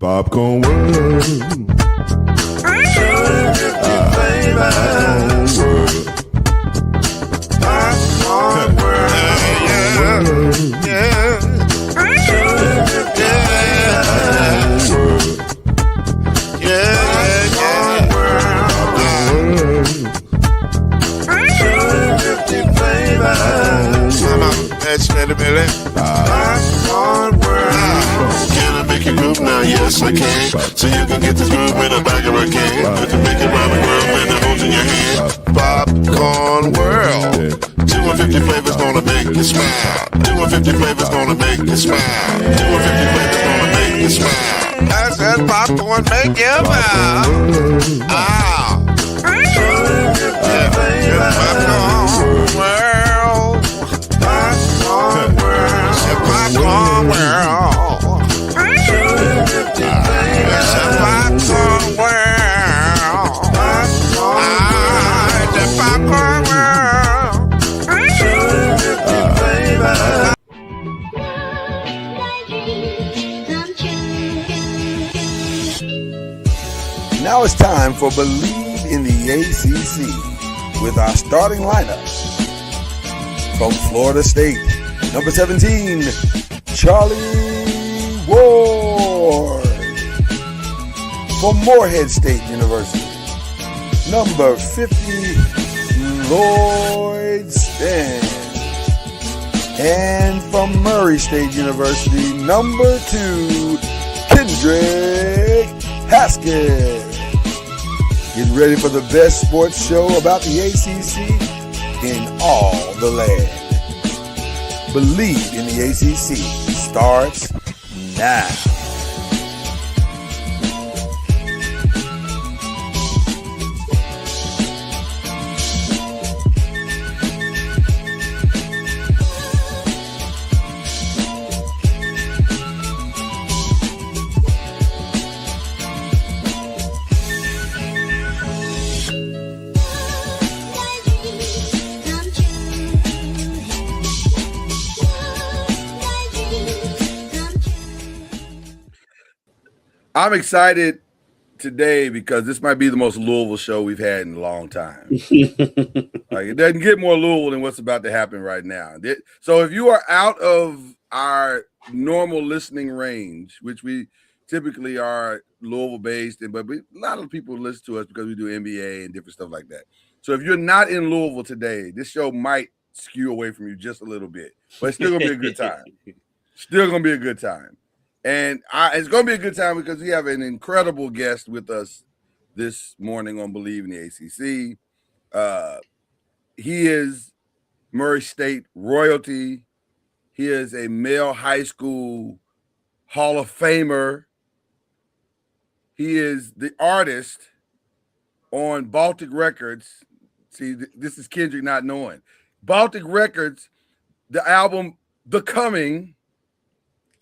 Popcorn World. Popcorn World. Yeah. Can I make you groove now? Yes, I can. So you can get this groove in a bag of a can. I can make it round the world when it holds in your hand. Popcorn World. 250 flavors gonna make you smile. 250 flavors gonna make you smile. 250 flavors gonna make you smile. I said popcorn make you smile. Ah. Popcorn World. Popcorn World. Popcorn World. Popcorn World. The Popcorn World. Now it's time for Believe in the ACC with our starting lineup. From Florida State, number 17, Charlie Ward. From Morehead State University, number 50, Lloyd Stan. And from Murray State University, number 2, Kendrick Haskett. Get ready for the best sports show about the ACC in all the land. Believe in the ACC starts now. I'm excited today because this might be the most Louisville show we've had in a long time. Like, it doesn't get more Louisville than what's about to happen right now. So if you are out of our normal listening range, which we typically are Louisville based, but a lot of people listen to us because we do NBA and different stuff like that. So if you're not in Louisville today, this show might skew away from you just a little bit, but it's still gonna be a good time. Still gonna be a good time. And it's going to be a good time because we have an incredible guest with us this morning on Believe in the ACC. He is Murray State royalty. He is a male high school Hall of Famer. He is the artist on Baltic Records. See, this is Kendrick not knowing. Baltic Records, the album The Coming.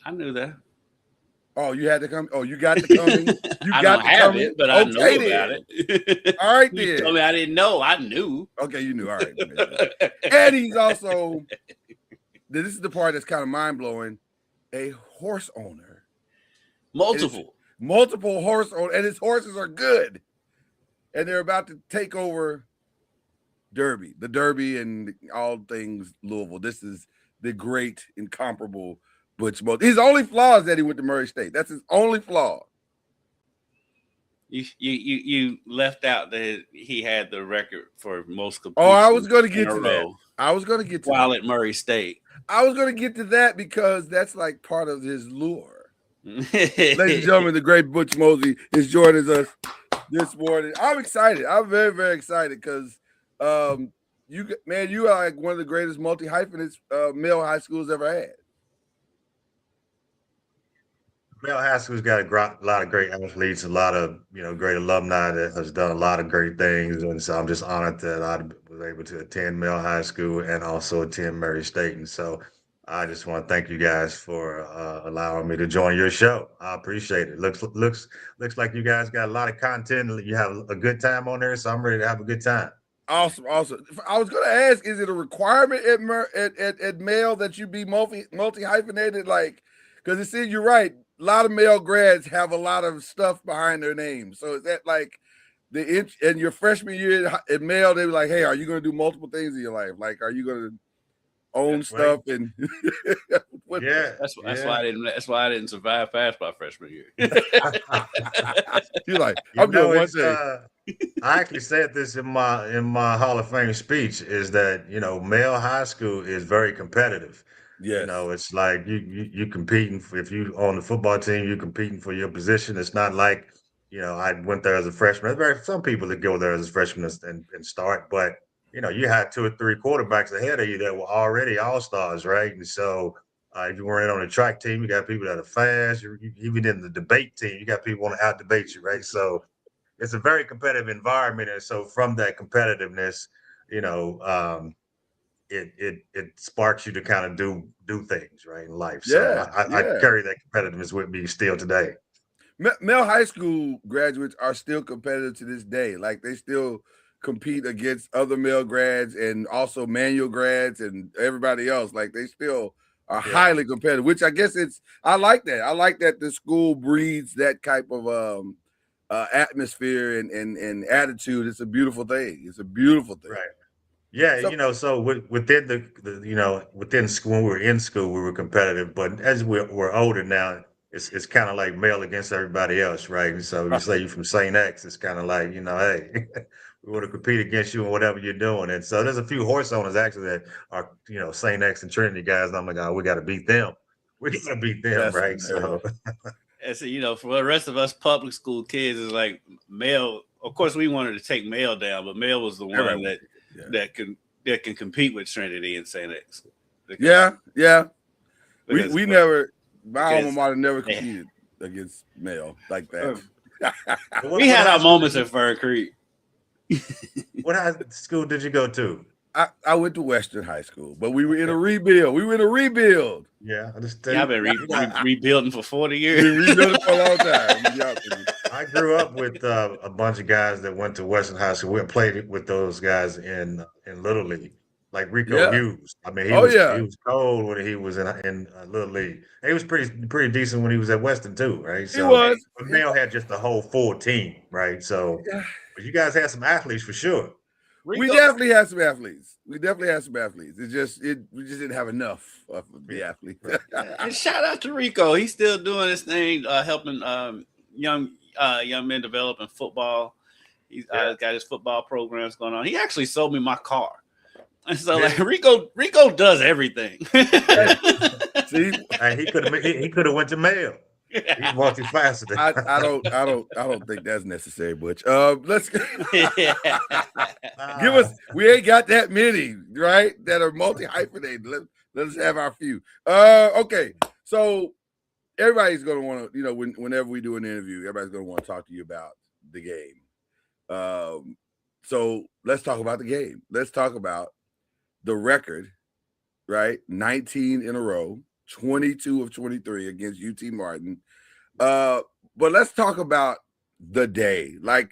I knew that. Oh, you had to come. Oh, you got the coming. You I got don't the have coming. it, but I know about it. All right, You then. told me I didn't know. I knew. Okay, you knew. All right. And he's also, this is the part that's kind of mind-blowing, a horse owner. Multiple horse owners, and his horses are good. And they're about to take over the Derby and all things Louisville. This is the great, incomparable Butch Mosby. His only flaw is that he went to Murray State. That's his only flaw. You left out that he had the record for most completions. Oh, I was going to get to that. I was going to get to while that. at Murray State. I was going to get to that because that's like part of his lure. Ladies and gentlemen, the great Butch Mosby is joining us this morning. I'm excited. I'm very, very excited because you are like one of the greatest multi-hyphenates male high schools ever had. Male high school's got a lot of great athletes, a lot of great alumni that has done a lot of great things, and so I'm just honored that I was able to attend Male High School and also attend Murray State, and so I just want to thank you guys for allowing me to join your show. I appreciate it. Looks like you guys got a lot of content. You have a good time on there, so I'm ready to have a good time. Awesome. I was going to ask: is it a requirement at Male that you be multi hyphenated? Like, because it says you're right. lot of male grads have a lot of stuff behind their name. So is that like in your freshman year in male, they were like, hey, are you going to do multiple things in your life? Like, are you going to own stuff? And yeah, That's why I didn't survive past my freshman year. You're like, you I'm doing know, one it's thing. I actually said this in my Hall of Fame speech, is that, you know, male high school is very competitive. You Yes. know, it's like you competing for, if you on the football team, you're competing for your position. It's not like, you know, I went there as a freshman. There's very some people that go there as a freshman and start, but you know, you had 2 or 3 quarterbacks ahead of you that were already all stars, right? And so if you weren't on the track team, you got people that are fast. Even in the debate team, you got people want to out debate you, right? So it's a very competitive environment, and so from that competitiveness, you know, it sparks you to kind of do things right in life. So Yeah. I carry that competitiveness with me still today. Male high school graduates are still competitive to this day. Like they still compete against other male grads and also manual grads and everybody else. Like they still are Yeah. highly competitive, which I guess I like that. I like that the school breeds that type of atmosphere and attitude. It's a beautiful thing. It's a beautiful thing. Right. Yeah, So you know, so within the you know, within school, when we were in school, we were competitive, but as we're older now, it's kind of like male against everybody else, right? And so you say you're from St. X, it's kind of like, you know, hey, we want to compete against you in whatever you're doing. And so there's a few horse owners actually that are, you know, St. X and Trinity guys, and I'm like, oh, we got to beat them. We got to beat them, that's right? So And so, you know, for the rest of us public school kids, it's like male. Of course, we wanted to take male down, but male was the one Everybody- that can compete with Trinity and St. X. yeah. Because- We never, my because- alma mater never competed against male like that. we had our moments at Fern Creek. what high school did you go to? I went to Western High School, but we were in a rebuild. Yeah, I just Y'all been rebuilding for 40 years. We rebuilt for a long time. I grew up with a bunch of guys that went to Western High School. We played with those guys in Little League, like Rico Yeah. Hughes. I mean, he Oh, was yeah. he was cold when he was in Little League. He was pretty decent when he was at Western too, right? So He was. but Mel had just a whole full team, right? So, Yeah. but you guys had some athletes for sure. We definitely had some athletes. It's just we just didn't have enough of the athletes. And shout out to Rico. He's still doing his thing, helping young men develop in football. He's got his football programs going on. He actually sold me my car. And so like Rico does everything. See, And he could have went to Mel. He's multifaceted. I don't think that's necessary, Butch. Let's give us. We ain't got that many, right? That are multi-hyphenated. Let us have our few. Okay. So everybody's gonna want to, you know, whenever we do an interview, everybody's gonna want to talk to you about the game. So let's talk about the game. Let's talk about the record, right? 19 in a row. 22 of 23 against UT Martin. But let's talk about the day. Like,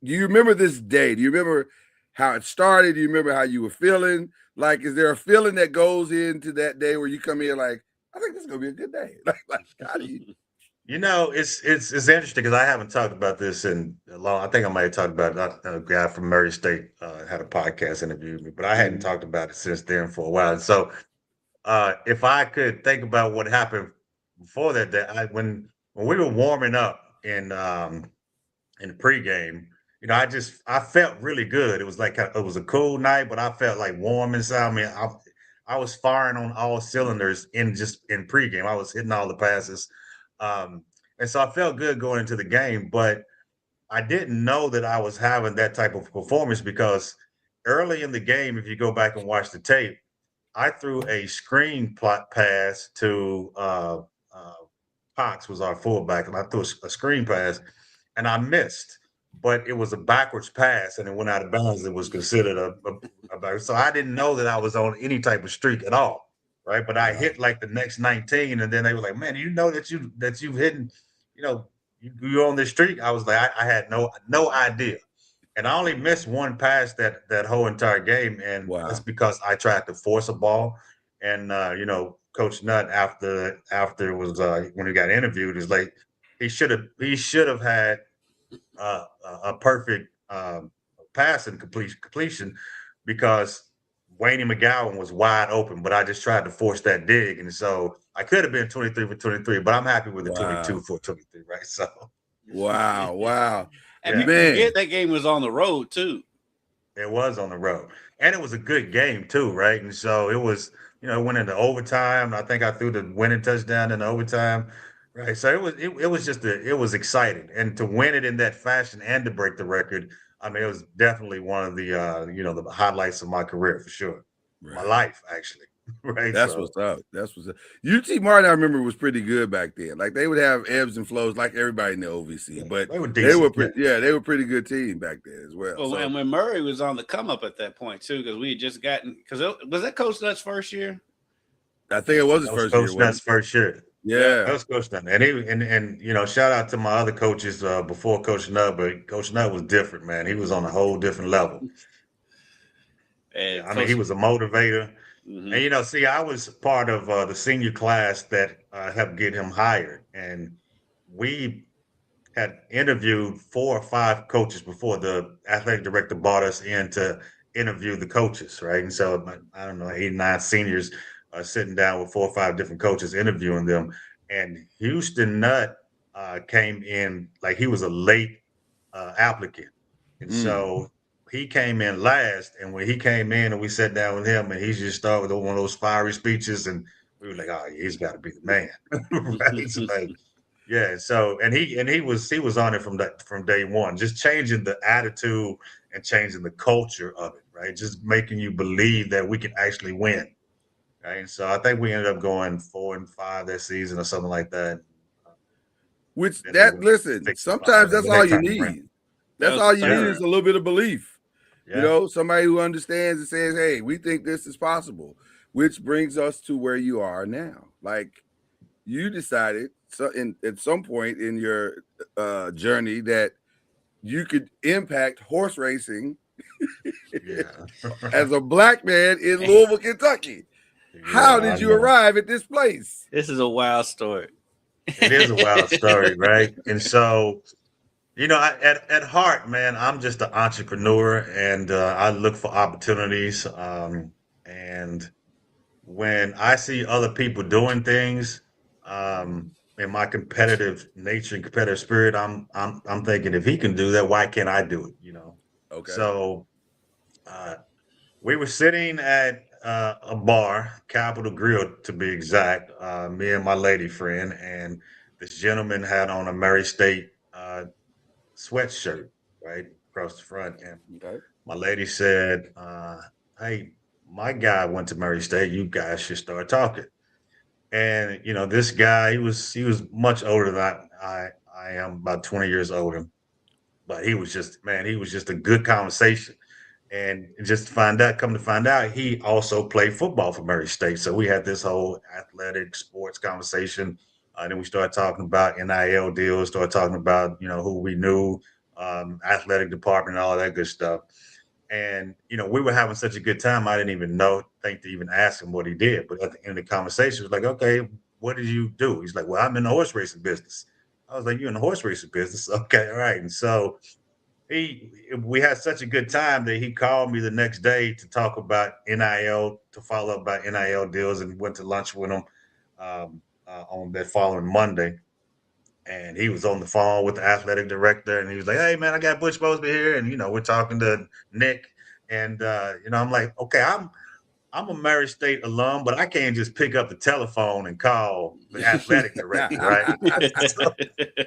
do you remember this day? Do you remember how it started? Do you remember how you were feeling? Like, is there a feeling that goes into that day where you come here like, I think this is gonna be a good day? Like how do you? You know, it's interesting because I haven't talked about this in a long. I think I might have talked about it. A guy from Murray State had a podcast interview me, but I hadn't talked about it since then for a while. And so, if I could think about what happened before that day, when we were warming up in the pregame, you know, I felt really good. It was like it was a cool night, but I felt like warm inside. I mean, I was firing on all cylinders in pregame. I was hitting all the passes. And so I felt good going into the game, but I didn't know that I was having that type of performance because early in the game, if you go back and watch the tape, I threw a screen plot pass to Cox was our fullback, and I threw a screen pass, and I missed, but it was a backwards pass, and it went out of bounds. It was considered a so I didn't know that I was on any type of streak at all. Right. But I hit like the next 19, and then they were like, man, you know that you've hit, you know, you're on this streak. I was like, I had no idea. And I only missed one pass that whole entire game. And that's because I tried to force a ball. And you know, Coach Nutt after it was when he got interviewed is like he should have had a perfect pass and completion because Wayne McGowan was wide open, but I just tried to force that dig, and so I could have been 23 for 23, but I'm happy with the 22 for 23, right? So wow. And people forget that game was on the road too. It was on the road, and it was a good game too, right? And so it was, it went into overtime. I think I threw the winning touchdown in overtime, right? So it was just it was exciting, and to win it in that fashion and to break the record, I mean, it was definitely one of the the highlights of my career for sure, my life actually. Right. That's what's up. That's what's up. UT Martin, I remember, was pretty good back then. Like they would have ebbs and flows, like everybody in the OVC, but they were a pretty good team back then as well. Well, and when Murray was on the come up at that point too, because we had just gotten was that Coach Nutt's first year? I think it was his first year. Coach Nutt's first year. Yeah, that was Coach Nutt, and shout out to my other coaches before Coach Nutt, but Coach Nutt was different, man. He was on a whole different level. And I mean, he was a motivator. Mm-hmm. And I was part of the senior class that helped get him hired, and we had interviewed 4 or 5 coaches before the athletic director brought us in to interview the coaches, right? And so I don't know, 8 or 9 seniors sitting down with 4 or 5 different coaches interviewing them, and Houston Nutt came in like he was a late applicant, and so he came in last, and when he came in and we sat down with him, and he just started with one of those fiery speeches, and we were like, "Oh, yeah, he's got to be the man." Right? So like, yeah. So and he was on it from day one, just changing the attitude and changing the culture of it, right? Just making you believe that we can actually win, right? And so I think we ended up going 4-5 that season or something like that. Sometimes that's all you need. That's all you need is a little bit of belief. Yeah. Somebody who understands and says, "Hey, we think this is possible," which brings us to where you are now. Like you decided at some point in your journey that you could impact horse racing as a black man in Louisville, Kentucky. How did you arrive at this place? This is a wild story. It is a wild story, right? And so at heart, man, I'm just an entrepreneur, and I look for opportunities. And when I see other people doing things, in my competitive nature and competitive spirit, I'm thinking, if he can do that, why can't I do it? Okay. So we were sitting at a bar, Capitol Grill to be exact, me and my lady friend, and this gentleman had on a Murray State sweatshirt right across the front, and my lady said, "Hey, my guy went to Murray State. You guys should start talking." And this guy, he was much older than I am, about 20 years older, but he was just a good conversation. And just come to find out, he also played football for Murray State. So we had this whole athletic sports conversation. Then we started talking about NIL deals, started talking about, who we knew, athletic department, all that good stuff. And, we were having such a good time. I didn't even think to even ask him what he did. But at the end of the conversation, it was like, "Okay, what did you do?" He's like, "Well, I'm in the horse racing business." I was like, "You're in the horse racing business?" Okay. All right. And so we had such a good time that he called me the next day to talk about NIL, to follow up about NIL deals, and went to lunch with him on that following Monday. And he was on the phone with the athletic director, and he was like, "Hey, man, I got Butch Mosby here," and we're talking to Nick, and I'm like, "Okay, I'm a Murray State alum, but I can't just pick up the telephone and call the athletic director, right?"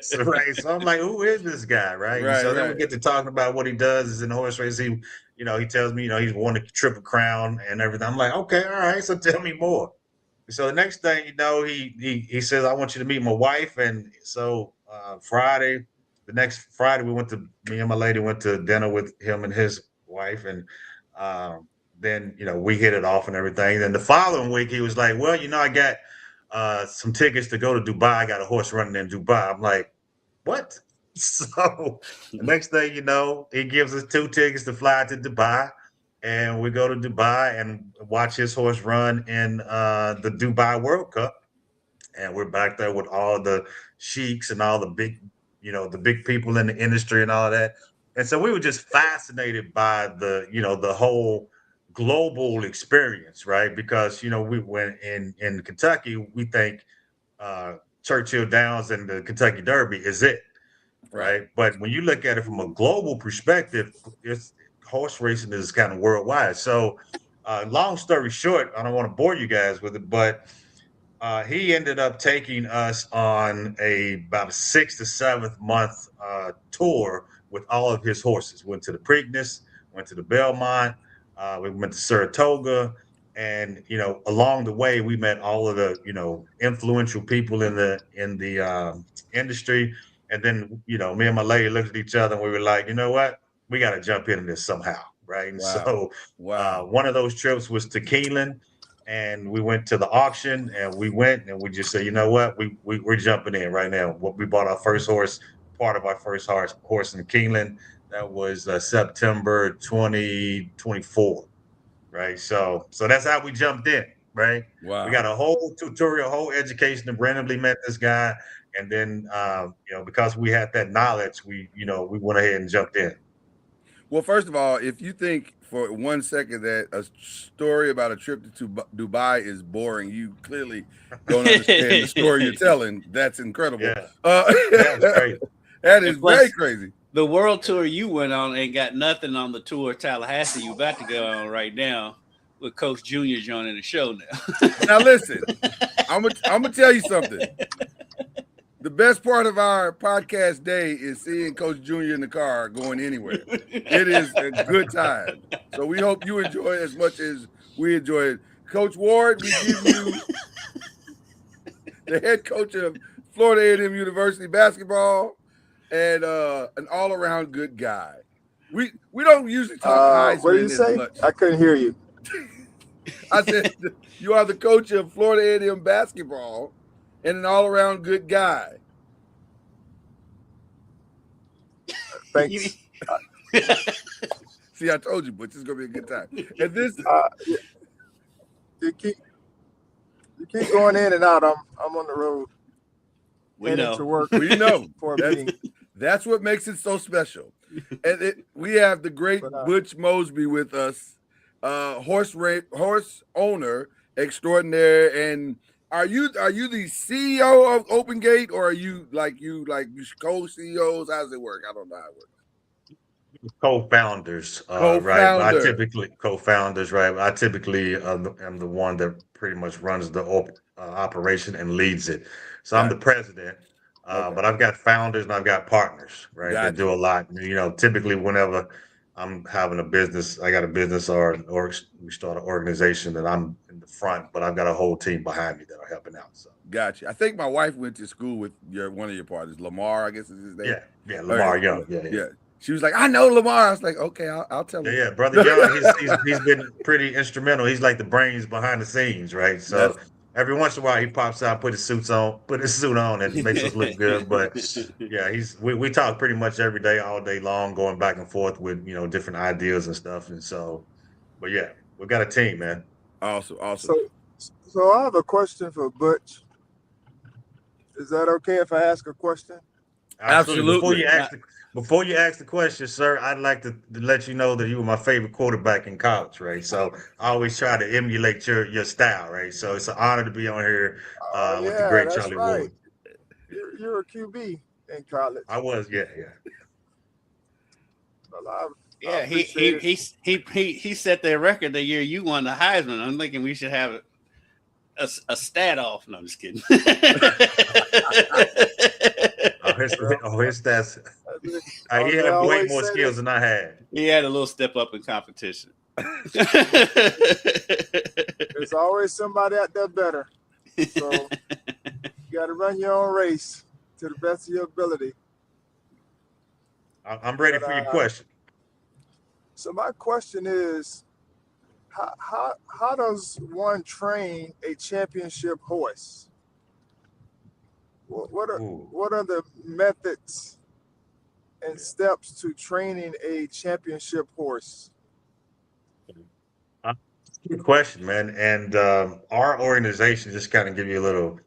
So I'm like, "Who is this guy?" Right. Then we get to talking about what he does is in horse racing. He tells me, he's won a Triple Crown and everything. I'm like, "Okay, all right. So tell me more." So the next thing he says, "I want you to meet my wife." And so the next Friday, me and my lady went to dinner with him and his wife, and then we hit it off and everything. Then the following week, he was like, "Well, I got some tickets to go to Dubai. I got a horse running in Dubai." I'm like, "What?" So the next thing he gives us 2 tickets to fly to Dubai. and we go to Dubai and watch his horse run in the Dubai World Cup. And we're back there with all the sheiks and all the big, the big people in the industry and all that. And so we were just fascinated by the whole global experience, right? Because we went in Kentucky, we think Churchill Downs and the Kentucky Derby is it, right? But when you look at it from a global perspective, it's horse racing is kind of worldwide. So, long story short, I don't want to bore you guys with it, but he ended up taking us on about a 6 to 7 month tour with all of his horses. Went to the Preakness, went to the Belmont, we went to Saratoga, and along the way we met all of the influential people in the industry. And then me and my lady looked at each other and we were like, you know what, we got to jump into this somehow, right? And so one of those trips was to Keeneland, and we went to the auction and we just said, you know what, we're jumping in right now. We bought our first horse, part of our first horse in Keeneland. That was September 2024, right? So that's how we jumped in, right? Wow. We got a whole tutorial, whole education, and randomly met this guy, and then because we had that knowledge, we went ahead and jumped in. Well, first of all, if you think for 1 second that a story about a trip to Dubai is boring, you clearly don't understand the story you're telling. That's incredible. Yeah. That's crazy. That is very crazy. The world tour you went on ain't got nothing on the tour Tallahassee you about to go on right now with Coach Junior joining the show now. Now listen, I'm gonna tell you something. The best part of our podcast day is seeing Coach Junior in the car going anywhere. It is a good time. So we hope you enjoy it as much as we enjoy it. Coach Ward, we give you the head coach of Florida A&M University basketball and an all-around good guy. We don't usually talk Heisman. What did you say? Much. I couldn't hear you. I said you are the coach of Florida A&M basketball and an all-around good guy. Thanks. See, I told you, Butch, it's gonna be a good time. And this, you keep going in and out. I'm on the road. We know. To work. we know For a meeting. that's what makes it so special. And we have the great Butch Mosby with us, horse owner extraordinaire. And are you the CEO of Open Gate, or are you co-CEOs? How does it work? I don't know how it works. Co-founders, right? I typically co-founders, right? I typically am the one that pretty much runs the operation and leads it. So I'm the president, but I've got founders and I've got partners, right? That do a lot. Typically whenever I'm having a business, I got a business or we start an organization, that I'm in the front, but I've got a whole team behind me that are helping out. So. Gotcha. I think my wife went to school with one of your partners, Lamar, I guess is his name. Yeah, Lamar Young. Yeah. She was like, I know Lamar. I was like, okay, I'll tell him. Yeah, brother Young, he's been pretty instrumental. He's like the brains behind the scenes, right? So every once in a while he pops out, put his suit on, and makes us look good. But yeah, we talk pretty much every day, all day long, going back and forth with different ideas and stuff. And so, but yeah, we got a team, man. Awesome. So I have a question for Butch. Is that okay if I ask a question? Absolutely. Before you ask the question, sir, I'd like to let you know that you were my favorite quarterback in college, right? So I always try to emulate your style, right? So it's an honor to be on here with the great Charlie Ward. You're a QB in college. I was, yeah. Well, he set their record the year you won the Heisman. I'm thinking we should have a stat off. No, I'm just kidding. His stats. He had way more skills than I had. He had a little step up in competition. There's always somebody out there better. So you got to run your own race to the best of your ability. I'm ready for your question. So my question is, how does one train a championship horse? What are the methods and steps to training a championship horse? Good question, man. And our organization, just kind of give you a little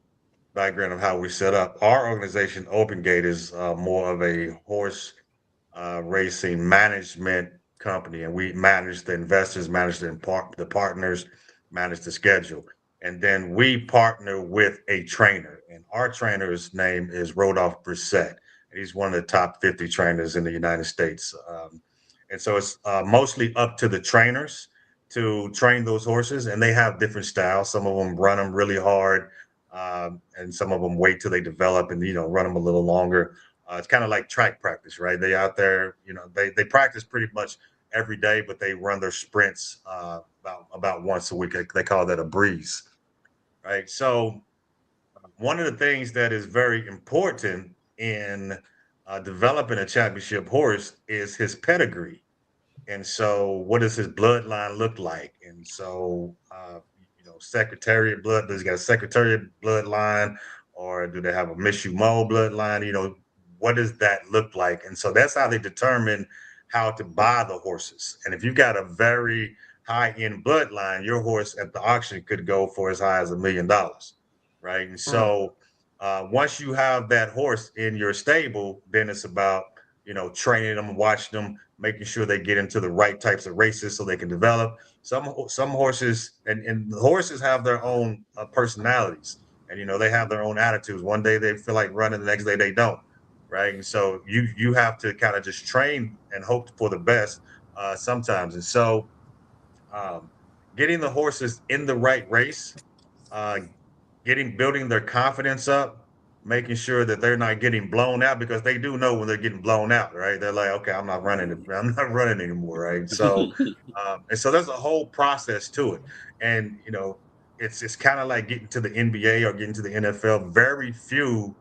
background of how we set up. Our organization, Open Gate, is more of a horse racing management company, and we manage the investors, manage the partners, manage the schedule, and then we partner with a trainer. And our trainer's name is Rodolphe Brissett, and he's one of the top 50 trainers in the United States. And so it's mostly up to the trainers to train those horses, and they have different styles. Some of them run them really hard, and some of them wait till they develop and run them a little longer. It's kind of like track practice, right? They out there, they practice pretty much every day, but they run their sprints about once a week. They call that a breeze, right? So one of the things that is very important in developing a championship horse is his pedigree. And so, what does his bloodline look like? And so, Secretariat blood, does he got a Secretariat bloodline, or do they have a Mishumo bloodline? What does that look like? And so that's how they determine how to buy the horses. And if you've got a very high end bloodline, your horse at the auction could go for as high as $1 million, right? And so, once you have that horse in your stable, then it's about training them, watching them, making sure they get into the right types of races so they can develop. Some horses and the horses have their own personalities, and they have their own attitudes. One day they feel like running, the next day they don't, right? And so you have to kind of just train and hope for the best sometimes. And so getting the horses in the right race, uh, building their confidence up, making sure that they're not getting blown out, because they do know when they're getting blown out, right? They're like, okay, I'm not running anymore, right? So, and so there's a whole process to it, and it's kind of like getting to the NBA or getting to the NFL. Very few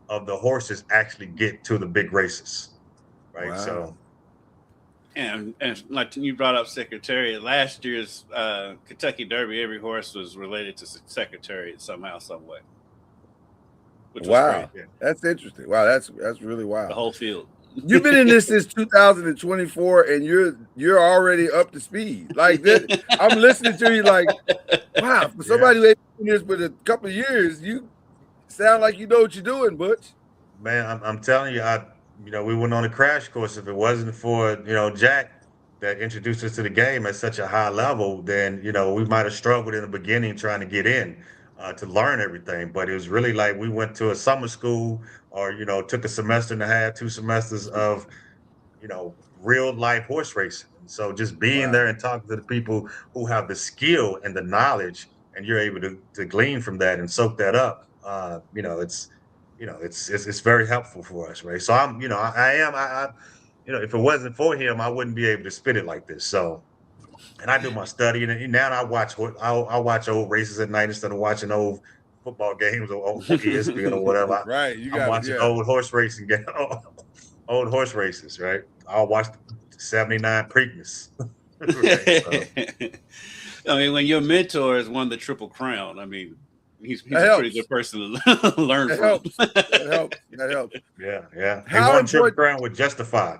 of the horses actually get to the big races, right? Wow. So. And like you brought up Secretariat, last year's Kentucky Derby, every horse was related to Secretariat somehow, some way. Which Wow, was that's interesting. Wow, that's really wild. The whole field. You've been in this since 2024, and you're already up to speed. Like this, I'm listening to you like, wow. For somebody who ain't been in this for a couple of years, you sound like you know what you're doing, Butch. Man, I'm telling you, we went on a crash course. If it wasn't for Jack that introduced us to the game at such a high level, then we might have struggled in the beginning trying to get in to learn everything. But it was really like we went to a summer school, or took a semester and a half, 2 semesters of real life horse racing. And so just being there and talking to the people who have the skill and the knowledge, and you're able to glean from that and soak that up. It's very helpful for us, right? So if it wasn't for him, I wouldn't be able to spit it like this. So, and I do my study, and now I watch old races at night instead of watching old football games or old ESPN or whatever. Right, I'm watching old horse racing games, old horse races, right? I'll watch the '79 Preakness. Right, so. I mean, when your mentor has won the Triple Crown, I mean, he's a pretty good person to learn from. That helps. Yeah. He won Triple Crown with Justified.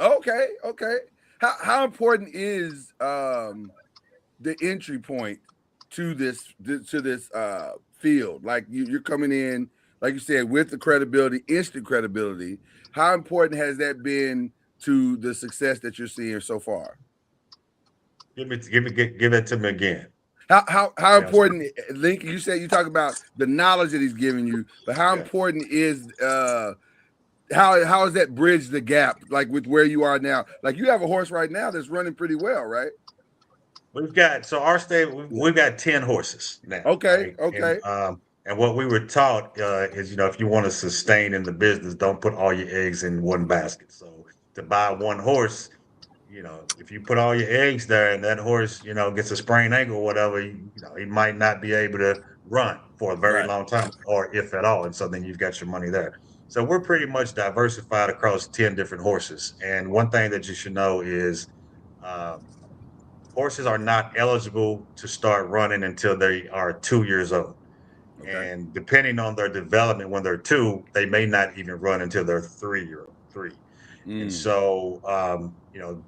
Okay. How important is the entry point to this field? Like you're coming in, like you said, with the credibility, instant credibility. How important has that been to the success that you're seeing so far? Give it to me again. How important, Lincoln? You said you talk about the knowledge that he's giving you, but how important is how does that bridge the gap, like with where you are now? Like you have a horse right now that's running pretty well, right? We've got our stable. We've got 10 horses now. Okay. And what we were taught is, if you want to sustain in the business, don't put all your eggs in one basket. So to buy one horse, if you put all your eggs there and that horse, gets a sprained ankle or whatever, he might not be able to run for a very long time, or if at all. And so then you've got your money there. So we're pretty much diversified across 10 different horses. And one thing that you should know is horses are not eligible to start running until they are 2 years old. Okay. And depending on their development, when they're 2, they may not even run until they're 3. And so,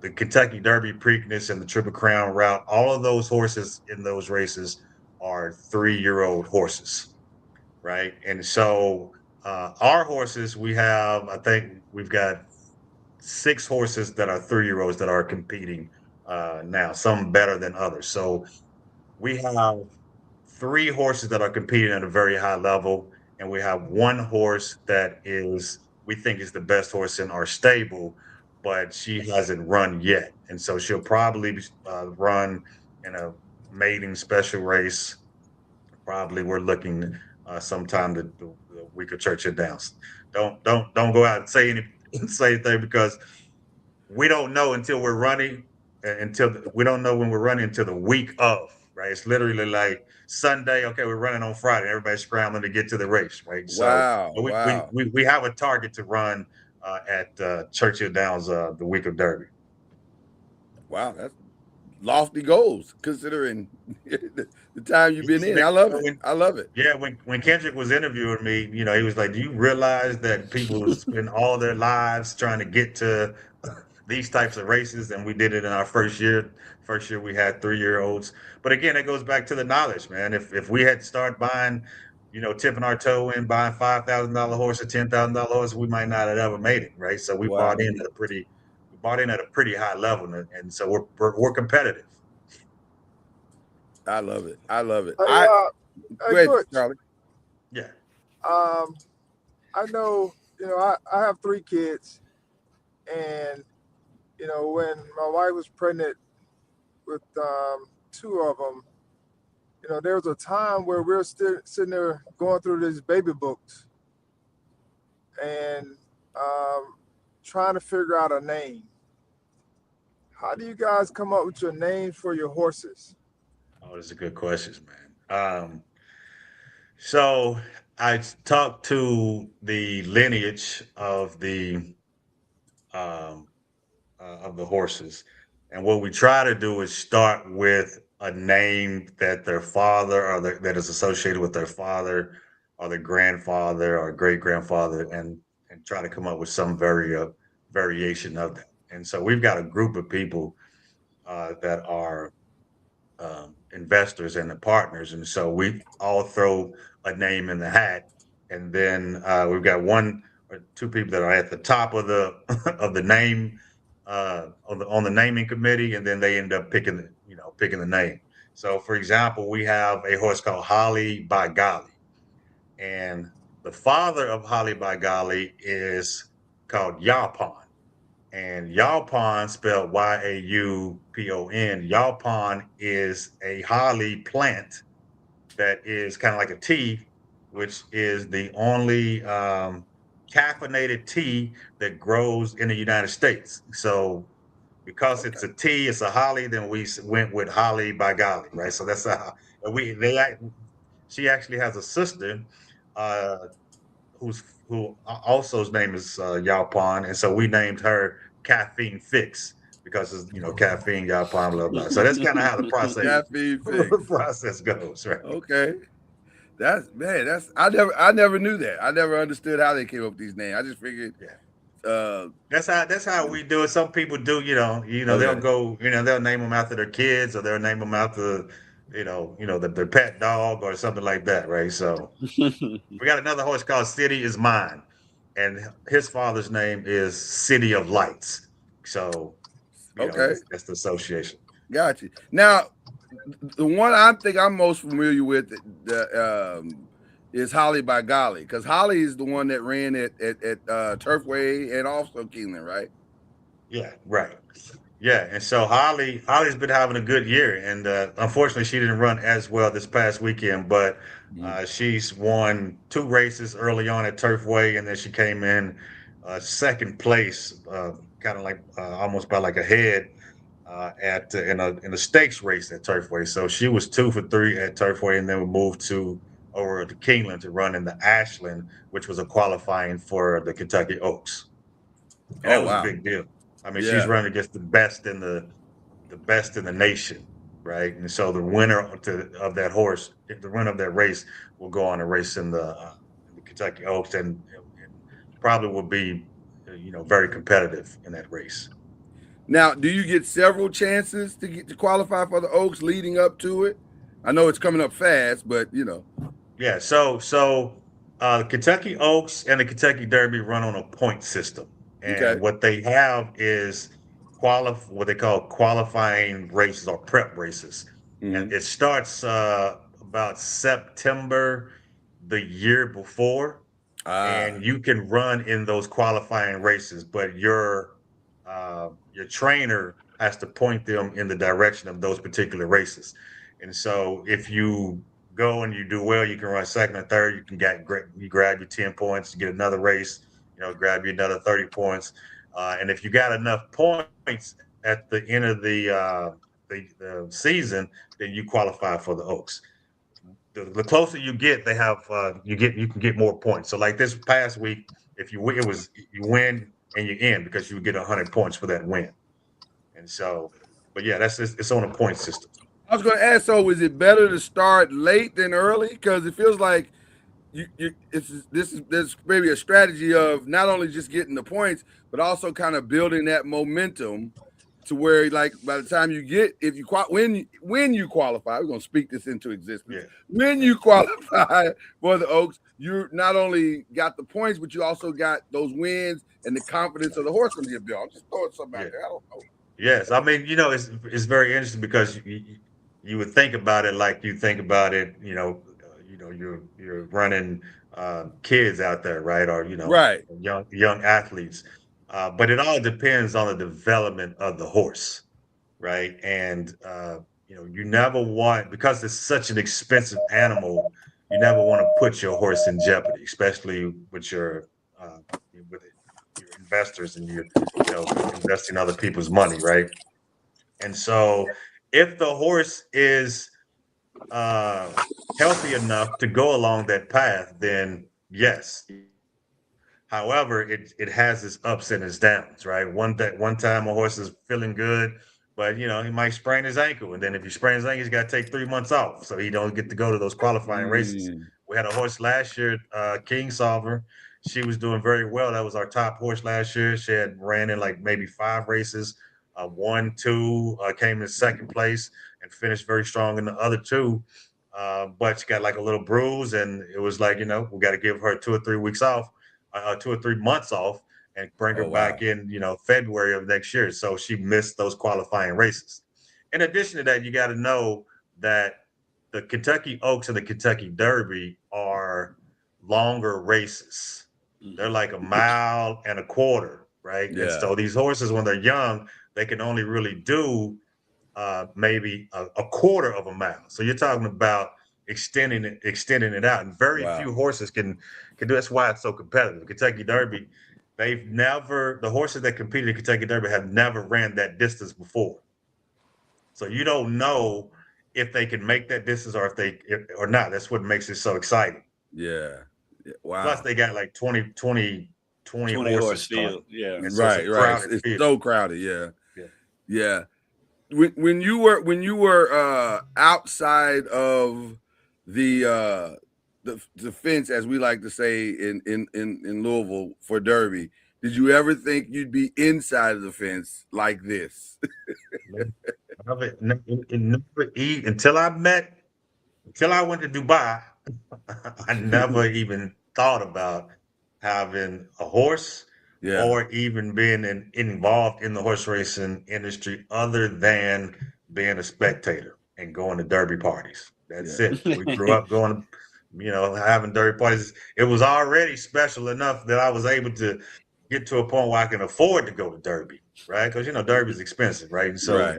the Kentucky Derby, Preakness, and the Triple Crown route, all of those horses in those races are 3-year-old horses, right? And so our horses, I think we've got 6 horses that are 3-year-olds that are competing now, some better than others. So we have 3 horses that are competing at a very high level, and we have 1 horse that we think is the best horse in our stable, but she hasn't run yet. And so she'll probably run in a maiden special race. Probably we're looking sometime the week of Churchill Downs. Don't go out and say anything because we don't know until we're running. We don't know when we're running until the week of. Right? It's literally like Sunday. Okay, we're running on Friday. Everybody's scrambling to get to the race. Right? Wow. So Wow. we have a target to run at Churchill Downs the week of Derby. Wow, that's lofty goals considering the time you've been in. I love it. I love it. Yeah, when Kendrick was interviewing me, he was like, "Do you realize that people spend all their lives trying to get to these types of races?" And we did it in our first year. First year we had 3-year-olds. But again, it goes back to the knowledge, man. If we had started buying, tipping our toe in, buying $5,000 horse or $10,000 horse, we might not have ever made it, right? So we bought in at a pretty high level, and so we're competitive. I love it. I love it. Hey, Go ahead, Butch. Charlie. Yeah. I know, I have 3 kids, and when my wife was pregnant with 2 of them, there was a time where we were still sitting there going through these baby books and trying to figure out a name. How do you guys come up with your names for your horses? Oh, those are good questions, man. So I talked to the lineage of the horses, and what we try to do is start with a name that their father that is associated with their father or their grandfather or great grandfather, and try to come up with some variation of that. And so we've got a group of people that are investors and the partners, and so we all throw a name in the hat, and then we've got 1 or 2 people that are at the top of the of the name on the naming committee, and then they end up picking the name. So, for example, we have a horse called Holly by Golly, and the father of Holly by Golly is called Yaupon. And Yaupon, spelled Yaupon, Yaupon is a holly plant that is kind of like a tea, which is the only caffeinated tea that grows in the United States. So because it's a tea, it's a holly, then we went with Holly by Golly, right? So that's how she actually has a sister who also's name is Yaupon, and so we named her Caffeine Fix because it's caffeine, Yaupon, blah blah. So that's kind of how the process goes, right? Okay, I never knew that. I never understood how they came up with these names. I just figured, that's how we do it. Some people do, they'll go, they'll name them after their kids, or they'll name them after their pet dog or something like that, right? So we got another horse called City Is Mine, and his father's name is City of Lights. So that's the association. Got you. Now, the one I think I'm most familiar with is Holly by Golly, because Holly is the one that ran at Turfway and also Keeneland, right? Yeah, right. Yeah, and so Holly's been having a good year, and unfortunately, she didn't run as well this past weekend. But she's won 2 races early on at Turfway, and then she came in second place, kind of like almost by like a head in a stakes race at Turfway. So she was 2 for 3 at Turfway, and then we moved over to Keeneland to run in the Ashland, which was a qualifying for the Kentucky Oaks. And that was a big deal. I mean, she's running against the best in the nation, right? And so the winner of that horse, the winner of that race, will go on a race in the Kentucky Oaks, and probably will be very competitive in that race. Now, do you get several chances to qualify for the Oaks leading up to it? I know it's coming up fast, but Yeah. So Kentucky Oaks and the Kentucky Derby run on a point system, okay. and what they have is what they call qualifying races or prep races, and Mhm. it starts about September the year before, Ah, and you can run in those qualifying races, but your trainer has to point them in the direction of those particular races. And so if you go and you do well, you can run second or third. You can you grab your 10 points, you get another race, grab you another 30 points. And if you got enough points at the end of the season, then you qualify for the Oaks. The closer you get, they have you can get more points. So like this past week, if you win, you win and you end because you would get 100 points for that win. And so, but yeah, it's on a point system. I was going to ask. So, is it better to start late than early? Because it feels like there's maybe a strategy of not only just getting the points, but also kind of building that momentum to where, like, by the time you get, if you when you qualify, we're going to speak this into existence. Yeah. When you qualify for the Oaks, you not only got the points, but you also got those wins and the confidence of the horse when you built. I'm just throwing something out there. I don't know. Yes, I mean, it's very interesting because you would think about it like you think about it, you're running kids out there, right? Or Right. young athletes, but it all depends on the development of the horse, right? And you never want, because it's such an expensive animal, you never want to put your horse in jeopardy, especially with with your investors and you're investing other people's money, right? And so if the horse is healthy enough to go along that path, then yes. However, it has its ups and its downs, right? One time a horse is feeling good, but he might sprain his ankle, and then if he sprains his ankle, he's got to take 3 months off, so he don't get to go to those qualifying races. Mm. We had a horse last year, King Solver. She was doing very well. That was our top horse last year. She had ran in like maybe 5 races, won 2, came in second place, and finished very strong in the other 2. But she got like a little bruise, and it was like we got to give her 2 or 3 weeks off. 2 or 3 months off and bring her Oh, wow. back in, February of next year. So she missed those qualifying races. In addition to that, you got to know that the Kentucky Oaks and the Kentucky Derby are longer races. They're like a mile and a quarter, right? Yeah. And so these horses, when they're young, they can only really do maybe a quarter of a mile. So you're talking about extending it out, and very few horses can do. That's why it's so competitive. Kentucky Derby, the horses that competed in Kentucky Derby have never ran that distance before. So you don't know if they can make that distance or or not. That's what makes it so exciting. Yeah. Wow. Plus they got like 20 horses horse field. Yeah. And so it's a crowded It's field. so crowded. Yeah. Yeah. Yeah. When you were outside of the fence, as we like to say in Louisville for Derby, did you ever think you'd be inside of the fence like this? Until I went to Dubai, I never even thought about having a horse or even being involved in the horse racing industry other than being a spectator and going to derby parties. That's it. We grew up going to, having derby parties. It was already special enough that I was able to get to a point where I can afford to go to derby, right? Because, derby is expensive, right? And so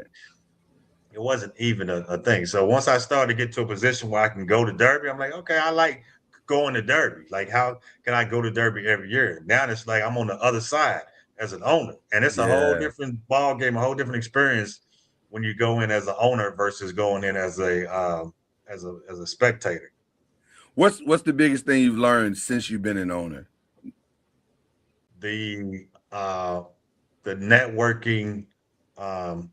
it wasn't even a thing. So once I started to get to a position where I can go to derby, I'm like, okay, I like going to derby. Like, how can I go to derby every year? Now it's like I'm on the other side as an owner, and it's a whole different ball game, a whole different experience when you go in as an owner versus going in as a spectator. What's the biggest thing you've learned since you've been an owner? The networking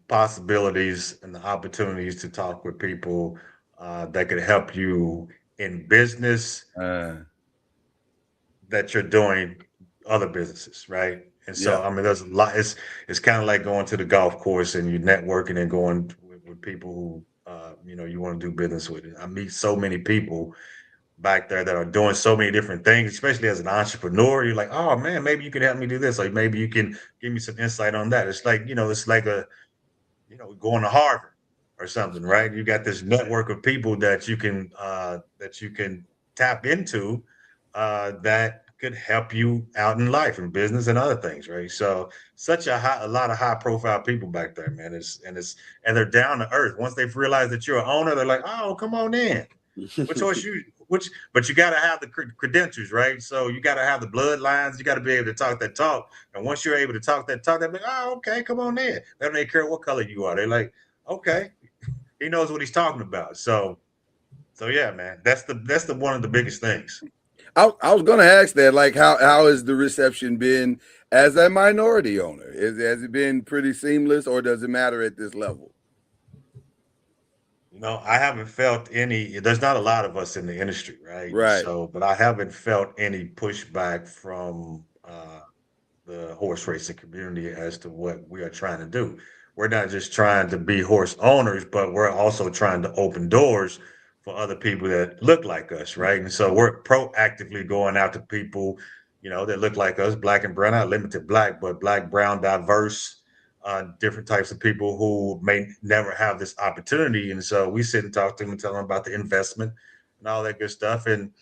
possibilities and the opportunities to talk with people that could help you in business that you're doing other businesses, right? And so, I mean, there's a lot. It's kind of like going to the golf course and you networking and going with people who, you want to do business with. I meet so many people back there that are doing so many different things, especially as an entrepreneur. You're like, oh man, maybe you can help me do this. Like maybe you can give me some insight on that. It's like, it's like going to Harvard or something, right? You got this network of people that you can tap into that could help you out in life and business and other things, right? So such a lot of high profile people back there, man. And they're down to earth. Once they've realized that you're an owner, they're like, oh, come on in. But you got to have the credentials, right? So you got to have the bloodlines. You got to be able to talk that talk. And once you're able to talk that talk, they're like, oh, okay, come on in. They don't care what color you are. They're like, okay, he knows what he's talking about. So yeah, man, that's the one of the biggest things. I was going to ask that, like, how has the reception been as a minority owner? Has it been pretty seamless, or does it matter at this level? No, I haven't felt any. There's not a lot of us in the industry, right? Right. So, but I haven't felt any pushback from the horse racing community as to what we are trying to do. We're not just trying to be horse owners, but we're also trying to open doors for other people that look like us, right? And so we're proactively going out to people, that look like us, black and brown, not limited black, but black, brown, diverse, different types of people who may never have this opportunity. And so we sit and talk to them and tell them about the investment and all that good stuff. And,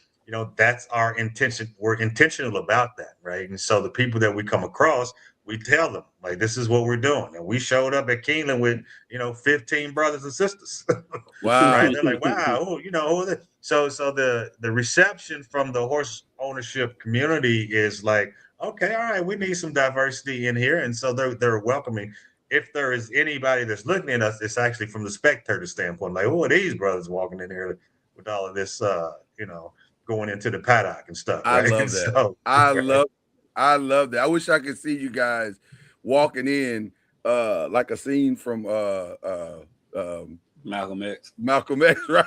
that's our intention. We're intentional about that, right? And so the people that we come across, we tell them, like, this is what we're doing. And we showed up at Keeneland with, 15 brothers and sisters. Wow. Right? They're like, wow, so the reception from the horse ownership community is like, okay, all right, we need some diversity in here. And so they're welcoming. If there is anybody that's looking at us, it's actually from the spectator standpoint, like, oh, these brothers walking in here with all of this, going into the paddock and stuff. Right? I love that. So, I love that. I wish I could see you guys walking in like a scene from Malcolm X. Malcolm X, right?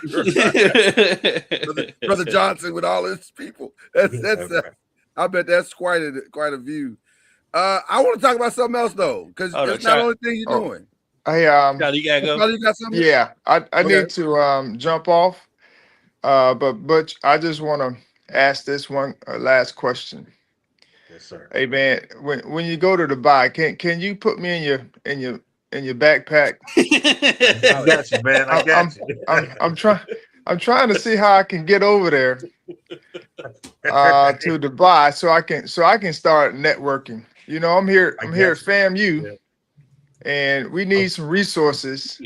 Brother Johnson with all his people. I bet that's quite a view. I want to talk about something else though, because it's not the only thing you're doing. Hey, You gotta go. You got something? yeah, I need to jump off. But Butch, I just want to ask this one last question. yes, sir. Hey man, when you go to Dubai, can you put me in your backpack? I got you, man. I got you. I'm trying to see how I can get over there to Dubai so I can start networking. I'm here at FAMU, and we need some resources.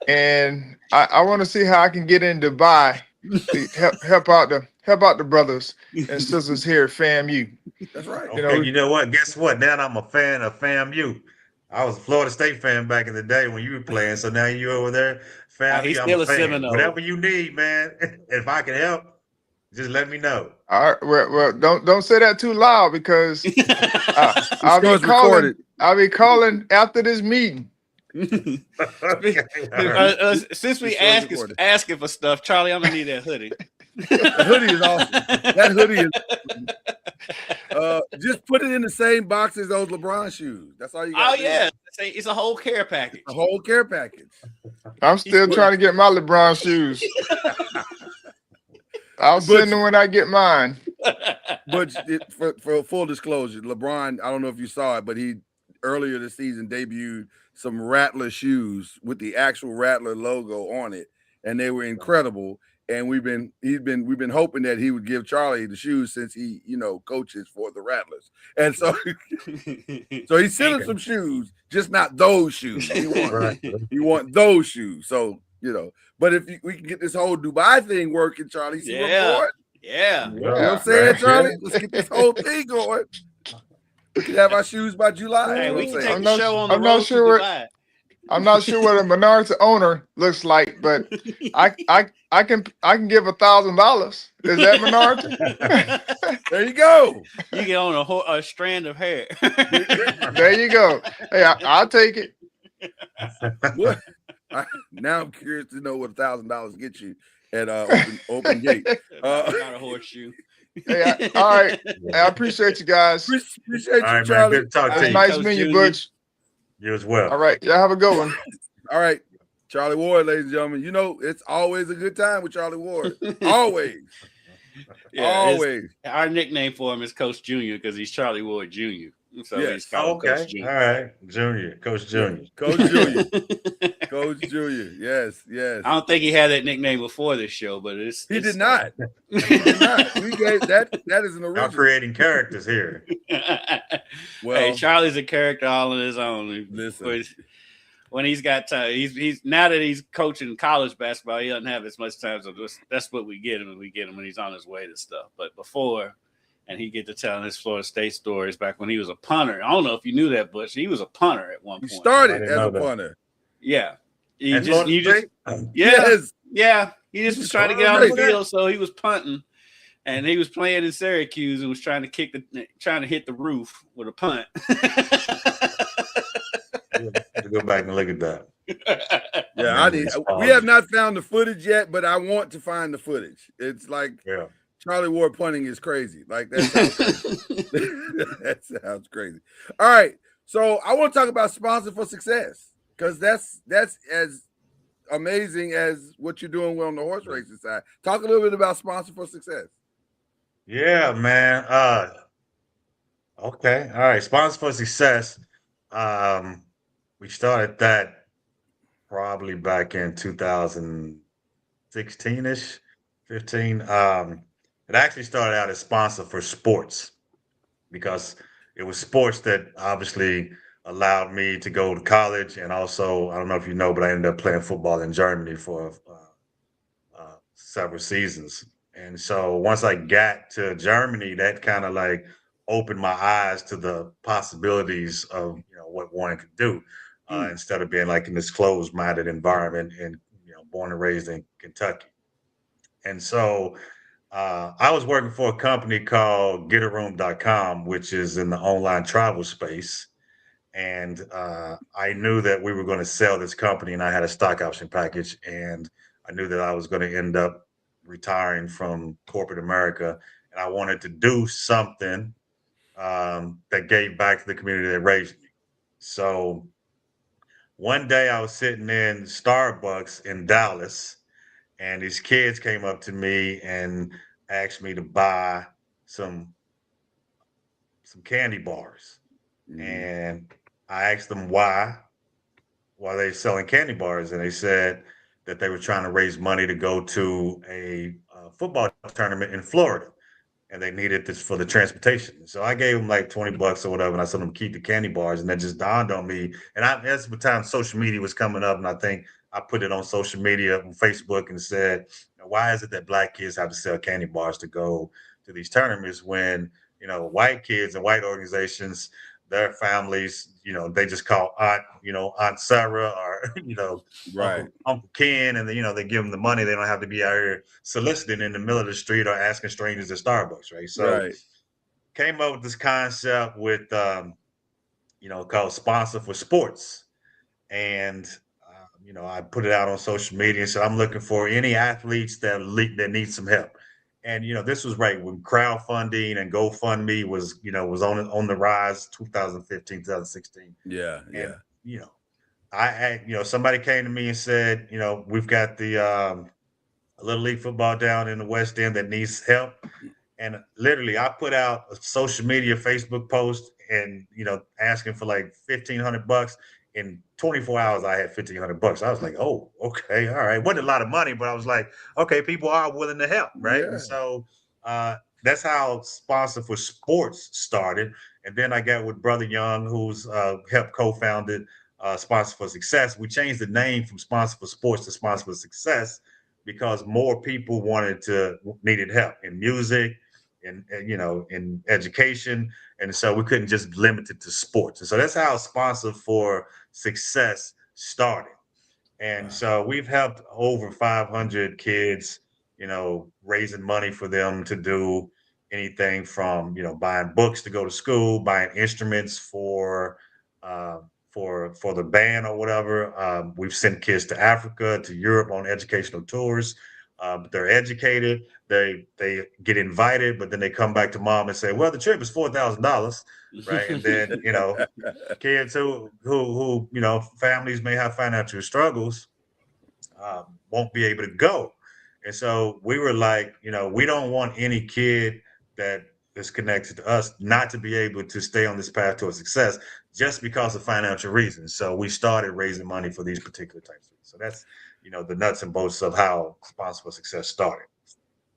And I want to see how I can get in Dubai to help out the brothers and sisters here at FAMU. That's right. Okay, you know what? Guess what? Now I'm a fan of FAMU. I was a Florida State fan back in the day when you were playing. So now you over there, FAMU. He's I'm still a a fan. Seminole. Whatever you need, man. If I can help, just let me know. All right. Well, don't say that too loud because I'll be calling after this meeting. Since we asking for stuff, Charlie, I'm gonna need that hoodie. The hoodie is awesome. That hoodie is just put it in the same box as those LeBron shoes. That's all you got. Oh yeah, it's a whole care package. A whole care package. I'm still trying to get my LeBron shoes. I'll send them when I get mine. But for full disclosure, LeBron, I don't know if you saw it, but he earlier this season debuted some Rattler shoes with the actual Rattler logo on it, and they were incredible. And we've been hoping that he would give Charlie the shoes since he coaches for the Rattlers, and so he sent him some shoes, just not those shoes. He want those shoes. So but if we can get this whole Dubai thing working, Charlie, see what I'm going? Yeah. You know what I'm saying, Charlie? Let's get this whole thing going. We can have our shoes by July. Hey, we can take I'm the not- show on the I'm road not sure to Dubai. I'm not sure what a minority owner looks like, but I can give $1,000. Is that minority? There you go. You get on a strand of hair. There you go. Hey, I'll take it. What? Now I'm curious to know what $1,000 gets you at open gate. Not a horseshoe. Hey, all right. Hey, I appreciate you guys. Appreciate All you, right, man. Charlie. Good to talk All to right, you. Nice Coach meeting you, Junior. Butch. You as well. All right. Y'all have a good one. All right. Charlie Ward, ladies and gentlemen. You know, it's always a good time with Charlie Ward. Always. Always. Our nickname for him is Coach Junior because he's Charlie Ward Jr. So Yes. he's called Coach Okay. Junior. All right. Junior. Coach Junior. Coach Junior. Coach Junior. Yes, yes. I don't think he had that nickname before this show, but He did not. He did not. We gave that is an Y'all original. creating characters here. Well, hey, Charlie's a character all on his own. listen. When he's got time, he's now that he's coaching college basketball, he doesn't have as much time. So that's what we get him, and we get him when he's on his way to stuff. But before, and he get to telling his Florida State stories back when he was a punter. I don't know if you knew that, Butch. He was a punter at one He point. started I didn't as know a that. punter. Yeah. And Florida State? Yes. Yeah. He just was trying to get on Florida the State. field, so he was punting. And he was playing in Syracuse and was trying to hit the roof with a punt. To go back and look at that. Yeah, I need. We have not found the footage yet, but I want to find the footage. It's like Yeah. Charlie Ward punting is crazy. Like that sounds crazy. That sounds crazy. All right, so I want to talk about sponsor for success because that's as amazing as what you're doing on the horse racing side. Talk a little bit about sponsor for success. Yeah, man. Okay. All right. Sponsor for Success. We started that probably back in 2016-ish, 15. It actually started out as sponsor for sports because it was sports that obviously allowed me to go to college. And also, I don't know if you know, but I ended up playing football in Germany for several seasons. And so once I got to Germany, that kind of like opened my eyes to the possibilities of what one could do instead of being like in this closed-minded environment and born and raised in Kentucky. And so I was working for a company called getaroom.com, which is in the online travel space. And I knew that we were going to sell this company, and I had a stock option package, and I knew that I was going to end up retiring from corporate America, and I wanted to do something that gave back to the community that raised me. So one day I was sitting in Starbucks in Dallas, and these kids came up to me and asked me to buy some candy bars. And I asked them why they're selling candy bars, and they said that they were trying to raise money to go to a football tournament in Florida, and they needed this for the transportation. So I gave them like $20 or whatever, and I told them keep the candy bars, and that just dawned on me. And that's the time social media was coming up, and I think I put it on social media, on Facebook, and said, why is it that Black kids have to sell candy bars to go to these tournaments when white kids and white organizations, their families, they just call Aunt Sarah or, Right. Uncle Ken, and they give them the money. They don't have to be out here soliciting in the middle of the street or asking strangers at Starbucks, right? So came up with this concept with, called Sponsor for Sports. And, I put it out on social media and said, I'm looking for any athletes that need some help. And this was right when crowdfunding and GoFundMe was on the rise, 2015, 2016. Yeah, and, I somebody came to me and said, we've got the Little League football down in the West End that needs help. And literally, I put out a social media Facebook post and asking for like $1,500. In 24 hours, I had $1,500. I was like, oh, okay, all right. Wasn't a lot of money, but I was like, okay, people are willing to help, right? Yeah. And so that's how Sponsor for Sports started. And then I got with Brother Young, who's helped co-founded Sponsor for Success. We changed the name from Sponsor for Sports to Sponsor for Success because more people needed help in music, in education. And so we couldn't just limit it to sports. And so that's how Sponsor for Success started. And so we've helped over 500 kids, raising money for them to do anything from, buying books to go to school, buying instruments for the band or whatever. We've sent kids to Africa, to Europe on educational tours. They're educated. They get invited, but then they come back to mom and say, "Well, the trip is $4,000." Right, and then kids who families may have financial struggles won't be able to go. And so we were like, we don't want any kid that is connected to us not to be able to stay on this path towards success just because of financial reasons. So we started raising money for these particular types of things. So that's, the nuts and bolts of how Responsible Success started.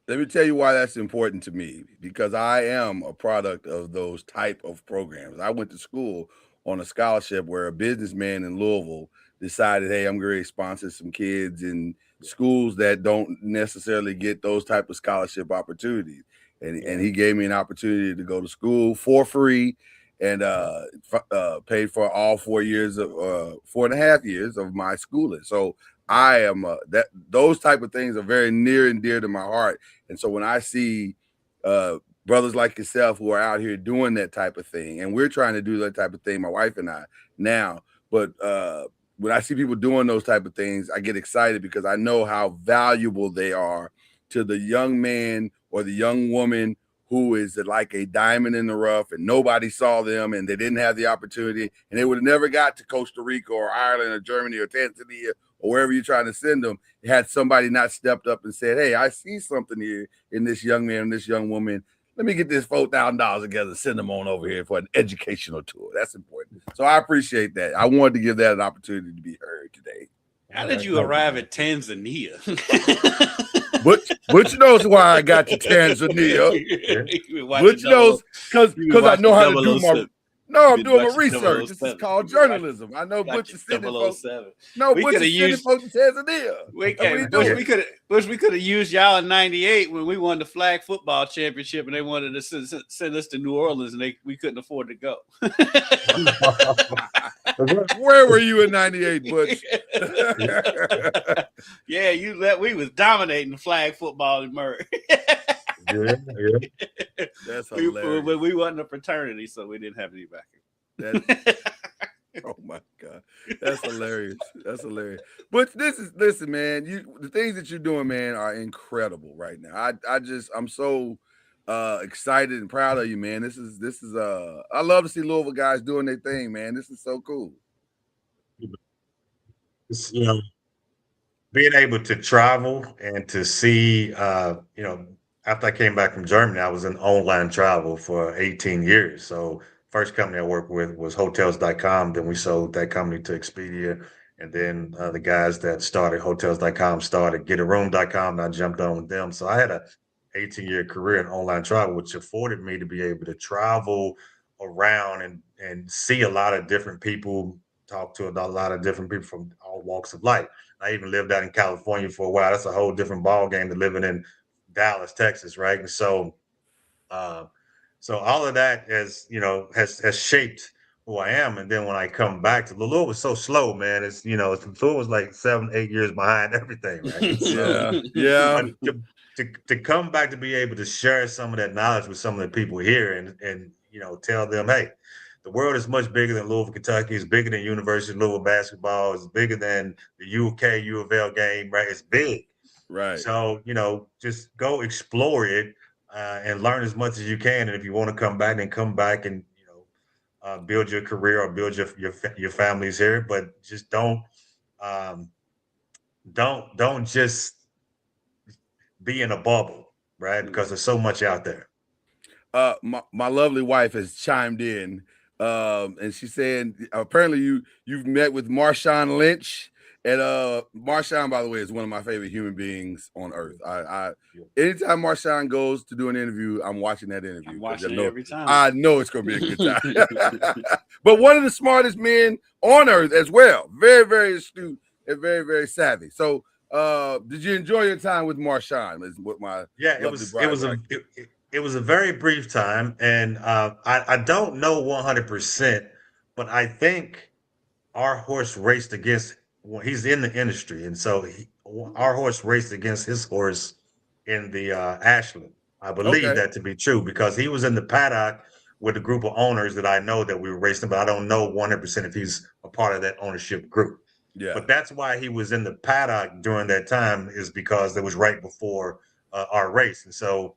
Let me tell you why that's important to me, because I am a product of those type of programs. I went to school on a scholarship where a businessman in Louisville decided, hey, I'm going to sponsor some kids in schools that don't necessarily get those type of scholarship opportunities. And he gave me an opportunity to go to school for free and paid for all 4 years of 4.5 years of my schooling. So I am those type of things are very near and dear to my heart. And so when I see brothers like yourself who are out here doing that type of thing, and we're trying to do that type of thing, my wife and I now, but when I see people doing those type of things, I get excited because I know how valuable they are to the young man or the young woman who is like a diamond in the rough and nobody saw them and they didn't have the opportunity and they would have never got to Costa Rica or Ireland or Germany or Tanzania or wherever you're trying to send them. Had somebody not stepped up and said, hey, I see something here in this young man and this young woman. Let me get this $4,000 together, send them on over here for an educational tour. That's important. So I appreciate that. I wanted to give that an opportunity to be heard today. How did you arrive at Tanzania? Butch knows why I got to Tanzania. Butch knows because I know how to do my. No, I'm doing my research. This is called journalism. I know Butch is sending folks. No, Butch is sending folks to Tanzania. We could have used y'all in '98 when we won the flag football championship, and they wanted to send us to New Orleans, and we couldn't afford to go. Where were you in '98, Butch? Yeah, we was dominating flag football in Murray. Yeah. That's hilarious. We wasn't a fraternity, so we didn't have any backing. Oh my God, that's hilarious. That's hilarious. But listen, man. The things that you're doing, man, are incredible right now. I'm so excited and proud of you, man. This is I love to see Louisville guys doing their thing, man. This is so cool. It's, being able to travel and to see, after I came back from Germany, I was in online travel for 18 years. So first company I worked with was hotels.com. Then we sold that company to Expedia. And then the guys that started hotels.com started getaroom.com, and I jumped on with them. So I had a 18-year career in online travel, which afforded me to be able to travel around and see a lot of different people, talk to a lot of different people from all walks of life. I even lived out in California for a while. That's a whole different ball game than living in Dallas, Texas, right? And so all of that has shaped who I am. And then when I come back to Louisville, was so slow, man. It's Louisville was like 7-8 years behind everything, right? So, yeah. To come back to be able to share some of that knowledge with some of the people here and tell them, hey, the world is much bigger than Louisville, Kentucky. It's bigger than University of Louisville basketball. It's bigger than the UK U of L game, right? It's big. Right. So, just go explore it and learn as much as you can. And if you want to come back, then come back and, build your career or build your families here. But just don't just be in a bubble, right? Because there's so much out there. My lovely wife has chimed in, and she said apparently you've met with Marshawn Lynch, and Marshawn, by the way, is one of my favorite human beings on earth. Anytime Marshawn goes to do an interview, I'm watching that interview. I'm watching it every time. I know it's gonna be a good time. But one of the smartest men on earth as well. Very, very astute and very, very savvy. So did you enjoy your time with Marshawn? It was a very brief time, and I don't know 100%, but I think our horse raced against. Well, he's in the industry, and so our horse raced against his horse in the Ashland. I believe that to be true because he was in the paddock with a group of owners that I know that we were racing, but I don't know 100% if he's a part of that ownership group. Yeah. But that's why he was in the paddock during that time, is because it was right before our race. And so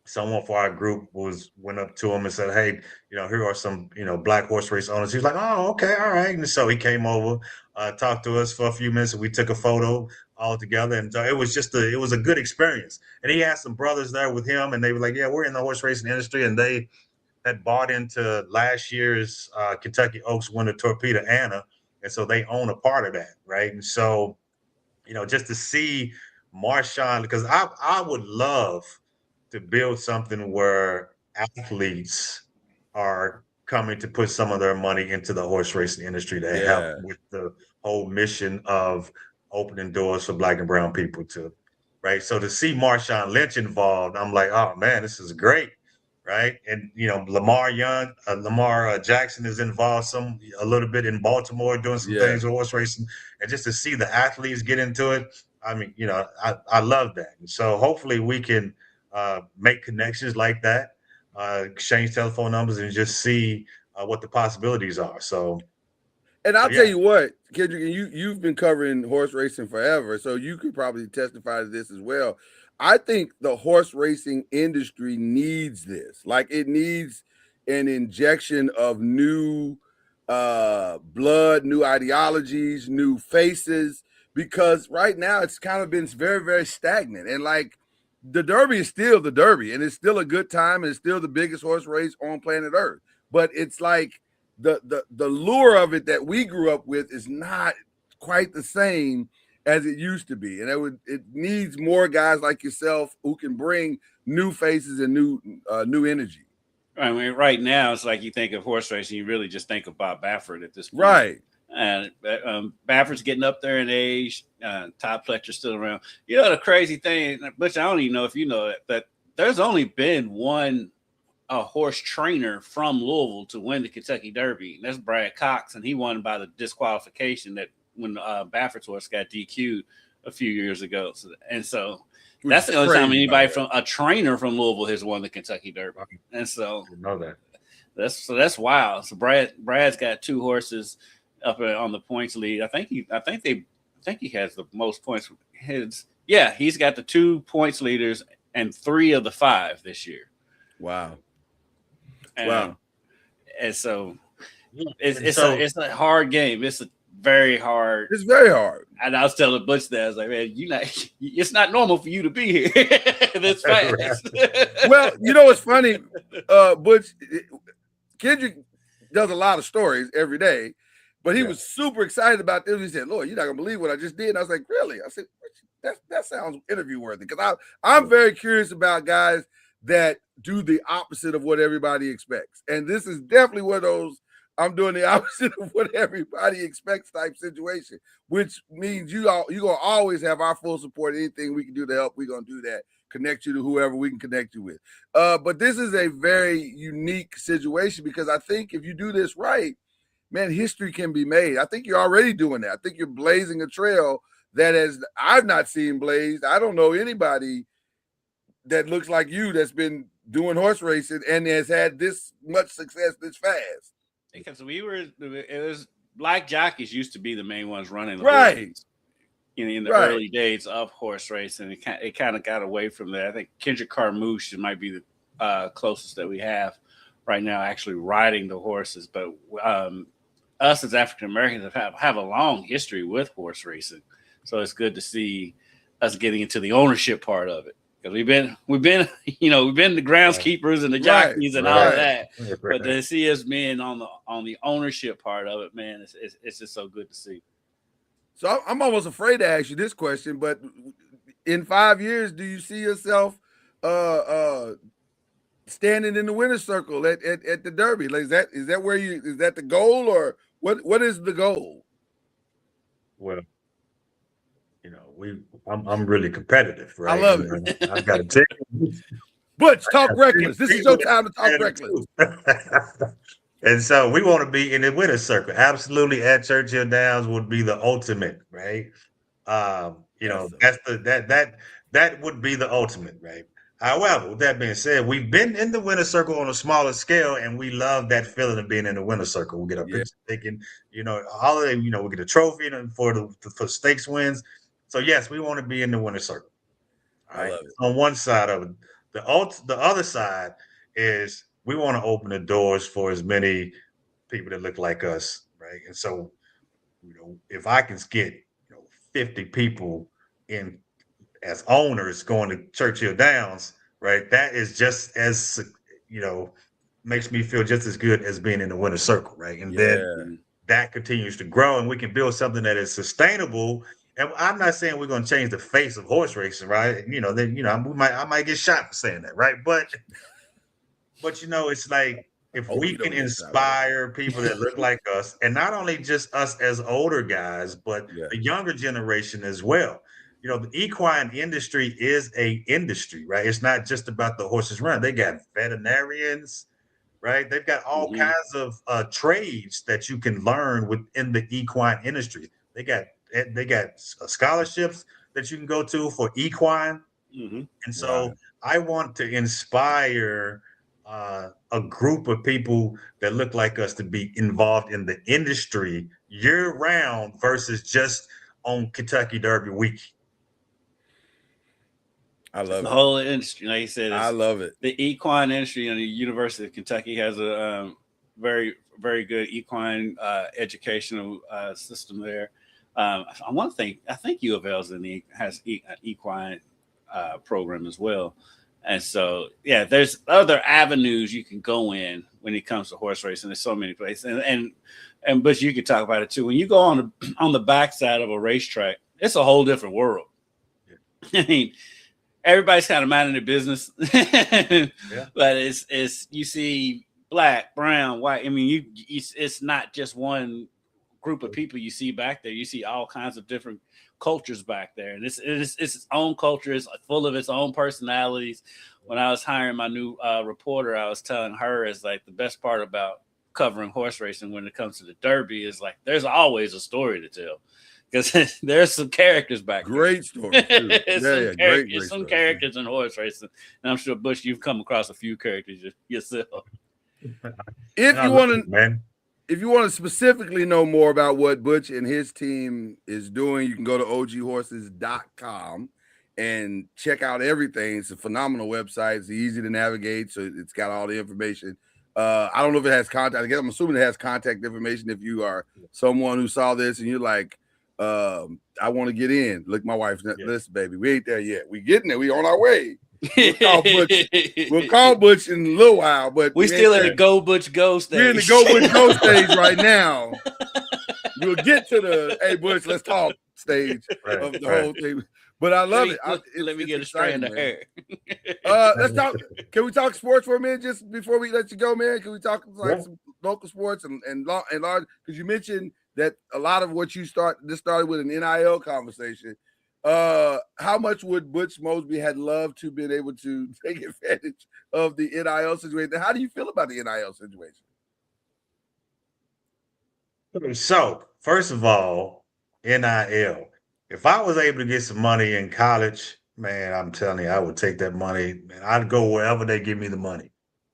someone for our group went up to him and said, "Hey, here are some, black horse race owners." He was like, "Oh, okay, all right." And so he came over, talked to us for a few minutes, and we took a photo all together. And it was it was a good experience. And he had some brothers there with him, and they were like, "Yeah, we're in the horse racing industry," and they had bought into last year's Kentucky Oaks winner Torpedo Anna, and so they own a part of that, right? And so, just to see Marshawn, because I would love to build something where athletes are coming to put some of their money into the horse racing industry to help with the whole mission of opening doors for Black and brown people too, right? So to see Marshawn Lynch involved, I'm like, oh man, this is great, right? And Lamar Jackson is involved a little bit in Baltimore doing some things with horse racing, and just to see the athletes get into it, I mean, I love that. And so hopefully we can make connections like that, exchange telephone numbers, and just see what the possibilities are. So, and I'll tell you what, Kendrick, you've been covering horse racing forever, so you could probably testify to this as well. I think the horse racing industry needs this. Like, it needs an injection of new blood, new ideologies, new faces, because right now it's kind of been very, very stagnant. And like, the Derby is still the Derby, and it's still a good time, and it's still the biggest horse race on planet Earth. But it's like the lure of it that we grew up with is not quite the same as it used to be, and it needs more guys like yourself who can bring new faces and new energy. I mean, right now it's like you think of horse racing, you really just think of Bob Baffert at this point, right? And Baffert's getting up there in age. Todd Pletcher's still around. The crazy thing, Butch, I don't even know if you know it, but there's only been one horse trainer from Louisville to win the Kentucky Derby, and that's Brad Cox, and he won by the disqualification that when Baffert's horse got DQ'd a few years ago. So that's the only time anybody from a trainer from Louisville has won the Kentucky Derby. And so I know that. That's wild. So Brad's got 2 horses up on the points lead. I think he has the most points. He's got the 2 points leaders and 3 of the 5 this year. Wow. And so it's a hard game. It's very hard. It's very hard. And I was telling Butch that, I was like, man, it's not normal for you to be here this fast. Well, what's funny, Butch, Kendrick does a lot of stories every day, but he was super excited about this. He said, Lord, you're not gonna believe what I just did. And I was like, really? I said, that sounds interview worthy, because I'm very curious about guys that do the opposite of what everybody expects. And this is definitely one of those I'm doing the opposite of what everybody expects type situation, which means you're gonna always have our full support. Anything we can do to help, we're gonna do that. Connect you to whoever we can connect you with. But this is a very unique situation, because I think if you do this right, man, history can be made. I think you're already doing that. I think you're blazing a trail that I've not seen blazed. I don't know anybody that looks like you that's been doing horse racing and has had this much success this fast. Because it was black jockeys used to be the main ones running the horses, in the early days of horse racing. It kind of got away from that. I think Kendrick Carmouche might be the closest that we have right now actually riding the horses. But us as African Americans have a long history with horse racing, so it's good to see us getting into the ownership part of it. Because we've been the groundskeepers and the jockeys and all of that, but to see us being on the ownership part of it, man, it's just so good to see. So I'm almost afraid to ask you this question, but in 5 years, do you see yourself standing in the winner's circle at the Derby? Like, is that where is that the goal, or what is the goal? Well, I'm really competitive, right? I love it. I got to tell you. Butch, talk reckless. This is your time to talk reckless. And so we want to be in the winner's circle. Absolutely, at Churchill Downs would be the ultimate, right? That's that would be the ultimate, right? However, with that being said, we've been in the winner's circle on a smaller scale, and we love that feeling of being in the winner's circle. We get our picture taken, holiday, we get a trophy for stakes wins. So yes, we want to be in the winner's circle. All right. I love it. On one side of it, the other side is we want to open the doors for as many people that look like us, right? And so, if I can get 50 people in as owners going to Churchill Downs, right? That is just as makes me feel just as good as being in the winner's circle, right? And then that continues to grow, and we can build something that is sustainable. And I'm not saying we're going to change the face of horse racing, right? I might get shot for saying that, right? But it's like if we can inspire people that look like us, and not only just us as older guys, but the younger generation as well. The equine industry is a industry, right? It's not just about the horses run. They got veterinarians, right? They've got all kinds of trades that you can learn within the equine industry. They got scholarships that you can go to for equine. And so I want to inspire a group of people that look like us to be involved in the industry year round versus just on Kentucky Derby week. I love the it. whole industry. Like you said, I love it. The equine industry, and the University of Kentucky has a very, very good equine educational system there. I think U of L has an equine program as well. And so, there's other avenues you can go in when it comes to horse racing. There's so many places, and Butch, you could talk about it too. When you go on the backside of a racetrack, it's a whole different world. I mean, everybody's kind of minding their business, but it's you see black, brown, white. I mean, it's not just one group of people you see back there. You see all kinds of different cultures back there, and it's its own culture. It's full of its own personalities. When I was hiring my new reporter, I was telling her it's like the best part about covering horse racing when it comes to the Derby is like there's always a story to tell because there's some characters back there. Great story. Great some characters in horse racing, and I'm sure Butch, you've come across a few characters yourself. If you want to specifically know more about what Butch and his team is doing, you can go to oghorses.com and check out everything. It's a phenomenal website. It's easy to navigate, so it's got all the information. I don't know if it has contact. I guess I'm assuming it has contact information if you are someone who saw this and you're like, I want to get in. Look, my wife's not, listen, baby, we ain't there yet. We getting there. We on our way. We'll call Butch in a little while, but we still in the Go Butch Go stage. We're in the Go Butch Go stage right now. We'll get to the hey Butch, let's talk stage of the whole thing. But I love it. Let me get a strand of hair. Let's talk. Can we talk sports for a minute just before we let you go, man? Can we talk like some local sports and large? Because you mentioned that a lot of what you started with an NIL conversation. How much would Butch Mosby had loved to been able to take advantage of the NIL situation? How do you feel about the NIL situation? So, first of all, NIL. If I was able to get some money in college, man, I'm telling you, I would take that money, man. I'd go wherever they give me the money.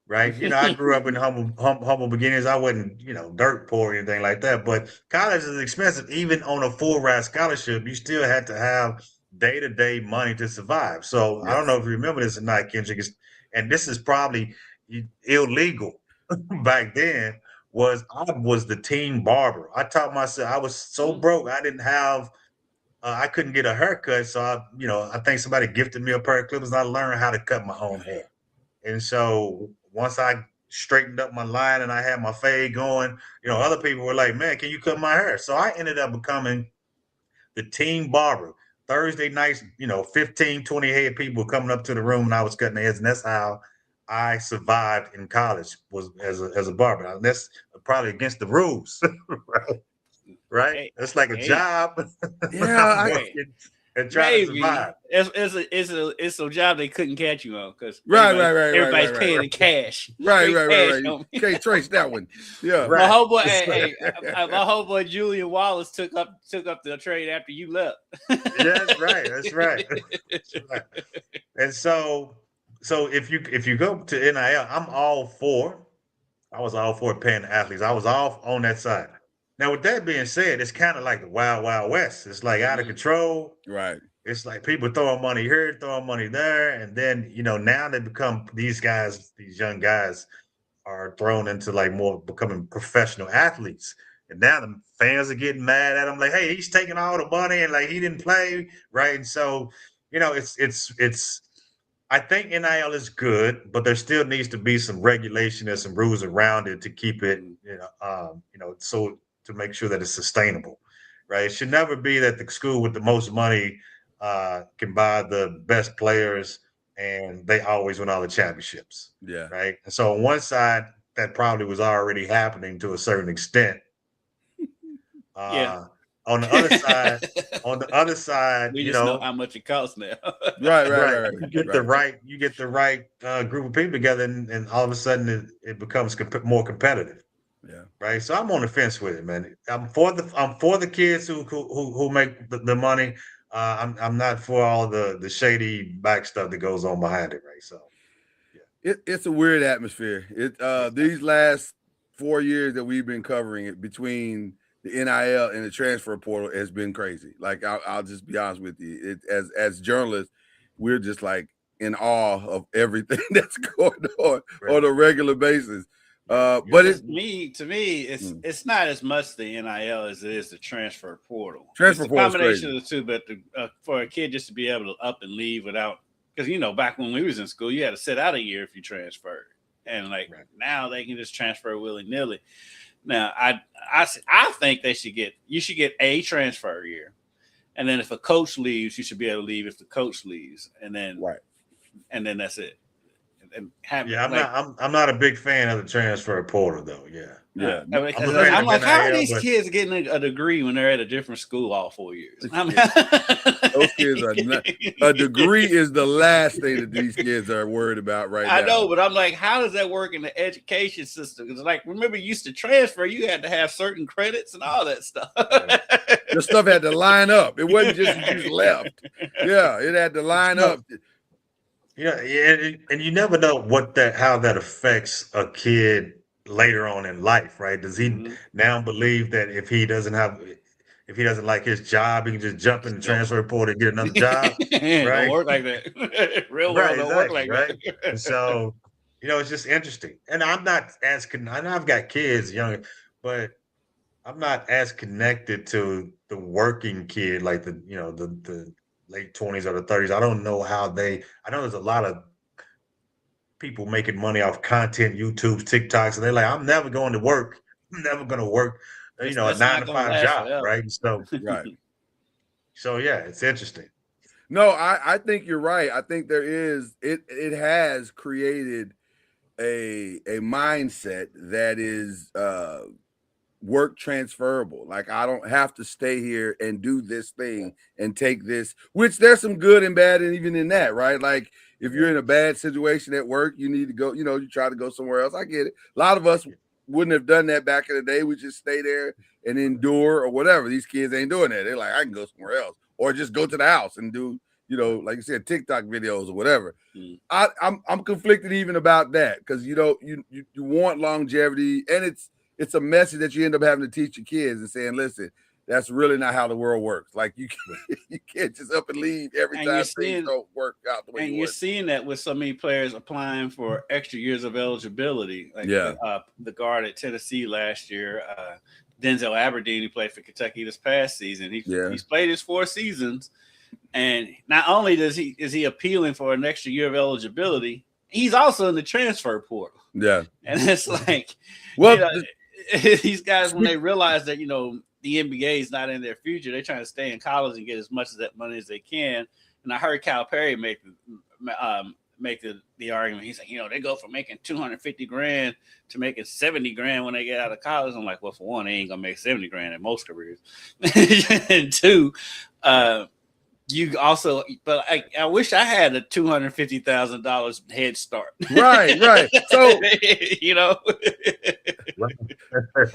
Right. I grew up in humble beginnings. I wasn't, dirt poor or anything like that. But college is expensive. Even on a full ride scholarship, you still had to have day-to-day money to survive. So I don't know if you remember this or not, Kendrick. And this is probably illegal back then. I was the team barber. I taught myself. I was so broke. I didn't have. I couldn't get a haircut. So I think somebody gifted me a pair of clippers. And I learned how to cut my own hair. And so once I straightened up my line and I had my fade going, other people were like, man, can you cut my hair? So I ended up becoming the team barber. Thursday nights, 15, 20 head people were coming up to the room and I was cutting their heads. And that's how I survived in college, was as a barber. Now, that's probably against the rules, right? That's like a job. Yeah. And trying to survive. It's a job they couldn't catch you on because everybody's paying in cash. Right. You can't trace that one. Yeah. Right. My homeboy Julian Wallace took up the trade after you left. That's right. And so So if you go to NIL, I'm all for. I was all for paying the athletes. I was all on that side. Now, with that being said, it's kind of like the wild, wild west. It's like out of control. Right. It's like people throwing money here, throwing money there, and then now they become these guys, these young guys are thrown into like more becoming professional athletes. And now the fans are getting mad at him, like, hey, he's taking all the money and like he didn't play, right? And so, it's I think NIL is good, but there still needs to be some regulation and some rules around it to keep it, so to make sure that it's sustainable, right? It should never be that the school with the most money can buy the best players and they always win all the championships. Yeah. Right. And so on one side, that probably was already happening to a certain extent. Yeah. On the other side, we just know how much it costs now. Right. You get the right group of people together, and all of a sudden it becomes more competitive. Yeah. Right. So I'm on the fence with it, man. I'm for the kids who make the money. I'm not for all the shady back stuff that goes on behind it, right? So it's a weird atmosphere. These last 4 years that we've been covering it between the NIL and the transfer portal has been crazy. Like I'll just be honest with you. As journalists, we're just like in awe of everything that's going on a regular basis. But to me, it's not as much the NIL as it is the transfer portal. Transfer it's a portal combination of the two, but for a kid just to be able to up and leave without, because back when we was in school, you had to sit out a year if you transferred, and now they can just transfer willy nilly. Now, I think you should get a transfer year, and then if a coach leaves, you should be able to leave if the coach leaves, and then that's it. I'm not a big fan of the transfer portal though. Yeah. I'm like, how are these kids getting a degree when they're at a different school all 4 years? Those kids are not. A degree is the last thing that these kids are worried about right now. I know, but I'm like, how does that work in the education system? Because remember, you used to transfer, you had to have certain credits and all that stuff. The stuff had to line up. It wasn't just you left. Yeah, it had to line up. And you never know how that affects a kid later on in life, right? Does he now believe that if he doesn't like his job, he can just jump in the transfer portal and get another job? Right? Don't work like that. Real world don't work like that. And so, it's just interesting. And I'm not I know I've got kids young, but I'm not as connected to the working kid like the late 20s or the 30s. I don't know I know there's a lot of people making money off content, YouTube, TikToks, and they're like, I'm never going to work. I'm never going to work, a 9-to-5 job, right? So, So yeah, it's interesting. No, I think you're right. I think it has created a mindset that is work transferable. Like I don't have to stay here and do this thing and take this, which there's some good and bad and even in that, right? Like if you're in a bad situation at work, you need to go, you try to go somewhere else. I get it. A lot of us wouldn't have done that back in the day. We just stay there and endure or whatever. These kids ain't doing that. They're like, I can go somewhere else or just go to the house and do, like you said, TikTok videos or whatever. I'm conflicted even about that because you want longevity, and it's a message that you end up having to teach your kids and saying, listen, that's really not how the world works. Like you can't just up and leave every time things don't work out the way you want. And you're seeing that with so many players applying for extra years of eligibility. Like the guard at Tennessee last year, Denzel Aberdeen, who played for Kentucky this past season. He's played his 4 seasons. And not only is he appealing for an extra year of eligibility, he's also in the transfer portal. Yeah. And it's like, these guys, when they realize that, the NBA is not in their future, they're trying to stay in college and get as much of that money as they can. And I heard Calipari make the argument. He's like, they go from making $250,000 to making $70,000 when they get out of college. I'm like, well, for one, they ain't gonna make $70,000 in most careers. And two, you also, but I wish I had a $250,000 head start. Right. So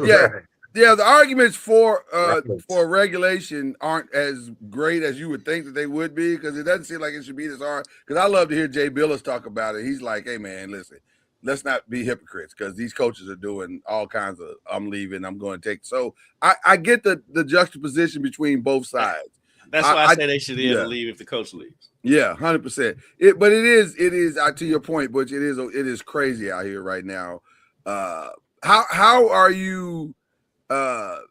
Yeah. Yeah, the arguments for Right. regulation aren't as great as you would think that they would be, because it doesn't seem like it should be this hard. Because I love to hear Jay Billis talk about it. He's like, "Hey man, listen, let's not be hypocrites, because these coaches are doing all kinds of I'm leaving, I'm going to take." So I get the juxtaposition between both sides. That's why I say they should be able to leave if the coach leaves. Yeah, 100%. But it is to your point, Butch. It is crazy out here right now. How are you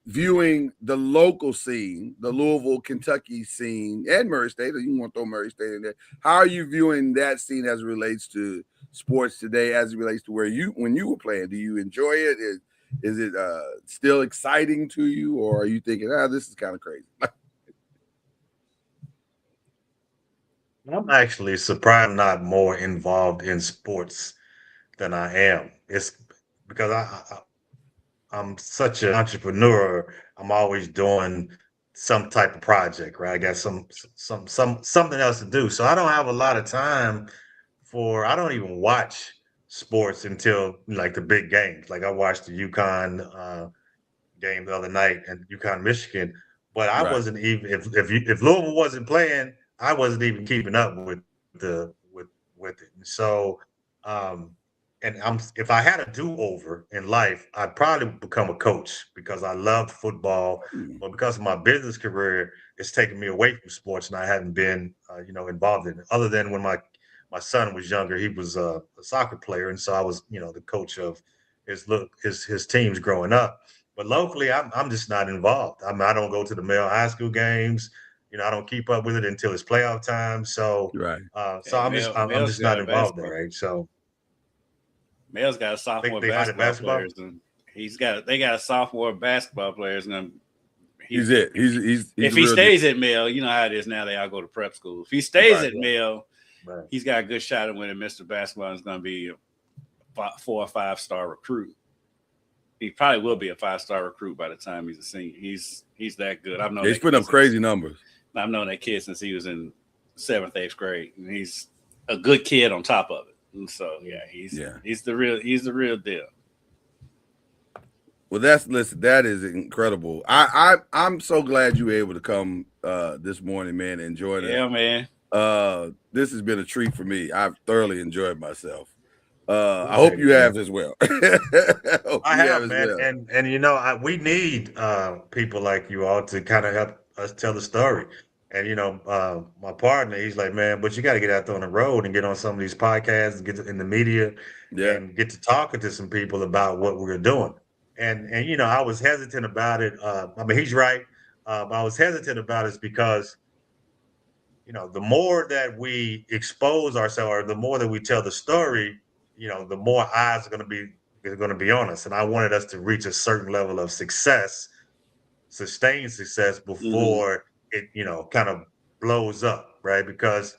viewing the local scene, the Louisville, Kentucky scene, and Murray State? You want to throw Murray State in there? How are you viewing that scene as it relates to sports today, as it relates to when you were playing? Do you enjoy it? Is it still exciting to you, or are you thinking, this is kind of crazy? I'm actually surprised I'm not more involved in sports than I am. It's because I'm such an entrepreneur. I'm always doing some type of project, right? I got something else to do. So I don't have a lot of time I don't even watch sports until like the big games. Like I watched the UConn game the other night and UConn Michigan, but I Right. wasn't even if Louisville wasn't playing, I wasn't even keeping up with it. And so and if I had a do-over in life, I'd probably become a coach because I loved football, but because of my business career, it's taken me away from sports, and I haven't been, involved in it. Other than when my son was younger, he was a soccer player, and so I was, the coach of his teams growing up. But locally, I'm just not involved. I don't go to the male high school games. I don't keep up with it until it's playoff time. So, Right. I'm just not involved there, right? So. Mel's got a sophomore basketball players, and they got a sophomore basketball players, and he's it. He's if he stays at Mel, you know how it is now. They all go to prep school. If he stays at Mel, he's got a good shot at winning Mr. Basketball. Is going to be a 4 or 5 star recruit. He probably will be a 5-star recruit by the time he's a senior. He's that good. I've known he's putting up crazy numbers. I've known that kid since he was in 7th, 8th grade, and he's a good kid on top of it. And so he's the real deal. Well, that is incredible. I'm so glad you were able to come this morning, man, and enjoy it. Yeah, man. This has been a treat for me. I've thoroughly enjoyed myself. I hope you have as well. I have, man. Well. And we need people like you all to kind of help us tell the story. And my partner, he's like, man, but you got to get out there on the road and get on some of these podcasts and get in the media and get to talking to some people about what we're doing. And I was hesitant about it. He's right. I was hesitant about it because, the more that we expose ourselves, or the more that we tell the story, the more eyes are going to be on us. And I wanted us to reach a certain level of success, sustained success before it, kind of blows up, right? Because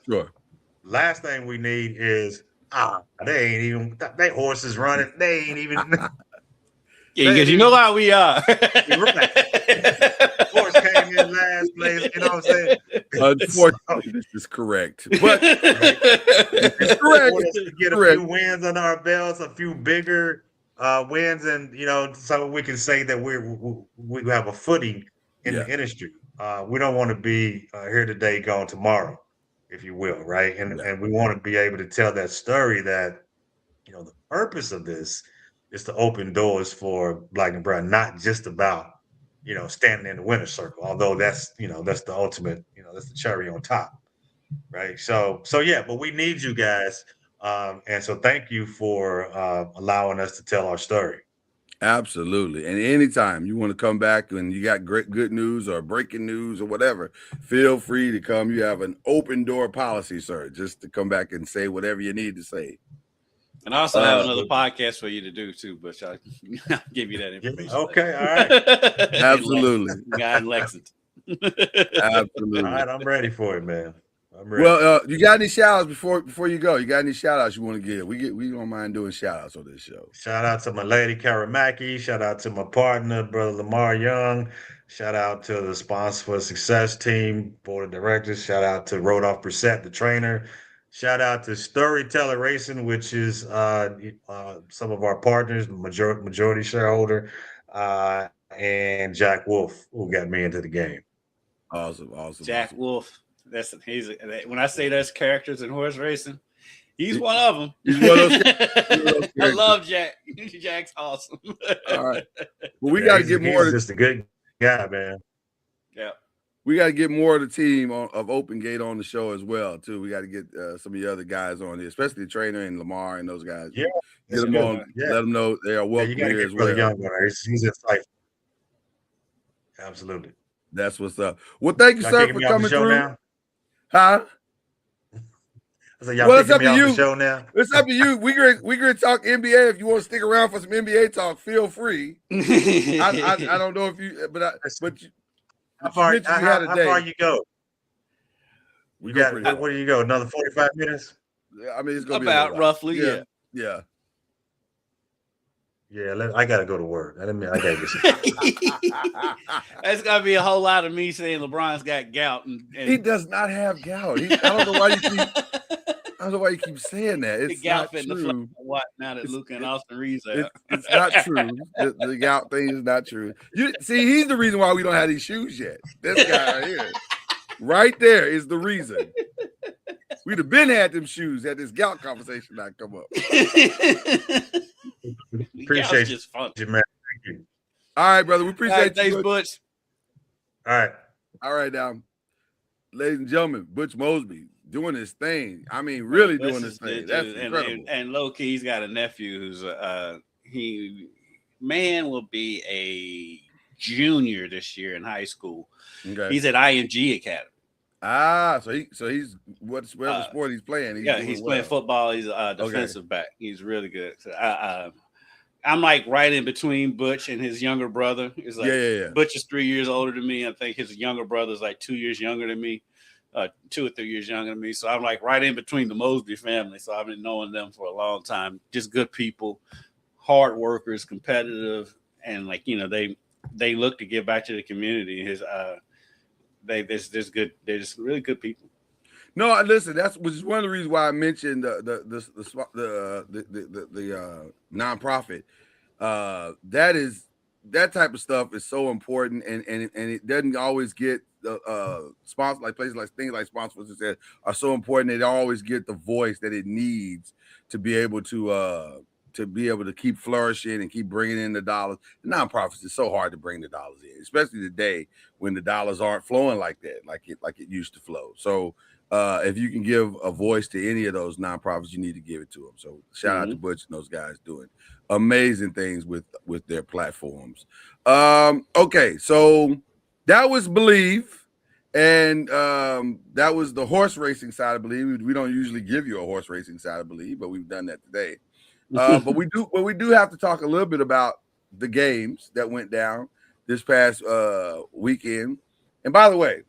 last thing we need is they horses running. They ain't even. Yeah, because you know how we are. Horse came in last place. You know what I'm saying? Unfortunately, this is correct. But it's correct. To get a few wins under our belts, a few bigger wins, and so we can say that we have a footing in the industry. We don't want to be here today, gone tomorrow, if you will, right? And we want to be able to tell that story that, the purpose of this is to open doors for Black and Brown, not just about, standing in the winner's circle, although that's the ultimate, that's the cherry on top, right? So yeah, but we need you guys. And so thank you for allowing us to tell our story. Absolutely. And anytime you want to come back and you got good news or breaking news or whatever, feel free to come. You have an open door policy, sir, just to come back and say whatever you need to say. And I also have another podcast for you to do too, but I'll give you that information. Okay, all right. Absolutely. Guy in Lexington. Absolutely. All right, I'm ready for it, man. I'm ready. Well, you got any shout outs before you go? You got any shout outs you want to give? We don't mind doing shout outs on this show. Shout out to my lady Karamaki. Shout out to my partner, brother Lamar Young. Shout out to the Sponsor for Success team, board of directors. Shout out to Rodolph Brissett, the trainer. Shout out to Storyteller Racing, which is some of our partners, majority shareholder. and Jack Wolf, who got me into the game. Awesome. Jack Wolf. When I say there's characters in horse racing, he's one of them. He's one of those I love Jack. Jack's awesome. All right. Well, we got to get more. He's just a good guy, man. Yeah. We got to get more of the team of Open Gate on the show as well, too. We got to get some of the other guys on here, especially the trainer and Lamar and those guys. Yeah. Get them on. Yeah. Let them know they are welcome here as well. Young one. He's insightful. Absolutely. That's what's up. Well, thank you, sir, for coming through. Now? Huh? Well, it's up to you. Show now? It's up to you. We gonna talk NBA. If you want to stick around for some NBA talk, feel free. I don't know if you, but how far you go? We got. Where do you go? Another 45 minutes? I mean, it's gonna about be roughly. Yeah. I gotta go to work. I gotta get. That's gotta be a whole lot of me saying LeBron's got gout. And he does not have gout. I don't know why you keep saying that. It's not true. What now that Luka and Austin Reeves are? It's not true. The gout thing is not true. You see, he's the reason why we don't have these shoes yet. This guy right here, right there, is the reason. We'd have been had them shoes had this gout conversation not come up. Appreciate you, man. Thank you. All right, brother. We appreciate you. Thanks, Butch. All right, now, ladies and gentlemen, Butch Mosby doing his thing. I mean, really doing his thing. That's incredible. And low key, he's got a nephew who's will be a junior this year in high school. Okay. He's at IMG Academy. So he's whatever sport he's playing. He's playing football. He's a defensive back. He's really good. So I'm like right in between Butch and his younger brother. It's like Butch is 3 years older than me. I think his younger brother is like 2 years younger than me, 2 or 3 years younger than me. So I'm like right in between the Mosby family. So I've been knowing them for a long time. Just good people, hard workers, competitive, and they look to give back to the community. They're just really good people. No, listen, which is one of the reasons why I mentioned the nonprofit. That type of stuff is so important, and it doesn't always get the sponsor, like places like things like sponsors are so important. They don't always get the voice that it needs to be able to keep flourishing and keep bringing in the dollars. The nonprofits is so hard to bring the dollars in, especially today when the dollars aren't flowing like that, like it used to flow. So if you can give a voice to any of those nonprofits, you need to give it to them. So shout out to Butch and those guys doing amazing things with their platforms. Okay, so that was BLEAV, and that was the horse racing side of BLEAV. We don't usually give you a horse racing side of BLEAV, but we've done that today. But we do have to talk a little bit about the games that went down this past weekend. And by the way,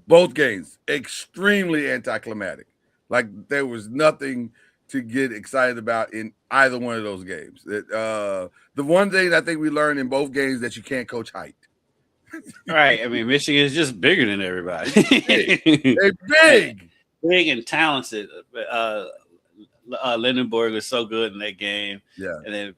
both games extremely anticlimactic. Like there was nothing to get excited about in either one of those games. The one thing I think we learned in both games that you can't coach height. Right. I mean, Michigan is just bigger than everybody. They're big and talented. Lindenberg was so good in that game. Yeah. And then,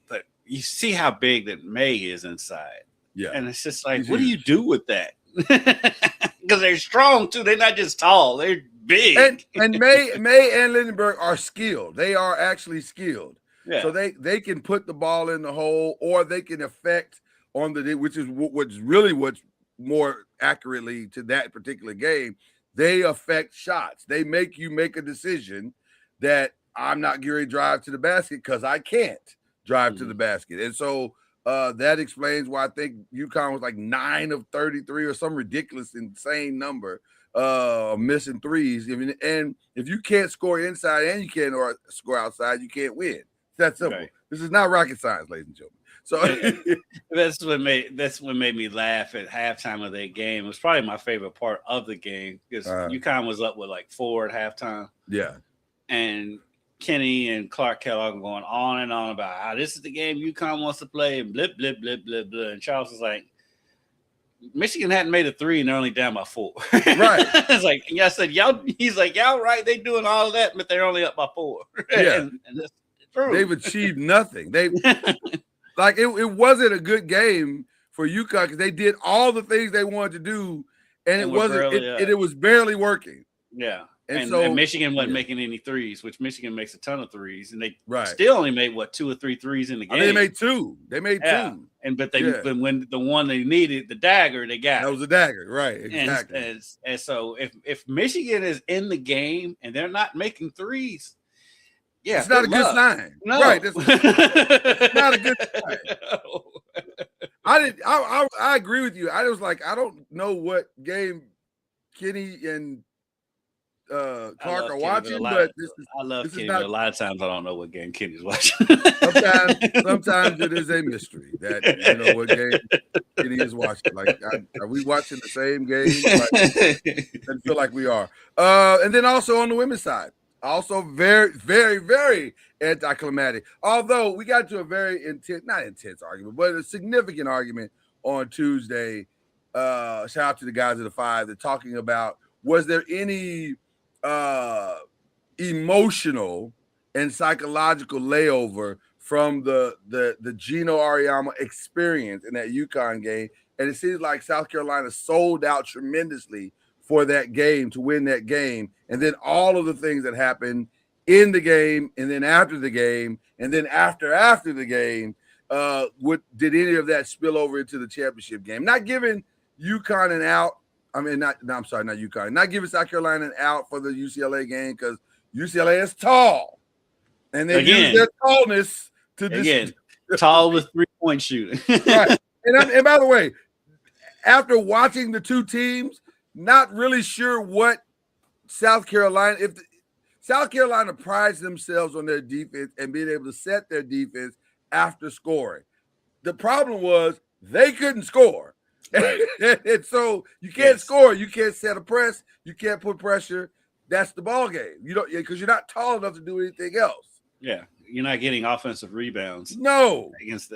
but you see how big that May is inside. Yeah. And it's just like, what do you do with that? Because they're strong too. They're not just tall. They're big. And May and Lindenberg are skilled. They are actually skilled. Yeah. So they can put the ball in the hole, or they can affect on which is what's more accurately to that particular game. They affect shots. They make you make a decision that I'm not going to drive to the basket because I can't drive to the basket. And so that explains why I think UConn was like 9 of 33 or some ridiculous, insane number missing threes. And if you can't score inside and you can't score outside, you can't win. It's that simple. Right. This is not rocket science, ladies and gentlemen. So that's what made me laugh at halftime of that game. It was probably my favorite part of the game because UConn was up with like 4 at halftime. Yeah. And Kenny and Clark Kellogg going on and on about how this is the game UConn wants to play and blip, blip, blip, blip, blip. And Charles was like, Michigan hadn't made a 3 and they're only down by 4. Right. It's like, and I said, he's like, y'all right. They doing all of that, but they're only up by 4. Yeah. and that's true. They've achieved nothing. Like it wasn't a good game for UConn because they did all the things they wanted to do, and it wasn't. It was barely working. Yeah. And Michigan wasn't making any threes, which Michigan makes a ton of threes, and they right. still only made 2 or 3 threes in the game. They made 2. They made 2. But when the one they needed, the dagger, they got that was a dagger, right? Exactly. And so if Michigan is in the game and they're not making threes, yeah, it's not a good sign. No. Right? It's not a good sign. I agree with you. I was like, I don't know what game Kenny and Clark are watching, but I love Kenny, but a lot of times I don't know what game Kenny's watching. sometimes it is a mystery that you know what game Kenny is watching. Like, are we watching the same game? Like, I feel like we are. And then also on the women's side, also very, very, very anticlimactic. Although we got to a very not intense argument, but a significant argument on Tuesday. Shout out to the guys of the 5. They're talking about, was there any emotional and psychological layover from the Gino Auriemma experience in that UConn game? And it seems like South Carolina sold out tremendously for that game to win that game. And then all of the things that happened in the game and then after the game and then after the game, did any of that spill over into the championship game? Not giving UConn an out. Not UConn. Not giving South Carolina an out for the UCLA game because UCLA is tall. And they use their tallness to tall with 3-point shooting. Right. And by the way, after watching the two teams, not really sure what South Carolina, South Carolina prides themselves on their defense and being able to set their defense after scoring. The problem was they couldn't score. Right. And so you can't score, you can't set a press, you can't put pressure. That's the ball game. You don't, because you're not tall enough to do anything else. Yeah, you're not getting offensive rebounds. No, against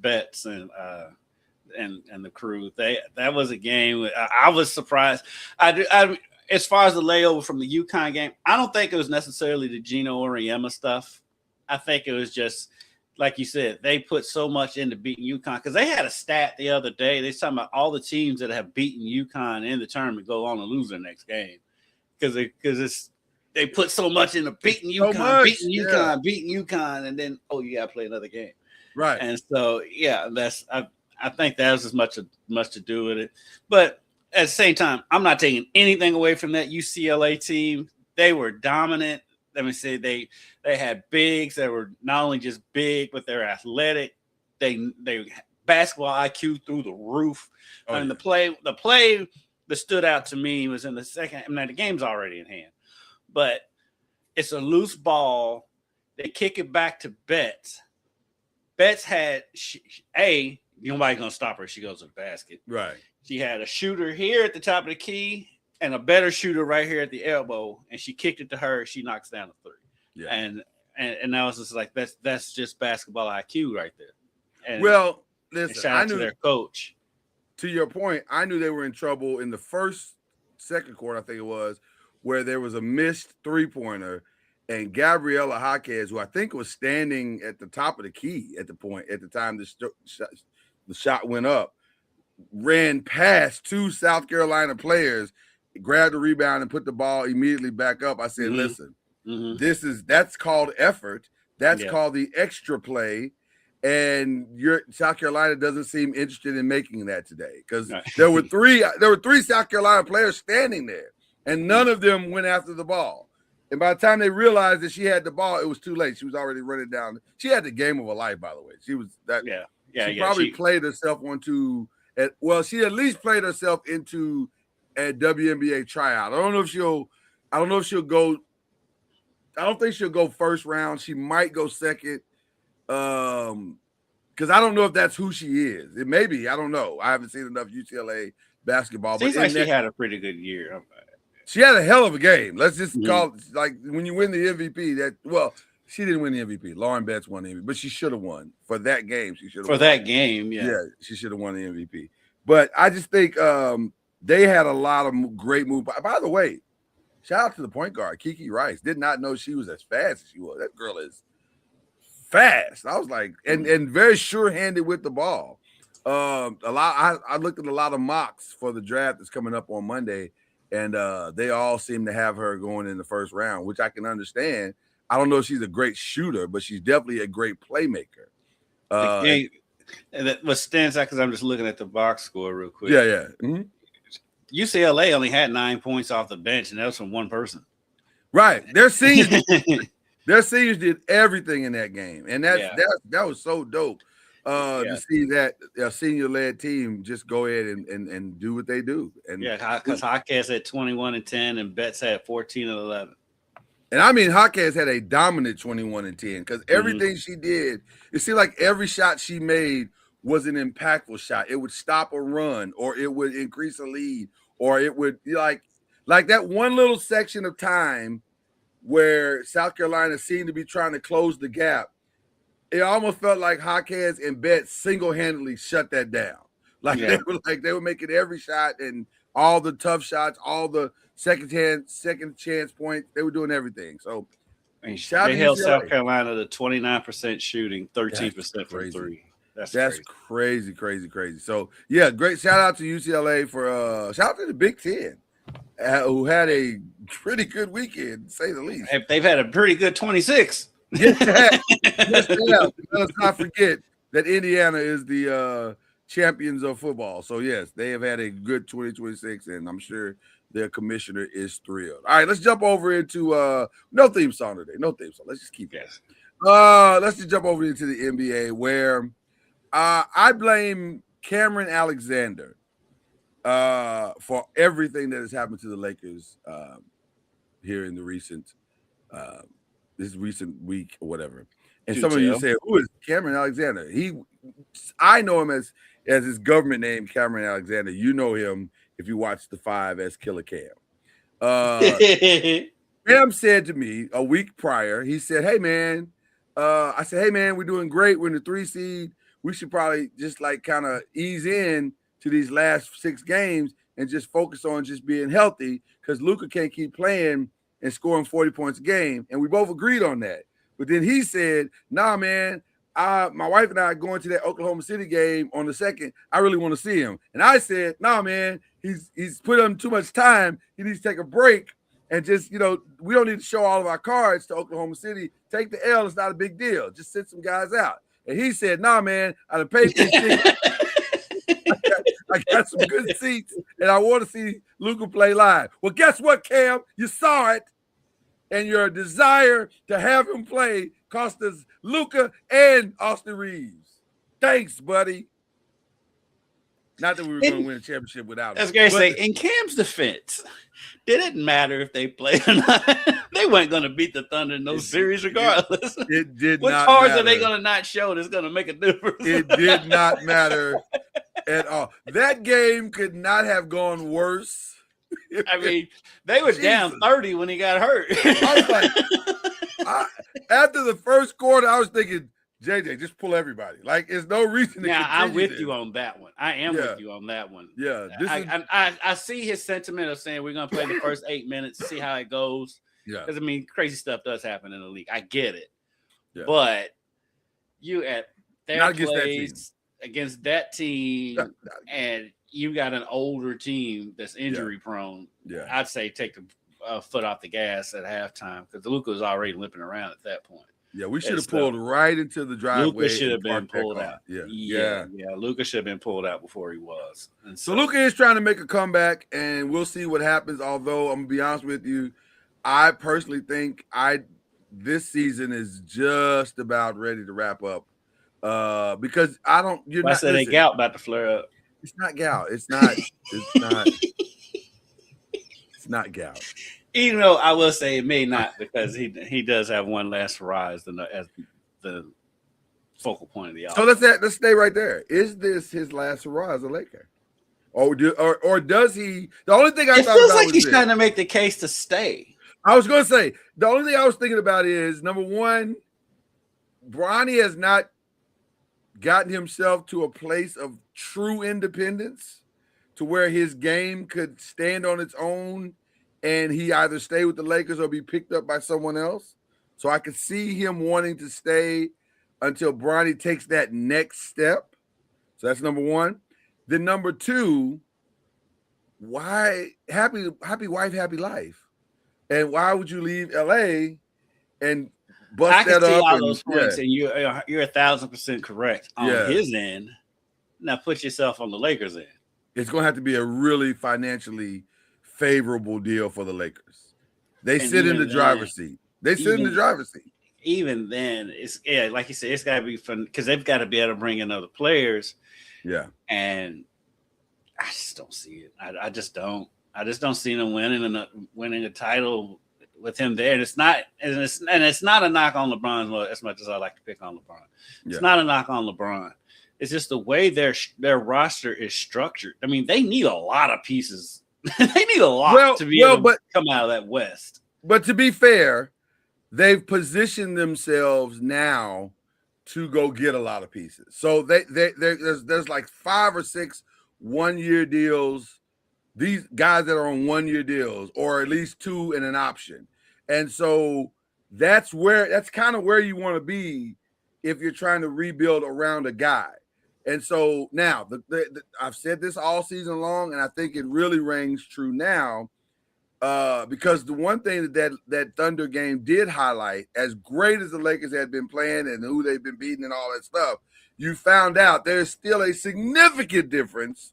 Betts and the crew. That was a game. I was surprised. I as far as the layover from the UConn game, I don't think it was necessarily the Gino Auriemma stuff. I think it was just, like you said, they put so much into beating UConn because they had a stat the other day. They're talking about all the teams that have beaten UConn in the tournament go on to lose their next game because they put so much into beating UConn, beating UConn, and then you got to play another game, right? And so I think that was as much to do with it. But at the same time, I'm not taking anything away from that UCLA team. They were dominant. Let me say they had bigs that were not only just big, but they're athletic. They basketball IQ through the roof. The play that stood out to me was in the second. The game's already in hand, but it's a loose ball. They kick it back to Betts. Betts had nobody's gonna stop her. She goes to the basket. Right. She had a shooter here at the top of the key and a better shooter right here at the elbow, and she kicked it to her. She knocks down a 3. Yeah. And that was just like that's just basketball IQ right there. And, listen, shout out to their coach. To your point, I knew they were in trouble in the second quarter, I think it was, where there was a missed 3-pointer, and Gabriela Jaquez, who I think was standing at the top of the key at the time the shot went up, ran past 2 South Carolina players, grabbed the rebound and put the ball immediately back up. I said, listen, that's called effort. That's called the extra play. And South Carolina doesn't seem interested in making that today because there were three South Carolina players standing there and none of them went after the ball. And by the time they realized that she had the ball, it was too late. She was already running down. She had the game of her life, by the way. She was that. She probably played herself she at least played herself into a WNBA tryout. I don't know if she'll go. I don't think she'll go first round. She might go second. Because I don't know if that's who she is. It may be. I don't know. I haven't seen enough UCLA basketball. Seems like she had a pretty good year. She had a hell of a game. Let's just call it like when you win the MVP. She didn't win the MVP. Lauren Betts won the MVP, but she should have won for that game. She should have won. That game, yeah, she should have won the MVP. But I just think they had a lot of great moves. By the way, shout out to the point guard Kiki Rice. Did not know she was as fast as she was. That girl is fast. I was like, and very sure-handed with the ball. I looked at a lot of mocks for the draft that's coming up on Monday, and they all seem to have her going in the first round, which I can understand. I don't know if she's a great shooter, but she's definitely a great playmaker. What stands out, because I'm just looking at the box score real quick. Yeah. Mm-hmm. UCLA only had 9 points off the bench, and that was from one person. Right. Their seniors did everything in that game, and that was so dope. To see that a senior-led team just go ahead and do what they do. And because Hawkins had 21-10, and Betts had 14-11. And I mean, Hawkins had a dominant 21-10 because everything she did, it seemed like every shot she made was an impactful shot. It would stop a run, or it would increase a lead, or it would like that one little section of time where South Carolina seemed to be trying to close the gap. It almost felt like Hawkins and Betts single-handedly shut that down. They were making every shot and all the tough shots, all the second chance points. They were doing everything. So they held South Carolina to 29% shooting, 13% from three. That's crazy. So yeah, great shout out to UCLA for shout out to the Big Ten, who had a pretty good weekend, to say the least. They've had a pretty good 26. Yes, they have. Let's not forget that Indiana is the champions of football. So yes, they have had a good 2026, and I'm sure their commissioner is thrilled. All right, let's jump over into no theme song today. No theme song. Let's just keep it. Let's just jump over into the NBA, where I blame Cameron Alexander for everything that has happened to the Lakers here in the recent this recent week or whatever. And some of you say, who is Cameron Alexander? I know him as his government name, Cameron Alexander. You know him if you watch The Five as Killer Cam. Cam said to me a week prior, he said, hey, man, I said, hey, man, we're doing great. We're in the 3 seed. We should probably just kind of ease in to these last 6 games and just focus on just being healthy, because Luka can't keep playing and scoring 40 points a game. And we both agreed on that. But then he said, nah, man, my wife and I are going to that Oklahoma City game on the 2nd. I really want to see him. And I said, nah, man, he's put on too much time. He needs to take a break and just, we don't need to show all of our cards to Oklahoma City. Take the L. It's not a big deal. Just sit some guys out. And he said, nah, man, I done paid for these tickets. I got some good seats, and I want to see Luka play live. Well, guess what, Cam? You saw it, and your desire to have him play cost us Luka and Austin Reeves. Thanks, buddy. Not that we were going to win a championship without him. I was going to say, in Cam's defense, did it matter if they played or not? They weren't going to beat the Thunder in those series regardless. It did what not cards matter. Are they going to not show that's going to make a difference? It did not matter at all. That game could not have gone worse. I mean, they were down 30 when he got hurt. I was like, after the first quarter, I was thinking, JJ, just pull everybody. Like, there's no reason to continue. I'm with you on that one. I am with you on that one. Yeah. I see his sentiment of saying we're going to play the first 8 minutes, see how it goes. Yeah. Because, crazy stuff does happen in the league. I get it. Yeah. But you at their plays against that team, and you got an older team that's injury prone. Yeah. I'd say take the foot off the gas at halftime, because Luka was already limping around at that point. Yeah, we should have pulled right into the driveway. Luka should have been pulled out. Yeah. Luka should have been pulled out before he was. And so Luka is trying to make a comeback, and we'll see what happens. Although I'm gonna be honest with you, I personally think this season is just about ready to wrap up. Because I don't. You're not. They gout about to flare up. It's not gout. It's not. It's not. It's not gout. Even though I will say it may not, because he does have one last rise as the focal point of the offense. So let's stay right there. Is this his last hurrah as a Laker, or does he? The only thing I thought feels about like was he's trying to make the case to stay. I was going to say the only thing I was thinking about is, number one, Bronny has not gotten himself to a place of true independence to where his game could stand on its own, and he either stay with the Lakers or be picked up by someone else. So I could see him wanting to stay. until Bronny takes that next step. So that's number one. Then number two, why happy wife, happy life? And why would you leave LA and bust I can that see up? all And, those points, and you're 1,000% correct on his end. Now put yourself on the Lakers' end. It's going to have to be a really financially favorable deal for the Lakers. They sit in the driver's seat. Even then, it's like you said, it's got to be fun because they've got to be able to bring in other players. Yeah, and I just don't see it. I just don't. I just don't see them winning a title with him there. And it's not a knock on LeBron as much as I like to pick on LeBron. It's not a knock on LeBron. It's just the way their roster is structured. I mean, they need a lot of pieces. They need a lot to be able to come out of that West. But to be fair, they've positioned themselves now to go get a lot of pieces. So there's like 5 or 6 1-year deals. These guys that are on 1-year deals, or at least 2 and an option. And so that's kind of where you want to be if you're trying to rebuild around a guy. And so now I've said this all season long, and I think it really rings true now, because the one thing that Thunder game did highlight, as great as the Lakers had been playing and who they've been beating and all that stuff, you found out there's still a significant difference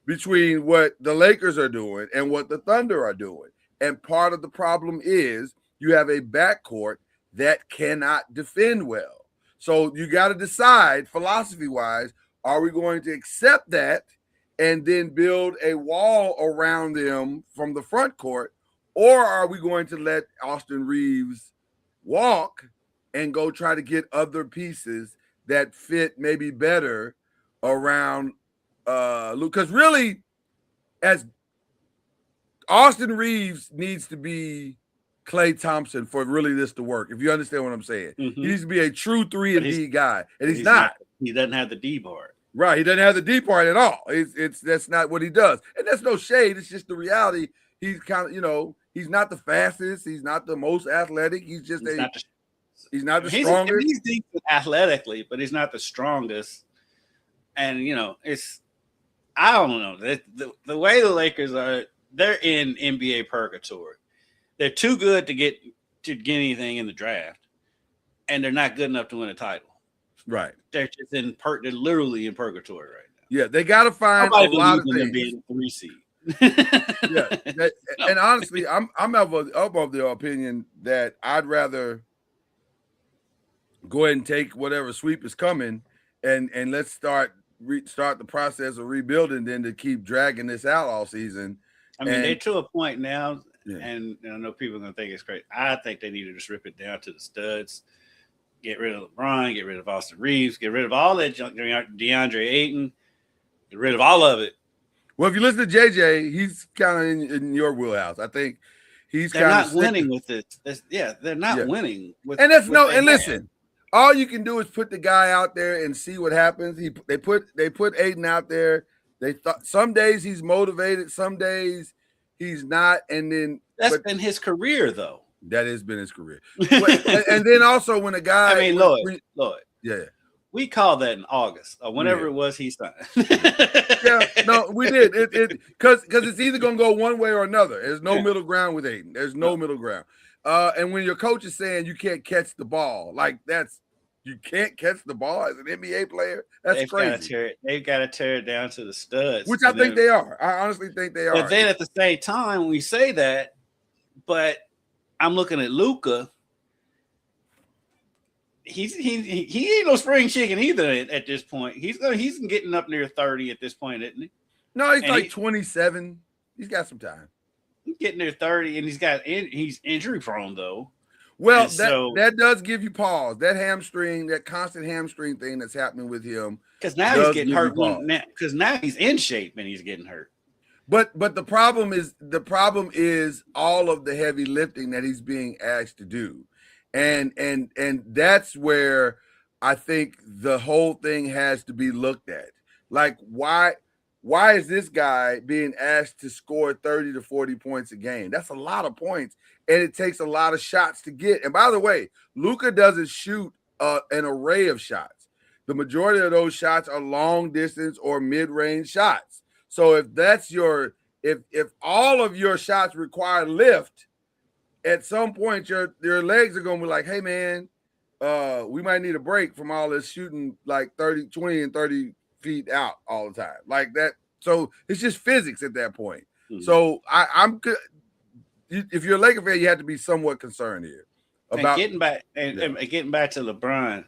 between what the Lakers are doing and what the Thunder are doing. And part of the problem is you have a backcourt that cannot defend well. So you got to decide, philosophy-wise, are we going to accept that and then build a wall around them from the front court, or are we going to let Austin Reeves walk and go try to get other pieces that fit maybe better around Luke? Because really, as Austin Reeves needs to be Klay Thompson for really this to work, if you understand what I'm saying. Mm-hmm. He needs to be a true 3-and-D guy, and he's not. He doesn't have the D part. Right, he doesn't have the D part at all. That's not what he does, and that's no shade. It's just the reality. He's kind of, he's not the fastest. He's not the most athletic. He's just he's not the strongest. He's decent athletically, but he's not the strongest. And I don't know. The way the Lakers are, they're in NBA purgatory. They're too good to get anything in the draft, and they're not good enough to win a title. Right. They're just they're literally in purgatory right now. Yeah, they got to find a lot of things. Being 3 seed. And honestly, I'm of the opinion that I'd rather go ahead and take whatever sweep is coming, and let's start the process of rebuilding than to keep dragging this out all season. I mean, they're to a point now, and I know people are going to think it's great. I think they need to just rip it down to the studs. Get rid of LeBron, get rid of Austin Reeves, get rid of all that junk, DeAndre Ayton, get rid of all of it. Well, if you listen to JJ, he's kind of in your wheelhouse. I think he's they're not winning with this. They're not winning with. And listen, all you can do is put the guy out there and see what happens. They put Ayton out there. They thought some days he's motivated, some days he's not, and then that's been his career though. That has been his career. And then also when a guy, Lloyd, yeah, we called that in August or whenever it was he signed. We did it because it's either gonna go one way or another. There's no middle ground with Ayton. There's no middle ground. And when your coach is saying you can't catch the ball, you can't catch the ball as an NBA player, that's crazy. They've got to tear it down to the studs, which I think they are. I honestly think they are. But then at the same time, we say that, but I'm looking at Luka. He ain't no spring chicken either at this point. He's getting up near 30 at this point, isn't he? No, he's 27. He's got some time. He's getting near 30, and he's injury prone though. Well, that does give you pause. That constant hamstring thing that's happening with him. Because now he's getting hurt. Because now he's in shape and he's getting hurt. But the problem is all of the heavy lifting that he's being asked to do. And that's where I think the whole thing has to be looked at. Like, why is this guy being asked to score 30 to 40 points a game? That's a lot of points, and it takes a lot of shots to get. And by the way, Luka doesn't shoot an array of shots. The majority of those shots are long distance or mid-range shots. So if that's if all of your shots require lift, at some point your legs are going to be like, hey man, we might need a break from all this shooting like 20 and 30 feet out all the time like that. So it's just physics at that point. Mm-hmm. So I'm good. If you're a Laker fan, you have to be somewhat concerned here about getting back to LeBron.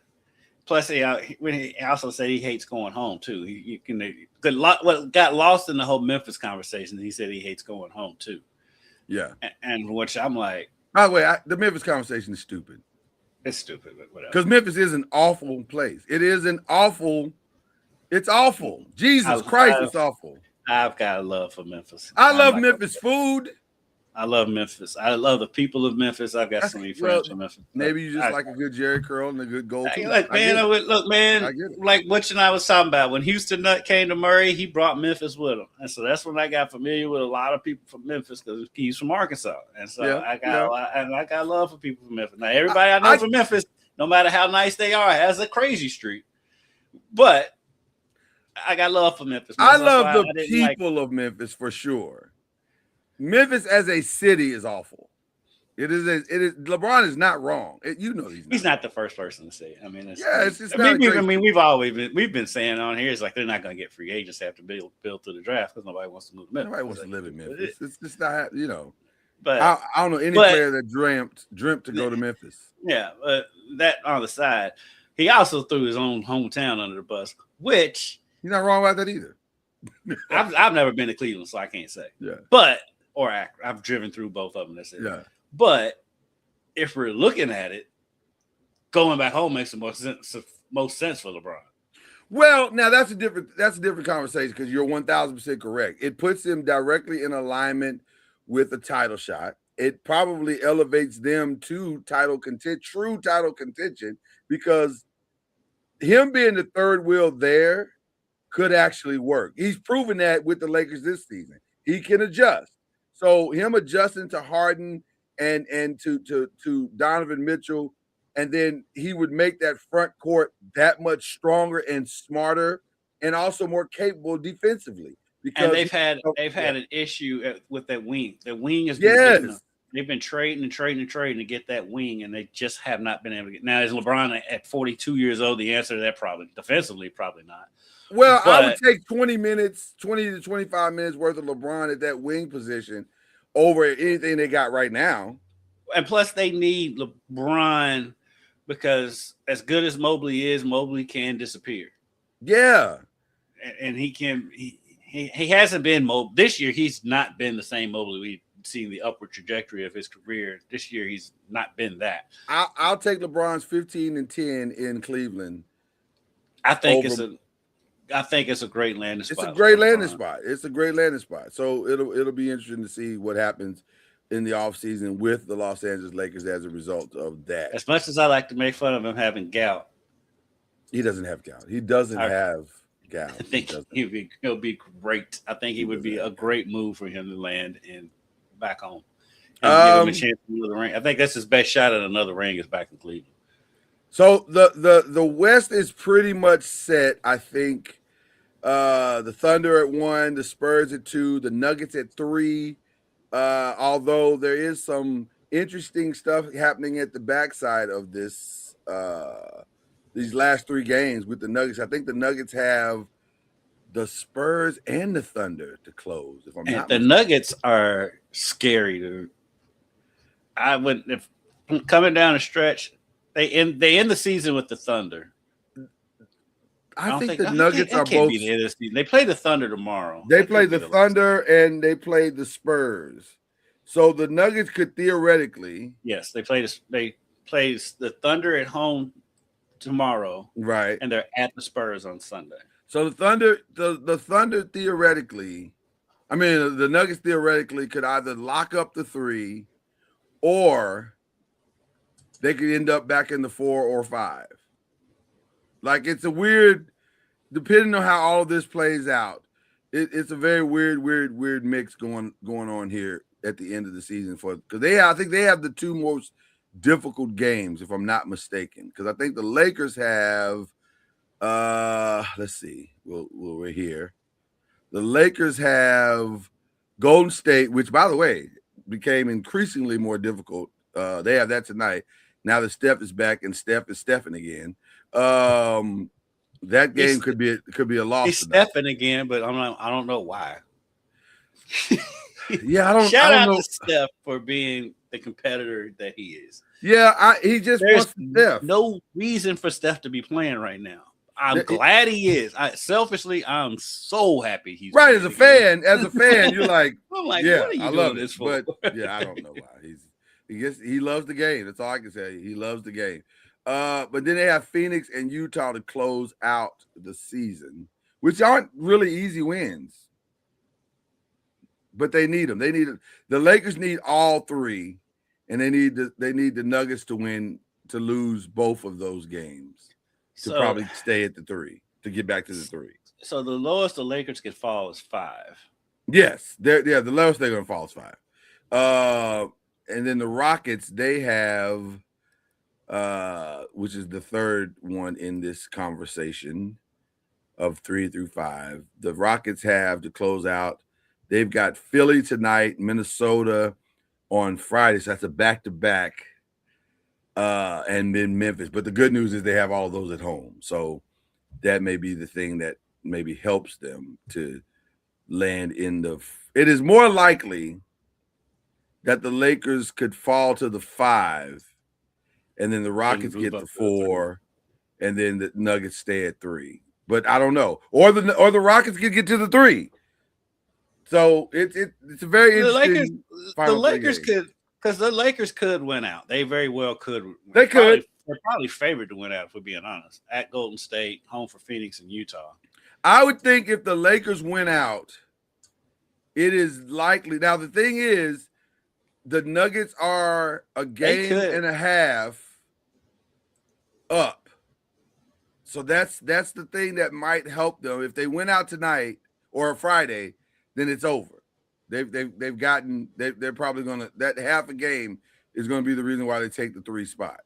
Plus, he also said he hates going home too. What got lost in the whole Memphis conversation, he said he hates going home too. Yeah, and which I'm like, by the way, the Memphis conversation is stupid. It's stupid, but whatever. Because Memphis is an awful place. It's awful. Jesus Christ, it's awful. I've got a love for Memphis. I love Memphis food. I love Memphis. I love the people of Memphis. I've got so many friends from Memphis. Maybe you just like a good Jerry curl and a good goal. Like Butch and I was talking about when Houston Nutt came to Murray, he brought Memphis with him, and so that's when I got familiar with a lot of people from Memphis because he's from Arkansas, and so I got love for people from Memphis. Now everybody I know from Memphis, no matter how nice they are, has a crazy streak, but I got love for Memphis. I love the people of Memphis for sure. Memphis as a city is awful. It is. LeBron is not wrong. He's not the first person to say it. I mean, we've been saying on here, it's like they're not going to get free agents after build to the draft because nobody wants to move to Memphis. Nobody wants to live in Memphis. It's just not. But I don't know any player that dreamt to go to Memphis. Yeah, but that on the side, he also threw his own hometown under the bus, which he's not wrong about that either. I've never been to Cleveland, so I can't say. Yeah, or Akron. I've driven through both of them. That's it. Yeah. But if we're looking at it, going back home makes the most sense for LeBron. Well, now that's a different conversation because you're 1,000% correct. It puts him directly in alignment with a title shot. It probably elevates them to true title contention because him being the third wheel there could actually work. He's proven that with the Lakers this season. He can adjust. So him adjusting to Harden and to Donovan Mitchell, and then he would make that front court that much stronger and smarter, and also more capable defensively. Because they've had an issue with that wing. The wing is they've been trading to get that wing, and they just have not been able to get. Now, is LeBron at 42 years old? The answer to that probably defensively, probably not. Well, I would take 20 to 25 minutes worth of LeBron at that wing position over anything they got right now. And plus, they need LeBron because as good as Mobley is, Mobley can disappear. Yeah, and he can. He hasn't been this year. He's not been the same Mobley we've seen the upward trajectory of his career. This year, he's not been that. I'll take LeBron's 15 and 10 in Cleveland. I think it's a great landing spot. It's a great landing spot. So it'll be interesting to see what happens in the offseason with the Los Angeles Lakers as a result of that. As much as I like to make fun of him having gout, he doesn't have gout. He doesn't have gout. I think he'll be great. I think he would be a great move for him to land back home and give him a chance for another ring. I think that's his best shot at another ring is back in Cleveland. So the West is pretty much set. I think the Thunder at 1, the Spurs at 2, the Nuggets at 3. Although there is some interesting stuff happening at the backside of this these last 3 games with the Nuggets. I think the Nuggets have the Spurs and the Thunder to close. If I'm not mistaken. Nuggets are scary, dude. If coming down the stretch, they end the season with the Thunder. I think the Nuggets are both. They play the Thunder tomorrow. They play the Thunder and they play the Spurs. So the Nuggets could theoretically. Yes, they play the Thunder at home tomorrow, right? And they're at the Spurs on Sunday. So the Thunder theoretically, the Nuggets theoretically could either lock up the 3, or they could end up back in the 4 or 5. Like it's a weird, depending on how all of this plays out, it's a very weird mix going on here at the end of the season because I think they have the 2 most difficult games, if I'm not mistaken, because I think the Lakers have. Let's see. We're here. The Lakers have Golden State, which, by the way, became increasingly more difficult. They have that tonight. Now that Steph is back and Steph is Stephing again. That game could be a loss. He's stepping again, but I don't know why. Yeah, I don't. Shout out know. to Steph for being the competitor that he is. Yeah, he just wants Steph. No reason for Steph to be playing right now. I'm glad he is. Selfishly, I'm so happy he's right. As a fan, you're like, I'm like, yeah, what are you I doing love this it, for? but yeah, I don't know why. He loves the game. That's all I can say. He loves the game. But then they have Phoenix and Utah to close out the season, which aren't really easy wins. But they need them. The Lakers need all three, and they need the Nuggets to win, to lose both of those games to probably stay at the 3, to get back to the 3. So the lowest the Lakers could fall is 5. Yes, the lowest they're going to fall is 5. And then the Rockets, they have, which is the third one in this conversation of 3 through 5. The Rockets have to close out. They've got Philly tonight, Minnesota on Friday. So that's a back-to-back, and then Memphis. But the good news is they have all those at home. So that may be the thing that maybe helps them to land in the – it is more likely that the Lakers could fall to the 5, and then the Rockets get the 4, and then the Nuggets stay at 3. But I don't know. Or the Rockets could get to the 3. So it's a very interesting. The Lakers could, because the Lakers could win out. They very well could. They could. They're probably favored to win out, if we're being honest. At Golden State, home for Phoenix and Utah. I would think if the Lakers win out, it is likely. Now the thing is, the Nuggets are a game and a half up. So that's the thing that might help them. If they win out tonight or Friday, then it's over. They're probably gonna, that half a game is gonna be the reason why they take the 3 spot.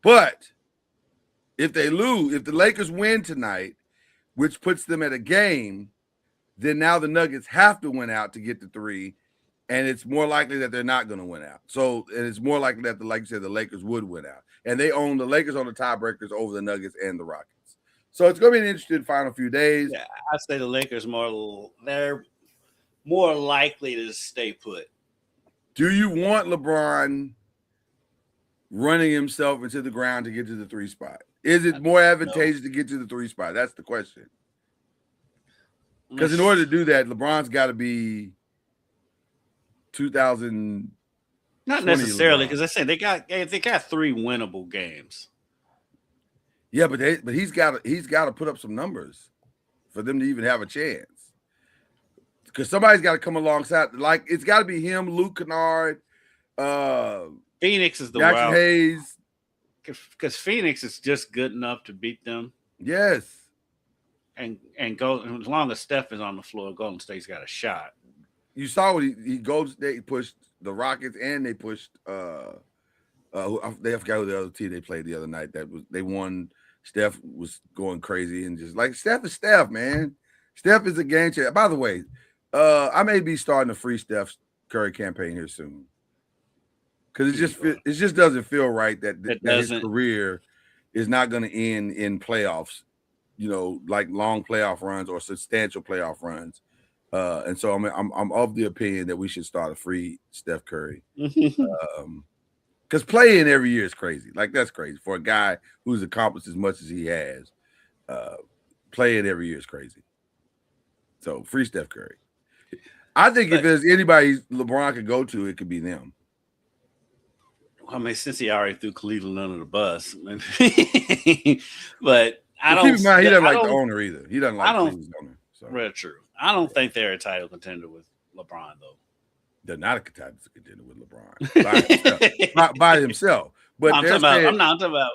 But if they lose, if the Lakers win tonight, which puts them at a game, then now the Nuggets have to win out to get the 3, and it's more likely that they're not going to win out. So, and it's more likely that, like you said, the Lakers would win out, and the Lakers own the tiebreakers over the Nuggets and the Rockets. So it's going to be an interesting final few days. Yeah, I say the Lakers they're more likely to stay put. Do you want LeBron running himself into the ground to get to the 3 spot? Is it more advantageous to get to the 3 spot? That's the question. Because in order to do that, LeBron's got to be 2000. Not necessarily, because I said they got 3 winnable games. Yeah, but he's got to put up some numbers for them to even have a chance. Because somebody's got to come alongside. Like, it's got to be him, Luke Kennard, Phoenix is the Jackson wild. Hayes. Because Phoenix is just good enough to beat them. Yes. And go, as long as Steph is on the floor, Golden State's got a shot. You saw what he goes. They pushed the Rockets and they pushed. They forgot who the other team they played the other night. They won. Steph was going crazy and just like Steph is Steph, man. Steph is a game changer. By the way, I may be starting a free Steph Curry campaign here soon because it just doesn't feel right that his career is not going to end in playoffs. You know, like long playoff runs or substantial playoff runs. And so I'm of the opinion that we should start a free Steph Curry. Because playing every year is crazy. Like, that's crazy. For a guy who's accomplished as much as he has, playing every year is crazy. So, free Steph Curry. I think if there's anybody LeBron could go to, it could be them. I mean, since he already threw Cleveland under the bus. But I don't. Keep in mind, he doesn't like the owner either. He doesn't like Cleveland's owner. So. Real true. I don't think they're a title contender with LeBron, though. They're not a title contender with LeBron by himself. But I'm talking about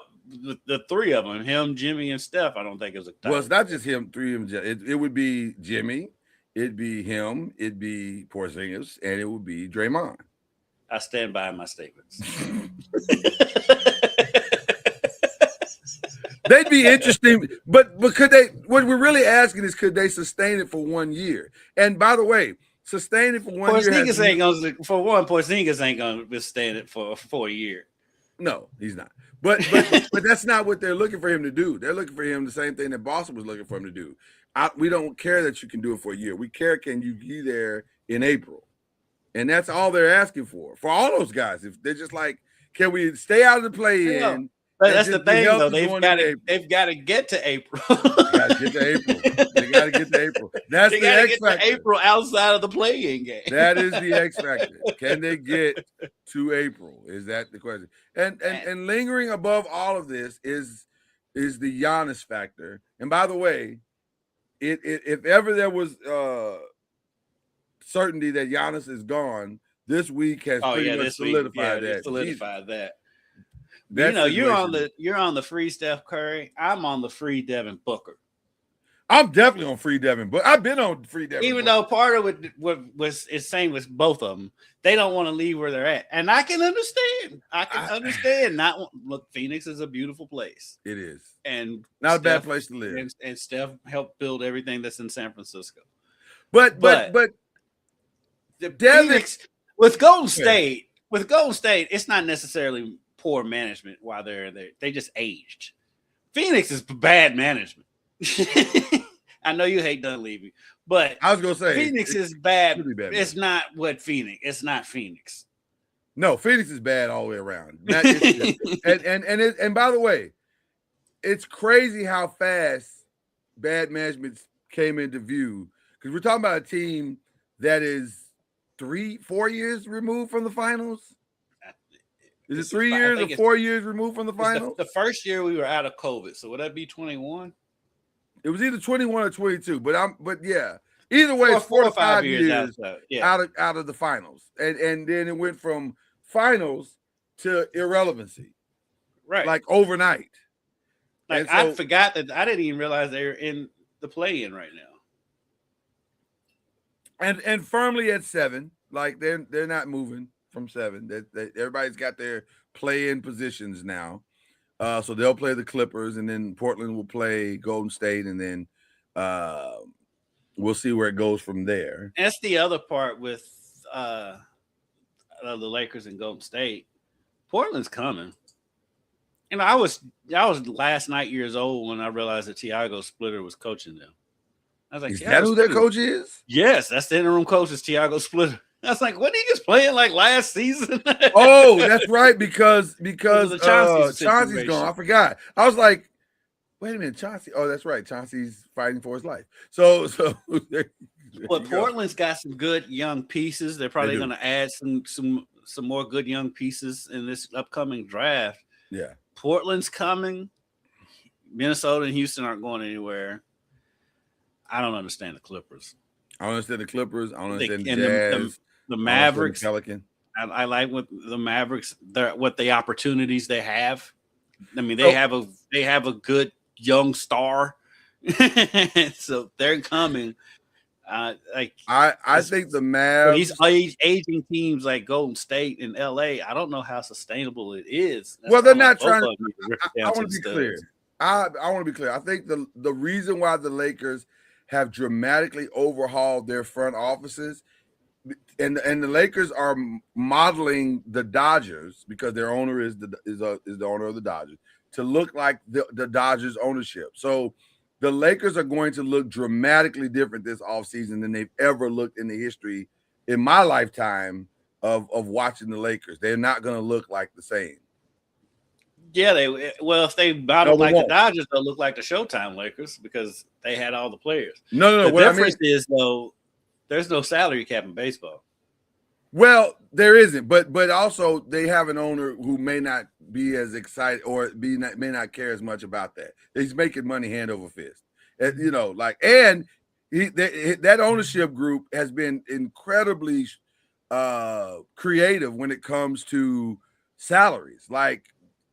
the 3 of them: him, Jimmy, and Steph. I don't think it was a title. Well, it's not just him. 3 of them. It would be Jimmy. It'd be him. It'd be Porzingis, and it would be Draymond. I stand by my statements. They'd be interesting, but could they? What we're really asking is, could they sustain it for 1 year? And by the way, sustain it for 1 year. Porzingis ain't gonna. For one, Porzingis ain't gonna withstand it for a year. No, he's not. But that's not what they're looking for him to do. They're looking for him the same thing that Boston was looking for him to do. We don't care that you can do it for a year. We care, can you be there in April? And that's all they're asking for all those guys. If they're just like, can we stay out of the play-in? But that's the thing, though. They've got to get to April. They got to get to April. They got to get to April. That's the X factor. To April outside of the play-in game. That is the X factor. Can they get to April? Is that the question? And lingering above all of this is the Giannis factor. And by the way, if ever there was certainty that Giannis is gone, this week has pretty much solidified that. Solidified that. You know, you're on the free Steph Curry. I'm on the free Devin Booker. I'm definitely on free Devin Booker. I've been on free Devin Even Booker. though part of it was same with both of them. They don't want to leave where they're at. And I can understand. Look, Phoenix is a beautiful place. It is. And not a bad place to live. And Steph helped build everything that's in San Francisco. But the Phoenix with Golden State, it's not necessarily poor management while they're there. They just aged. Phoenix is bad management. I know you hate Dunleavy, but I was gonna say Phoenix is bad. It's not what Phoenix. It's not Phoenix. No, Phoenix is bad all the way around. And by the way, it's crazy how fast bad management came into view, because we're talking about a team that is 3-4 years removed from the finals. Is it 3 years or 4 years removed from the finals? The first year we were out of COVID, so would that be 21? It was either 21 or 22, but yeah. Either way, it's 4 to 5 years out of the finals. And then it went from finals to irrelevancy. Right. Like overnight. Like, I forgot that. I didn't even realize they were in the play-in right now. And firmly at 7. Like, they're not moving from 7. Everybody's got their play-in positions now. So they'll play the Clippers, and then Portland will play Golden State, and then we'll see where it goes from there. And that's the other part with the Lakers and Golden State. Portland's coming. And I was last night years old when I realized that Tiago Splitter was coaching them. I was like, is that who their coach is? Yes, that's the interim coach is Tiago Splitter. I was like, what, he just playing like last season? Oh, that's right, because Chauncey's gone. I forgot. I was like, wait a minute, Chauncey. Oh, that's right. Chauncey's fighting for his life. So but Portland's got some good young pieces. They're probably going to add some more good young pieces in this upcoming draft. Yeah. Portland's coming. Minnesota and Houston aren't going anywhere. I don't understand the Clippers. I don't understand the Clippers. I don't understand the Jazz. The Mavericks. Pelican. I like what the Mavericks, what the opportunities they have. I mean, they have a good young star, so they're coming. I think the Mavs. These aging teams like Golden State and LA. I don't know how sustainable it is. Well, they're not trying to. I want to be clear. I want to be clear. I think the reason why the Lakers have dramatically overhauled their front offices, and the Lakers are modeling the Dodgers, because their owner is the owner of the Dodgers, to look like the Dodgers ownership. So the Lakers are going to look dramatically different this offseason than they've ever looked in the history in my lifetime of watching the Lakers. They're not going to look like the same. Yeah, if they battle like the Dodgers, they'll look like the Showtime Lakers because they had all the players. No. The difference is, though, there's no salary cap in baseball. Well, there isn't, but also they have an owner who may not be as excited or may not care as much about that. He's making money hand over fist, that ownership group has been incredibly creative when it comes to salaries. Like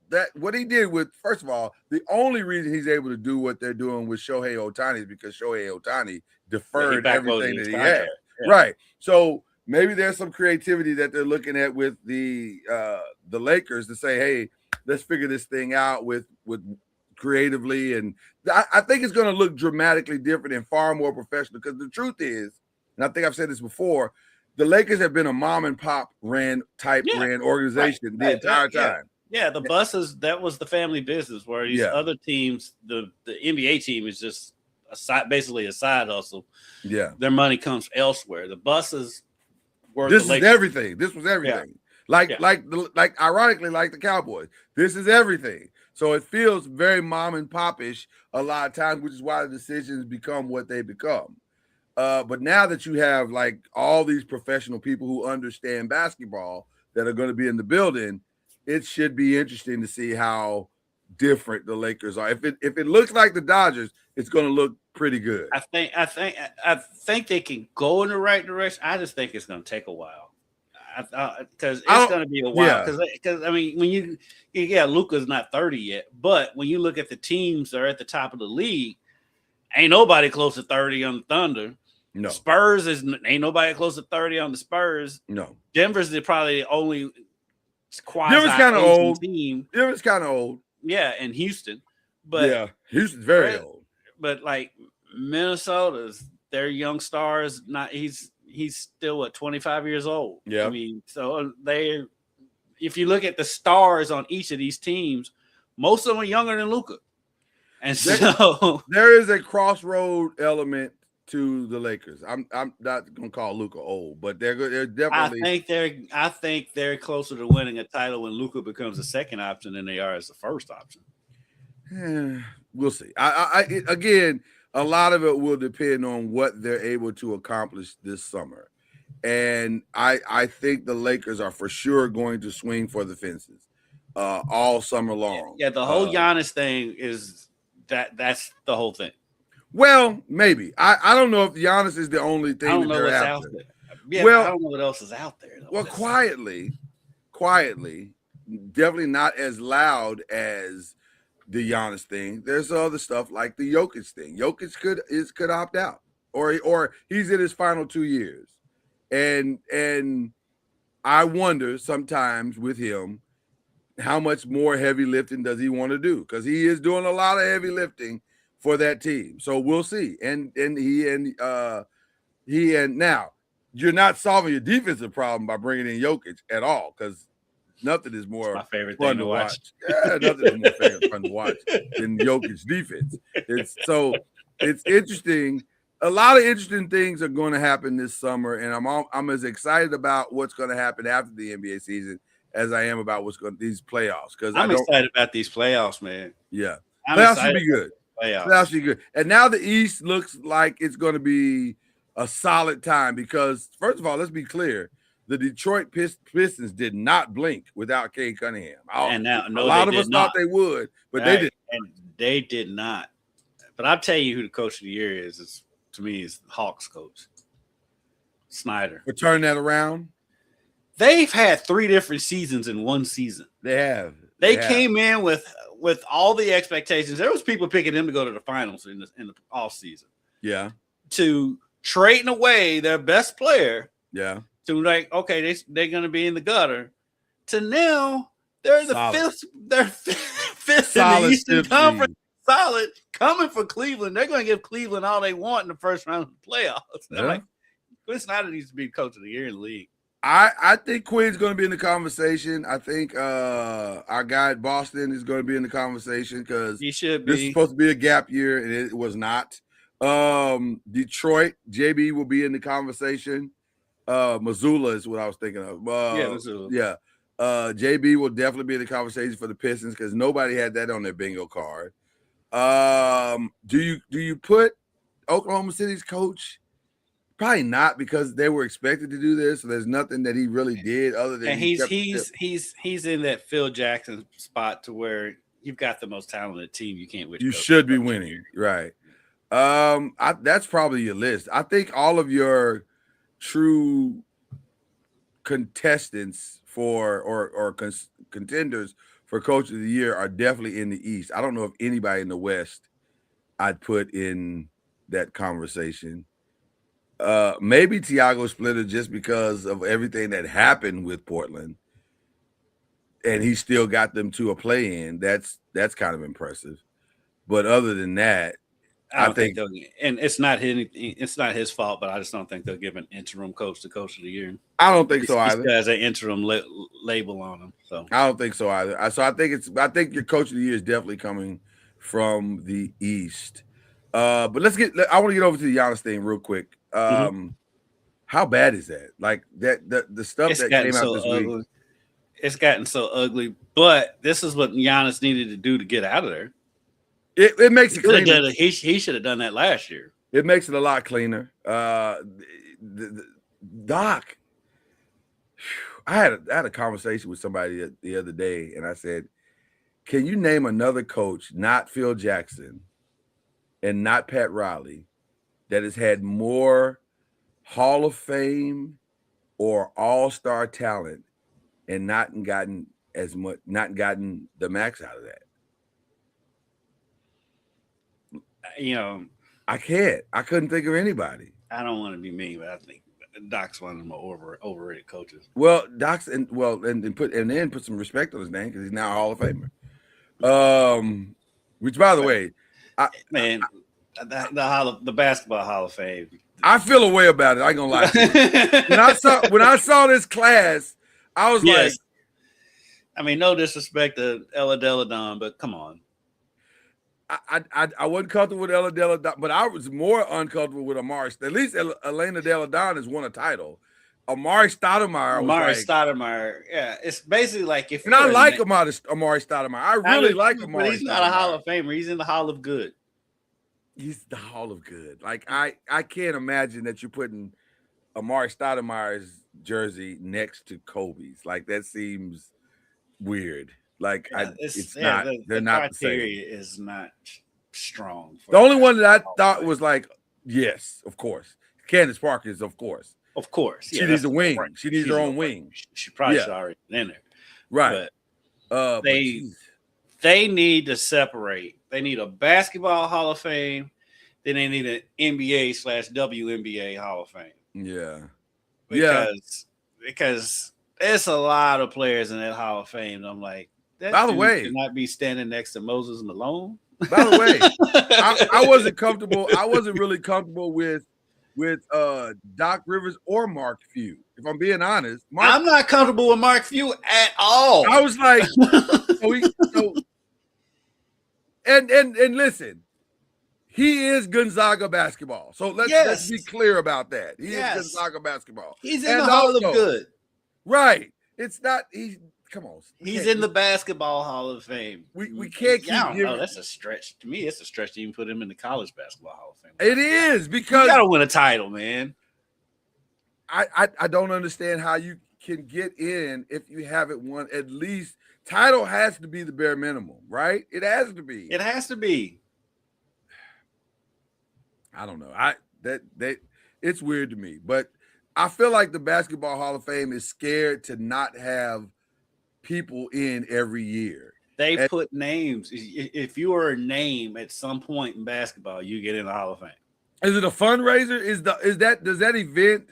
that, what he did with, first of all, the only reason he's able to do what they're doing with Shohei Ohtani is because Shohei Ohtani deferred everything that he had. Yeah. Right. So maybe there's some creativity that they're looking at with the Lakers to say, hey, let's figure this thing out with creatively. And I think it's going to look dramatically different and far more professional, because the truth is, and I think I've said this before, the Lakers have been a mom and pop ran organization the entire time. Yeah, the buses, that was the family business, where these other teams, the NBA team is just basically a side hustle. Yeah. Their money comes elsewhere. The buses were This is everything. This was everything. Yeah. Like ironically, like the Cowboys. This is everything. So it feels very mom and pop-ish a lot of times, which is why the decisions become what they become. But now that you have like all these professional people who understand basketball that are going to be in the building, it should be interesting to see how different the Lakers are. If it looks like the Dodgers, it's going to look pretty good. I think they can go in the right direction. I just think it's going to take a while, because it's going to be a while. Because I mean, when Luka's not 30 yet, but when you look at the teams that are at the top of the league, ain't nobody close to 30 on the Thunder. No. Spurs ain't nobody close to 30 on the Spurs. No. Denver's the probably only Denver's kind of old. Team. Denver's kind of old. Yeah, and Houston. But Houston's very old. But like Minnesota's, their young stars, he's still 25 years old. Yeah. I mean, so if you look at the stars on each of these teams, most of them are younger than Luka. And so there is a crossroad element to the Lakers. I'm not gonna call Luka old, but they're definitely. I think they're closer to winning a title when Luka becomes the second option than they are as the first option. We'll see. Again, a lot of it will depend on what they're able to accomplish this summer, and I think the Lakers are for sure going to swing for the fences all summer long. Yeah, the whole Giannis thing is that's the whole thing. Well, maybe. I don't know if Giannis is the only thing. I don't know what's out there. Yeah, well, I don't know what else is out there. Well, quietly, definitely not as loud as the Giannis thing. There's other stuff like the Jokic thing. Jokic could opt out, or he's in his final 2 years, and I wonder sometimes with him how much more heavy lifting does he want to do, because he is doing a lot of heavy lifting for that team. So we'll see. And now you're not solving your defensive problem by bringing in Jokic at all, because nothing is more my favorite fun thing to watch. Yeah, nothing is more fun to watch than Jokic's defense. It's interesting. A lot of interesting things are going to happen this summer, and I'm as excited about what's going to happen after the NBA season as I am about these playoffs. Because I'm excited about these playoffs, man. Yeah, playoffs should be good. Playoffs should be good. And now the East looks like it's going to be a solid time, because first of all, let's be clear. The Detroit Pistons did not blink without Cade Cunningham. A lot of us thought they would, but they didn't. And they did not. But I'll tell you who the coach of the year is. To me, is the Hawks coach, Snyder. For turning that around? They've had 3 different seasons in one season. They have. They came in with all the expectations. There was people picking them to go to the finals in the off season. Yeah. To trading away their best player. Yeah. To like, okay, they're going to be in the gutter. To now, they're the fifth in the Eastern Conference. Solid, coming for Cleveland. They're going to give Cleveland all they want in the first round of the playoffs. Yeah. Like, Quinn Snyder needs to be coach of the year in the league. I think Quinn's going to be in the conversation. I think our guy at Boston is going to be in the conversation, because he should be. This is supposed to be a gap year, and it was not. Detroit, JB will be in the conversation. Missoula is what I was thinking of. Missoula. Yeah. JB will definitely be in the conversation for the Pistons, because nobody had that on their bingo card. Do you put Oklahoma City's coach? Probably not, because they were expected to do this. So there's nothing that he really did other than he's in that Phil Jackson spot to where you've got the most talented team. You can't win. You should be winning, right? That's probably your list. I think all of your true contestants for contenders for coach of the year are definitely in the East. I don't know if anybody in the West I'd put in that conversation. Maybe Tiago Splitter just because of everything that happened with Portland, and he still got them to a play-in. That's kind of impressive. But other than that, I don't think they'll, and it's not his fault, but I just don't think they'll give an interim coach the coach of the year. I don't think so either. He has an interim label on him, so I don't think so either. So I think your coach of the year is definitely coming from the East. But I want to get over to the Giannis thing real quick. How bad is that? Like that the stuff that came out this week. It's gotten so ugly, but this is what Giannis needed to do to get out of there. It makes it cleaner. He should have done that last year. It makes it a lot cleaner. Doc, I had a conversation with somebody the other day, and I said, "Can you name another coach, not Phil Jackson, and not Pat Riley, that has had more Hall of Fame or All-Star talent and not gotten the max out of that?" I couldn't think of anybody. I don't want to be mean, but I think Doc's one of the more overrated coaches. Well, Doc's and then put some respect on his name because he's now a Hall of Famer. Which, by the way, the basketball Hall of Fame. I feel a way about it. I ain't gonna lie to you. when I saw this class, I was like, I mean, no disrespect to Ella Deladon, but come on. I wasn't comfortable with Ella Deladon, but I was more uncomfortable with Amari. At least Elena Deladon has won a title. Amari Stoudemire, yeah, it's basically like if. And I like Amari Stoudemire. I really like Amari. But he's not a Hall of Famer. He's in the Hall of Good. He's the Hall of Good. Like I can't imagine that you're putting Amari Stoudemire's jersey next to Kobe's. Like that seems weird. Like it's not. They're not the same. Is not strong. The only one that I thought was like, yes, of course, Candace Parker is of course. Of course, she needs a wing. She needs her own wing. She probably should already been in there, right? But they need to separate. They need a basketball Hall of Fame. Then they need an NBA/WNBA Hall of Fame. Yeah, because there's a lot of players in that Hall of Fame. I'm like, by the way, should not be standing next to Moses Malone. By the way, I wasn't comfortable. I wasn't really comfortable with Doc Rivers or Mark Few. If I'm being honest, I'm not comfortable with Mark Few at all. I was like, and listen, he is Gonzaga basketball. So let's be clear about that. He is Gonzaga basketball. He's in the Hall of Good. Right. It's not. Come on. He's in the basketball Hall of Fame. We can't keep giving. That's a stretch. To me, it's a stretch to even put him in the college basketball Hall of Fame. It is because you gotta win a title, man. I don't understand how you can get in if you haven't won at least. Title has to be the bare minimum, right? It has to be. It has to be. I don't know. It's weird to me, but I feel like the Basketball Hall of Fame is scared to not have people in every year. They put names. If you are a name at some point in basketball, you get in the Hall of Fame. Is it a fundraiser? Does that event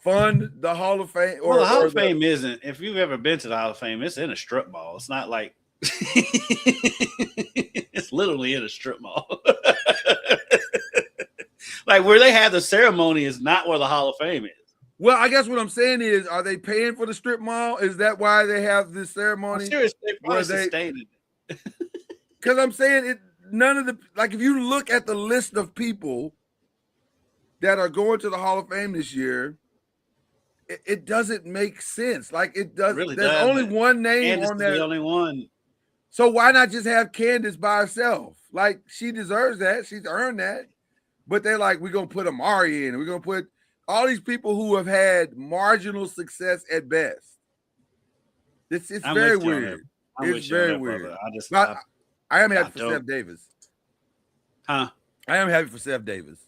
fund the Hall of Fame? Well, the Hall of Fame isn't. If you've ever been to the Hall of Fame, it's in a strip mall. It's not like it's literally in a strip mall. Like where they have the ceremony is not where the Hall of Fame is. Well, I guess what I'm saying is, are they paying for the strip mall? Is that why they have this ceremony? I'm serious, they probably sustained it. Because I'm saying none of the if you look at the list of people that are going to the Hall of Fame this year, it doesn't make sense. Like it doesn't. Really there's only one name Candace on there. The only one. So why not just have Candace by herself? Like she deserves that. She's earned that. But they're like, we're gonna put Amari in. We're gonna put all these people who have had marginal success at best. It's very weird. It's very weird. I am happy for Seth Davis. Huh? I am happy for Seth Davis.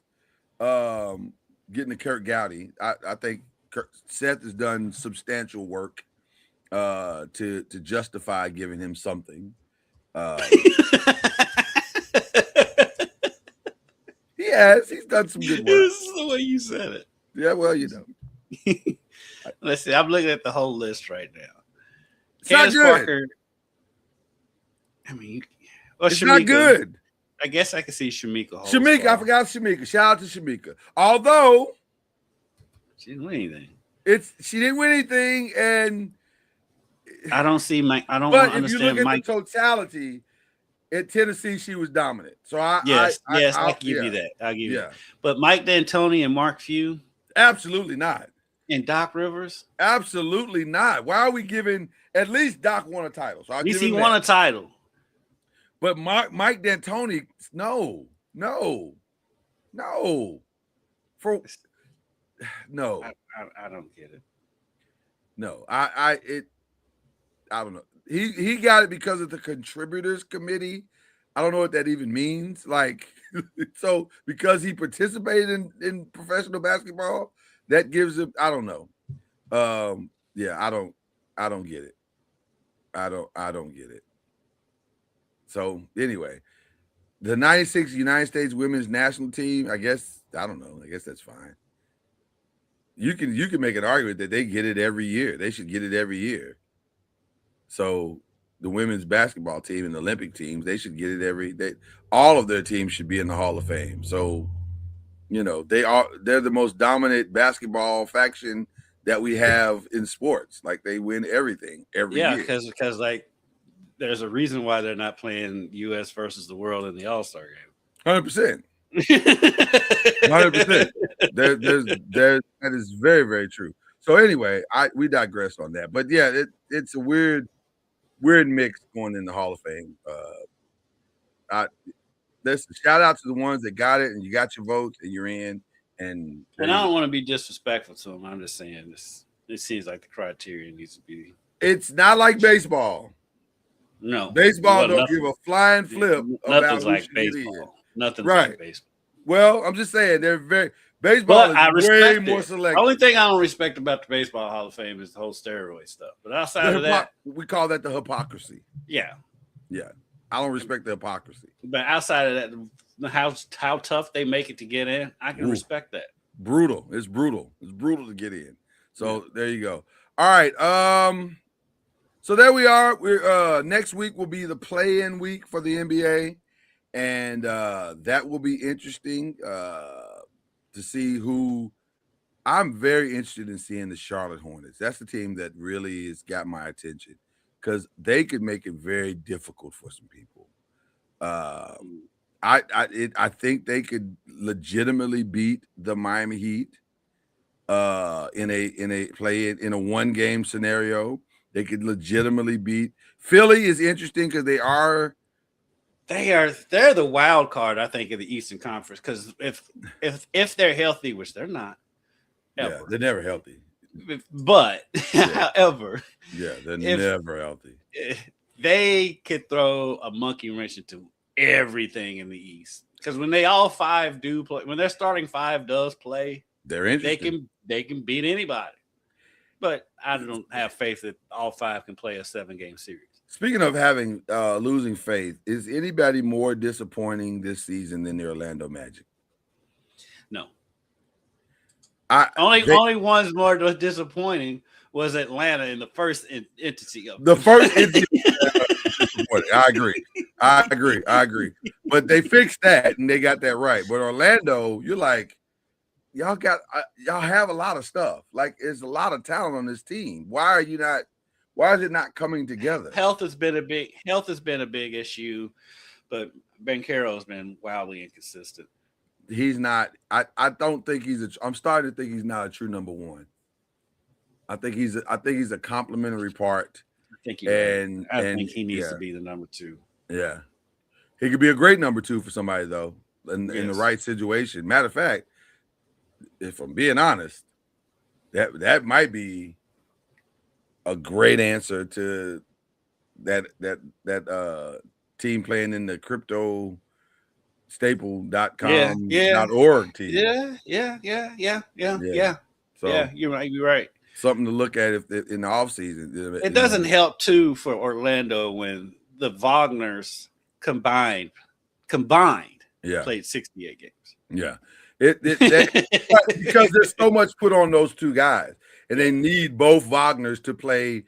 Getting to Kirk Gowdy. I think Seth has done substantial work to justify giving him something. He has. He's done some good work. This is the way you said it. Yeah, well, you know. Let's see. I'm looking at the whole list right now. It's not Candace good. Parker. I mean, well, It's not good. I guess I can see Shamika. Shamika, I forgot Shamika. Shout out to Shamika. Although she didn't win anything. She didn't win anything, and I don't see Mike. I don't but if understand you look at Mike. the totality, at Tennessee, she was dominant. So I give you that. I'll give you that. But Mike D'Antoni and Mark Few? Absolutely not. And Doc Rivers? Absolutely not. Why are we giving at least Doc won a title? So at least he won a title. But Mike D'Antoni, no. I don't get it. No, I don't know. He got it because of the contributors committee. I don't know what that even means. Like, so because he participated in professional basketball, that gives him. I don't know. I don't get it. I don't get it. So anyway, the '96 United States Women's National Team. I guess I don't know. I guess that's fine. You can make an argument that they get it every year. They should get it every year. So the women's basketball team and the Olympic teams, they should get it all of their teams should be in the Hall of Fame. So, you know, they're the most dominant basketball faction that we have in sports. Like they win everything every year. Yeah, because like there's a reason why they're not playing US versus the world in the All-Star game. 100%. 100%. That is very, very true. So anyway, we digress on that. But yeah, it's a weird mix going in the Hall of Fame. Listen, shout out to the ones that got it and you got your votes and you're in. And I don't want to be disrespectful to them. I'm just saying it seems like the criteria needs to be. It's not like baseball. No. Baseball don't give a flying flip. Nothing's like baseball. Nothing's like baseball. Well, I'm just saying baseball is way more selective. The only thing I don't respect about the Baseball Hall of Fame is the whole steroid stuff. But outside of that, we call that the hypocrisy. Yeah. Yeah. I don't respect the hypocrisy. But outside of that, how tough they make it to get in, I can respect that. Brutal. It's brutal. It's brutal to get in. So there you go. All right. So there we are. We're next week will be the play-in week for the NBA. And that will be interesting to see who. I'm very interested in seeing the Charlotte Hornets. That's the team that really has got my attention because they could make it very difficult for some people. I think they could legitimately beat the Miami Heat in a one-game scenario. They could legitimately beat Philly. Is interesting because they're the wild card, I think, in the Eastern Conference. Because if they're healthy, which they're not, ever. Yeah, they're never healthy. But however, they're never healthy. They could throw a monkey wrench into everything in the East. Because when they all five do play, when their starting five does play, they're interesting. They can beat anybody. But I don't have faith that all five can play a 7-game series. Speaking of having losing faith, is anybody more disappointing this season than the Orlando Magic? No. Only ones more disappointing was Atlanta in the first entity of the first entity. I agree. But they fixed that and they got that right. But Orlando, you're like, y'all have a lot of stuff. Like, there's a lot of talent on this team. Why is it not coming together? Health has been a big issue, but Banchero has been wildly inconsistent. He's not. I don't think I'm starting to think he's not a true number one. I think he's a complementary part. I think he needs to be the number two. Yeah, he could be a great number two for somebody though, in the right situation. Matter of fact, if I'm being honest, that might be a great answer to that team playing in the crypto staple.com.org team. Yeah. So you're right. Something to look at if in the offseason. It doesn't help too for Orlando when the Wagners combined played 68 games. Yeah. Because there's so much put on those two guys, and they need both Wagners to play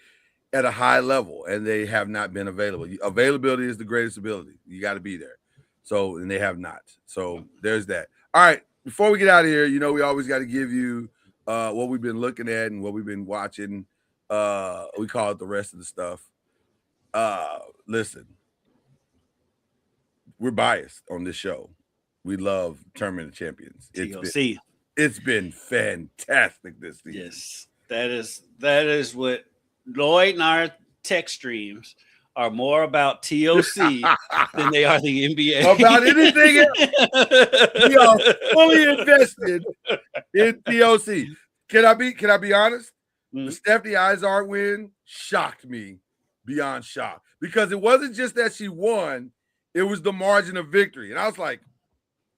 at a high level, and they have not been available. Availability is the greatest ability. You got to be there. So, and they have not. So there's that. All right. Before we get out of here, we always got to give you what we've been looking at and what we've been watching. We call it the rest of the stuff. Listen, we're biased on this show. We love Tournament of Champions. It's been fantastic this season. Yes, that is what Lloyd and our text streams are more about TOC than they are the NBA. About anything else. We are fully invested in TOC. Can I be honest? The Stephanie Izard win shocked me beyond shock, because it wasn't just that she won, it was the margin of victory. And I was like,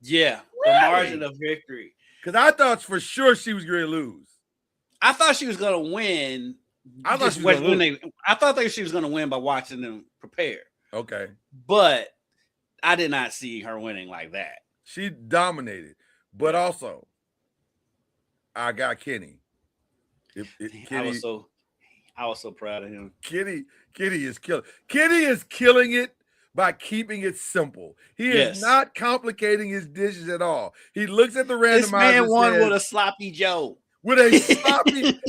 yeah, really? The margin of victory. Because I thought for sure she was going to lose. I thought she was going to win. I thought she was going to win by watching them prepare. Okay. But I did not see her winning like that. She dominated. But also, I got Kenny. I was so proud of him. Kenny is killing. Kenny is killing it by keeping it simple. He is not complicating his dishes at all. He looks at the randomizer. This man won with a sloppy Joe. With a sloppy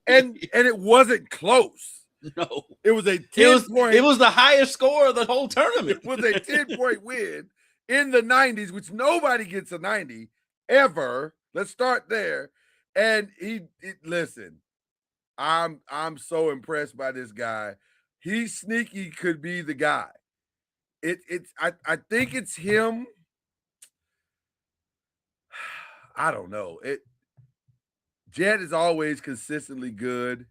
and it wasn't close. No. It was a 10-point. It was the highest score of the whole tournament. It was a 10-point win in the 90s, which nobody gets a 90 ever. Let's start there. And listen, I'm so impressed by this guy. He's sneaky, could be the guy. I think it's him. I don't know. Jet is always consistently good.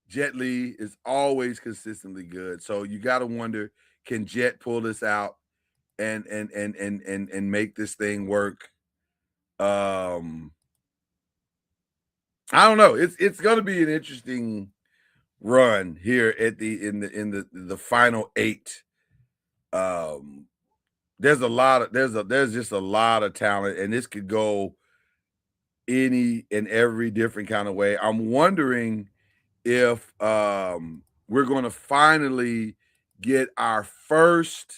Jet Li is always consistently good. So you got to wonder, can Jet pull this out and make this thing work? I don't know. It's going to be an interesting run here at the final 8. There's just a lot of talent, and this could go any and every different kind of way. I'm wondering if we're going to finally get our first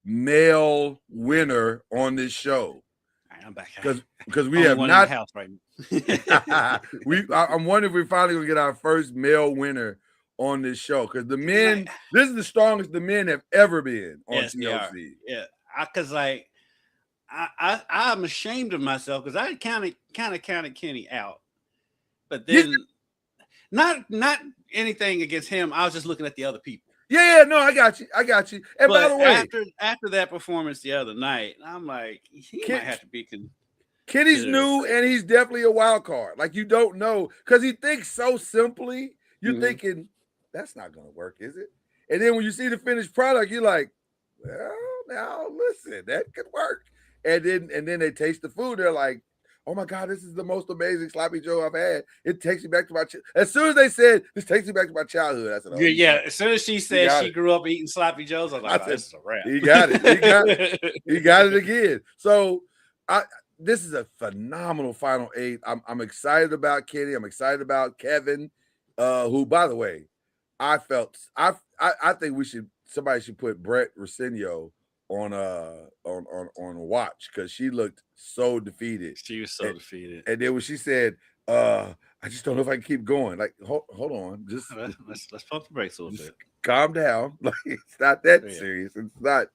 male winner on this show. I'm back. Because we have not. House right now. I'm wondering if we're finally going to get our first male winner on this show, because the men, this is the strongest the men have ever been on TLC. Yeah, because I'm ashamed of myself because I kind of counted Kenny out, but then not anything against him. I was just looking at the other people. Yeah, no, I got you. And by the way, after that performance the other night, I'm like, he might have to be. Kenny's new, and he's definitely a wild card. Like, you don't know, because he thinks so simply. You're thinking that's not going to work, is it? And then when you see the finished product, you're like, well, now listen, that could work. And then they taste the food. They're like, oh my God, this is the most amazing sloppy Joe I've had. It takes me back to my as soon as they said this takes me back to my childhood, I said, oh, yeah. As soon as she said she grew up eating sloppy Joes, I was like, this is a wrap. He got it. He got it again. So this is a phenomenal final 8. I'm excited about Kenny. I'm excited about Kevin, who, by the way, I think somebody should put Brett Rosenio on watch, because she looked so defeated. She was so defeated. And then when she said, I just don't know if I can keep going. Like, hold on. Just let's pump the brakes a little bit. Calm down. Like, it's not that serious. It's not,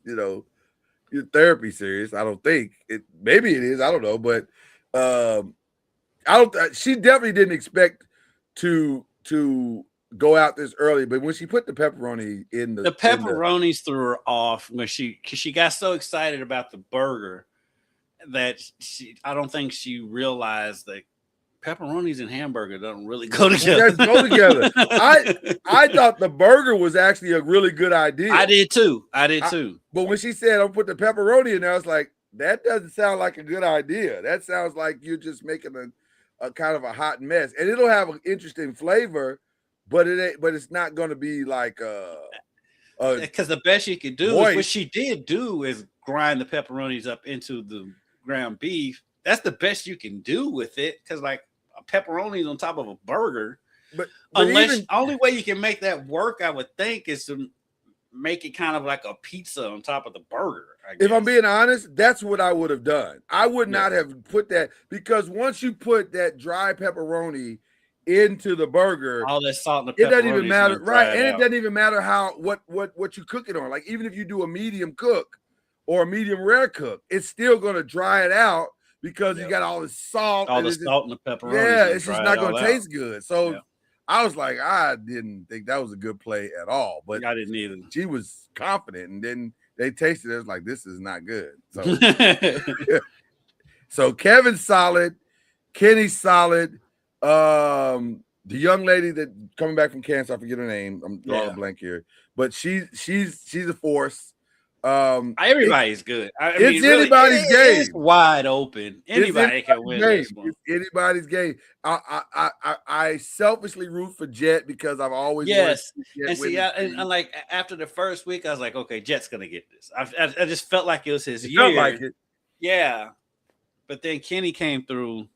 your therapy serious. I don't think it. Maybe it is. I don't know. But she definitely didn't expect to go out this early, but when she put the pepperoni in the pepperonis threw her off when she got so excited about the burger that I don't think she realized that pepperonis and hamburger don't really go together. Go together. I thought the burger was actually a really good idea. I did too. But when she said, "I'll put the pepperoni in there," I was like, that doesn't sound like a good idea. That sounds like you're just making a kind of a hot mess, and it'll have an interesting flavor. But it's not going to be like because the best she could do is what she did do is grind the pepperonis up into the ground beef, that's the best you can do with it. Because like a pepperoni on top of a burger, but unless even, only way you can make that work, I would think, is to make it kind of like a pizza on top of the burger. if I'm being honest, that's what I would have done. I would not have put that, because once you put that dry pepperoni into the burger, all that salt and the it doesn't even pepperonis matter, gonna dry right? And it it out. doesn't even matter how what you cook it on. Like even if you do a medium cook or a medium rare cook, it's still gonna dry it out because you got all the salt, all and the it's just, salt and the pepperoni. yeah, it's just not all gonna out. taste good. So Yeah. I was like, I didn't think that was a good play at all. But I didn't either. she was confident, and then they tasted it. It was like, this is not good. So, so Kevin's solid, Kenny's solid. The young lady that coming back from cancer, I forget her name. I'm drawing a blank here, but she's a force. Everybody's good. I mean, It's anybody's game. It's wide open. Anybody can win this one. It's anybody's game. I selfishly root for Jet because I've always Yes. Jet And see, and like after the first week, I was like, okay, Jet's gonna get this. I just felt like it was his year. Felt like it. Yeah. But then Kenny came through.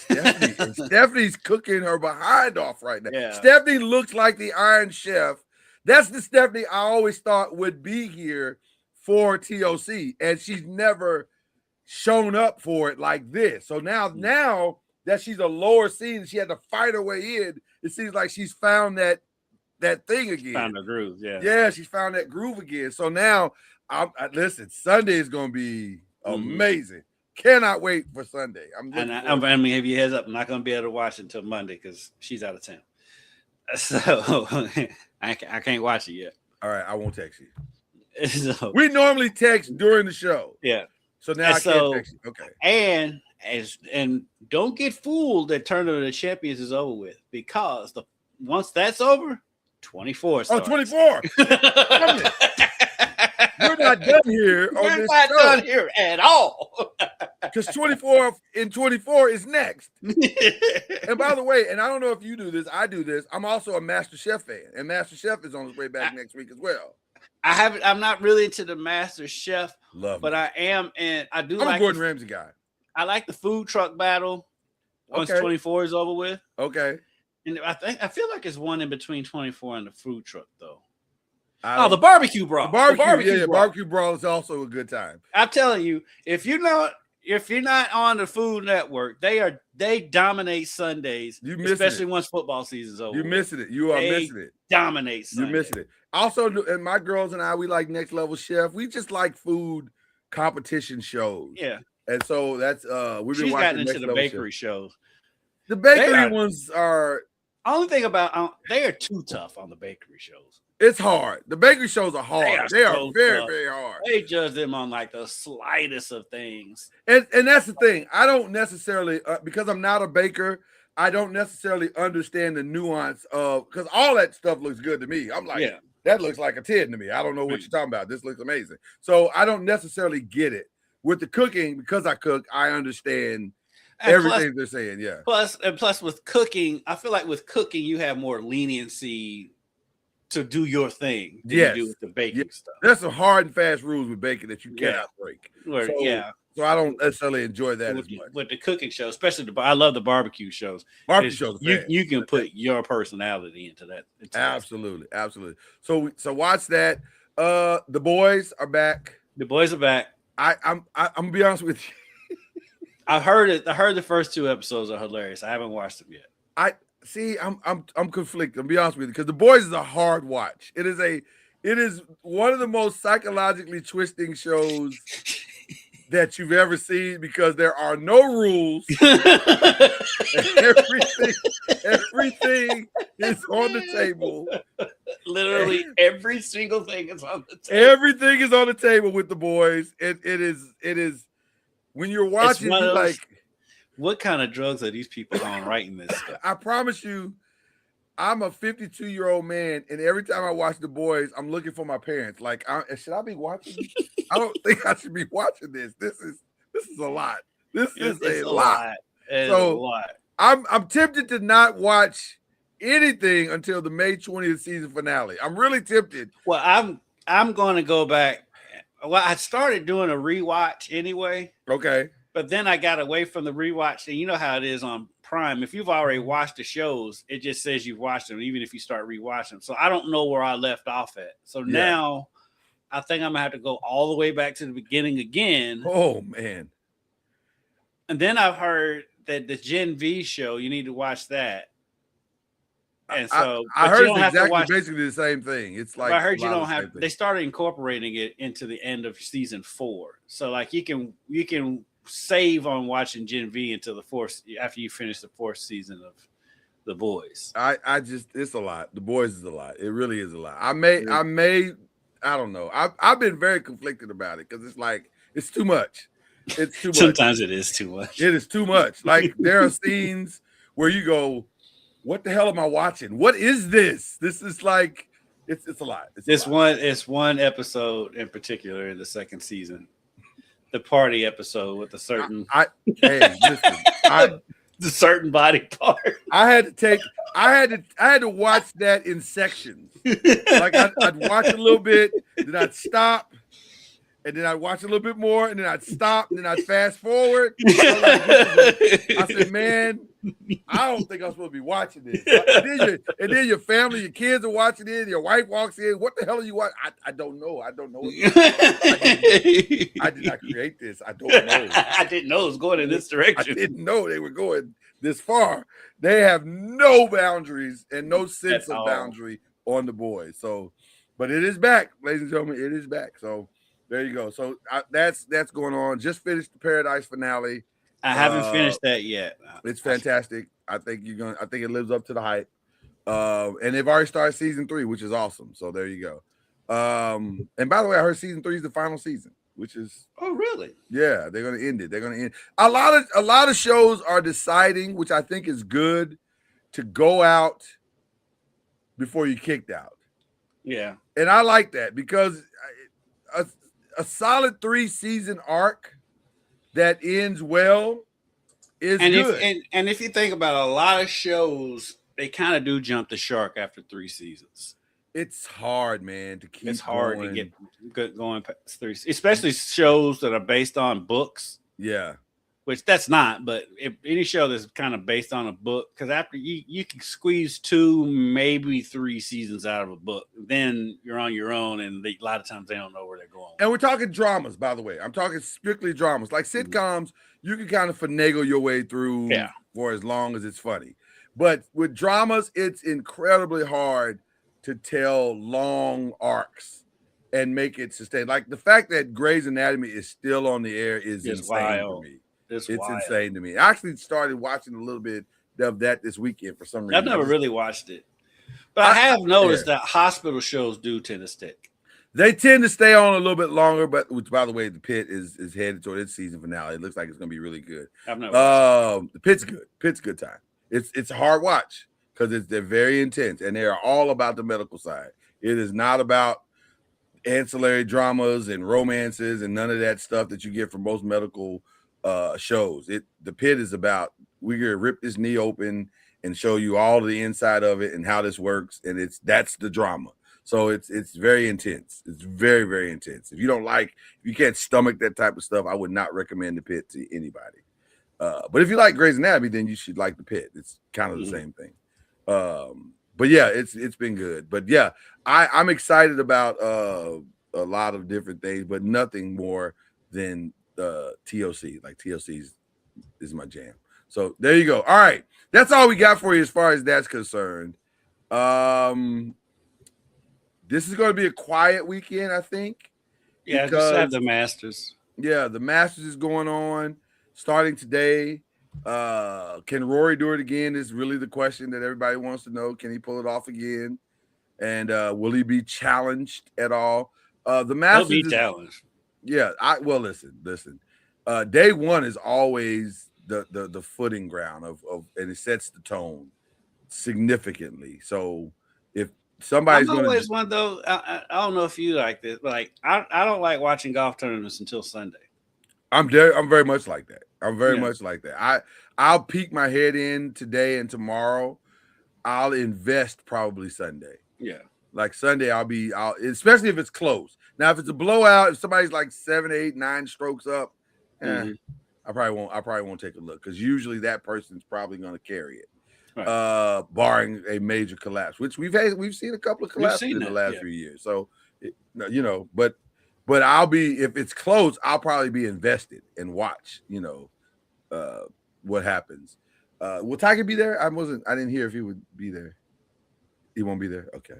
And Stephanie's cooking her behind off right now. Yeah. Stephanie looks like the Iron Chef. That's the Stephanie I always thought would be here for TOC, and she's never shown up for it like this. So now that she's a lower seed and she had to fight her way in, it seems like she's found that thing again. Found the groove, yeah. Yeah, she's found that groove again. So now, listen, Sunday is going to be amazing. Cannot wait for Sunday. I mean, if you heads up, I'm not going to be able to watch it until Monday because she's out of town. So I can't watch it yet. All right, I won't text you. So, we normally text during the show. Yeah. So now I can't text you. Okay. And don't get fooled that Tournament of Champions is over with, because once that's over, 24 starts. 24. We're not done here. We're not done here at all. Because 24 is next. And by the way, and I don't know if you do this, I do this. I'm also a Master Chef fan, and Master Chef is on his way back next week as well. I'm not really into the Master Chef, but I am, and I do. I'm like a Gordon Ramsay guy. I like the food truck battle once 24 is over with. Okay. And I feel like it's one in between 24 and the food truck though. The barbecue brawl. Barbecue brawl is also a good time. I'm telling you, if you're not on the Food Network, they dominate Sundays, especially once football season's over. You're missing it. You are missing it. Dominate Sundays. You're missing it. Also, and my girls and I, we like Next Level Chef. We just like food competition shows. Yeah. And so that's we've been She's watching gotten into Next the Level bakery Chef. shows. The bakery ones are only thing about they are too tough on the bakery shows. It's hard. The bakery shows are hard. They are very, very hard. They judge them on like the slightest of things. And that's the thing. I don't necessarily because I'm not a baker, I don't necessarily understand the nuance of, because all that stuff looks good to me. I'm like, that looks like a 10 to me. I don't know what you're talking about. This looks amazing. So I don't necessarily get it. With the cooking, because I cook, I understand everything they're saying. Yeah. Plus with cooking, I feel like with cooking, you have more leniency to do your thing than you do with the baking stuff. There's some hard and fast rules with baking that you cannot break. So I don't necessarily enjoy that as much. With the cooking show, especially I love the barbecue shows. Barbecue shows, you can put your personality into that. Absolutely. So watch that. The boys are back. The boys are back. I'm gonna be honest with you. I heard it. I heard the first 2 episodes are hilarious. I haven't watched them yet. I'm conflicted. I'll be honest with you, because The Boys is a hard watch. It is one of the most psychologically twisting shows that you've ever seen, because there are no rules. Everything is on the table. Literally every single thing is on the table. Everything is on the table with The Boys. It is when you're watching, you're like, what kind of drugs are these people on writing this stuff? I promise you, I'm a 52-year-old man, and every time I watch The Boys, I'm looking for my parents. Like, should I be watching? I don't think I should be watching this. This is a lot. This is a lot. It's a lot. I'm tempted to not watch anything until the May 20th season finale. I'm really tempted. Well, I'm going to go back Well, I started doing a rewatch anyway. Okay. But then I got away from the rewatch, and you know how it is on Prime. If you've already watched the shows, it just says you've watched them, even if you start rewatching them. So I don't know where I left off at. So now I think I'm gonna have to go all the way back to the beginning again. Oh man! And then I've heard that the Gen V show, you need to watch that. And so I heard it's exactly basically the same thing. It's like I heard you don't have. They started incorporating it into the end of season 4. So like you can save on watching Gen V until the 4th after you finish the 4th season of The Boys. I just it's a lot. The Boys is a lot. It really is a lot. I don't know. I've been very conflicted about it because it's like it's too much. It's too much. Sometimes it is too much. It is too much. Like there are scenes where you go, what the hell am I watching? What is this? This is like it's a lot. It's one episode in particular in the 2nd season. The party episode with a certain the certain body part. I had to watch that in sections. Like I'd watch a little bit, then I'd stop, and then I'd watch a little bit more, and then I'd stop, and then I'd fast forward. I said, man, I don't think I'm supposed to be watching this. And then your family, your kids are watching it, your wife walks in. What the hell are you watching? I don't know. I don't know. I did not create this. I don't know. I didn't know it was going in this direction. I didn't know they were going this far. They have no boundaries and no sense of boundary on The Boys. So, but it is back, ladies and gentlemen. It is back. So there you go. So that's going on. Just finished the Paradise finale. I haven't finished that yet. It's fantastic. I think it lives up to the hype. And they've already started season 3, which is awesome. So there you go. And by the way, I heard season 3 is the final season, which is really? Yeah, they're gonna end it. They're gonna end a lot of shows are deciding, which I think is good, to go out before you're kicked out. Yeah. And I like that because a solid 3-season arc that ends well is good. And if you think about a lot of shows, they kind of do jump the shark after 3 seasons. It's hard, man, to keep. It's hard to get good going past 3, especially shows that are based on books. Yeah, which that's not. But if any show that's kind of based on a book, because after you can squeeze 2, maybe 3 seasons out of a book, then you're on your own, and a lot of times they don't know where they're going. And we're talking dramas, by the way. I'm talking strictly dramas, like sitcoms. You can kind of finagle your way through for as long as it's funny. But with dramas, it's incredibly hard to tell long arcs and make it sustain. Like the fact that Grey's Anatomy is still on the air is insane to me. It's insane to me. I actually started watching a little bit of that this weekend for some reason. I've never really watched it. But I have noticed that hospital shows do tend to stick. They tend to stay on a little bit longer, but which, by the way, The Pitt is headed toward its season finale. It looks like it's going to be really good. I've never watched it. The Pitt's good. Pitt's a good time. It's a hard watch because they're very intense, and they are all about the medical side. It is not about ancillary dramas and romances and none of that stuff that you get from most medical shows. The Pitt is about, we're going to rip this knee open and show you all the inside of it and how this works, and that's the drama. So it's very intense. It's very, very intense. If you can't stomach that type of stuff, I would not recommend The Pitt to anybody. But if you like Grey's Anatomy, then you should like The Pitt. It's kind of the same thing. But yeah, it's been good. But yeah, I'm excited about a lot of different things, but nothing more than TOC. Like TOC is my jam. So there you go. All right, that's all we got for you as far as that's concerned. This is going to be a quiet weekend, I think. Yeah, just have the Masters. Yeah, the Masters is going on starting today. Can Rory do it again is really the question that everybody wants to know. Can he pull it off again? And will he be challenged at all? The Masters He'll be challenged. Yeah, listen. Day one is always the footing ground of and it sets the tone significantly. So if somebody's going to one though, I don't know if you like this, but like I don't like watching golf tournaments until Sunday. I'm very much like that. I'm very much like that. I'll peek my head in today and tomorrow. I'll invest probably Sunday. Yeah. Like Sunday, I'll especially if it's close. Now, if it's a blowout, if somebody's like 7, 8, 9 strokes up, I probably won't take a look because usually that person's probably going to carry it. Right. Barring a major collapse, which we've seen a couple of collapses in the last few years. So, but I'll be, if it's close, I'll probably be invested and watch, what happens. Will Tiger be there? I didn't hear if he would be there. He won't be there. Okay.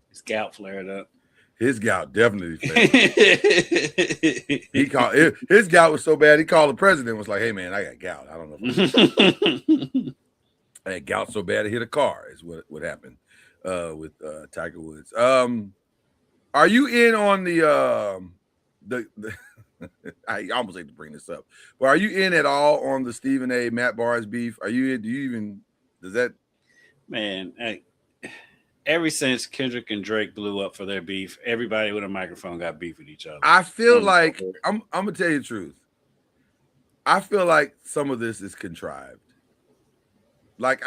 His gout flared up. His gout definitely flared up. His gout was so bad, he called the president, was like, hey man, I got gout. I don't know if I had gout so bad it hit a car, is what happened with Tiger Woods. Are you in on the I almost hate to bring this up, but are you in at all on the Stephen A. Matt Barnes beef? Are you in? Does that? Man, ever since Kendrick and Drake blew up for their beef, everybody with a microphone got beef with each other. I feel like I'm gonna tell you the truth. I feel like some of this is contrived. Like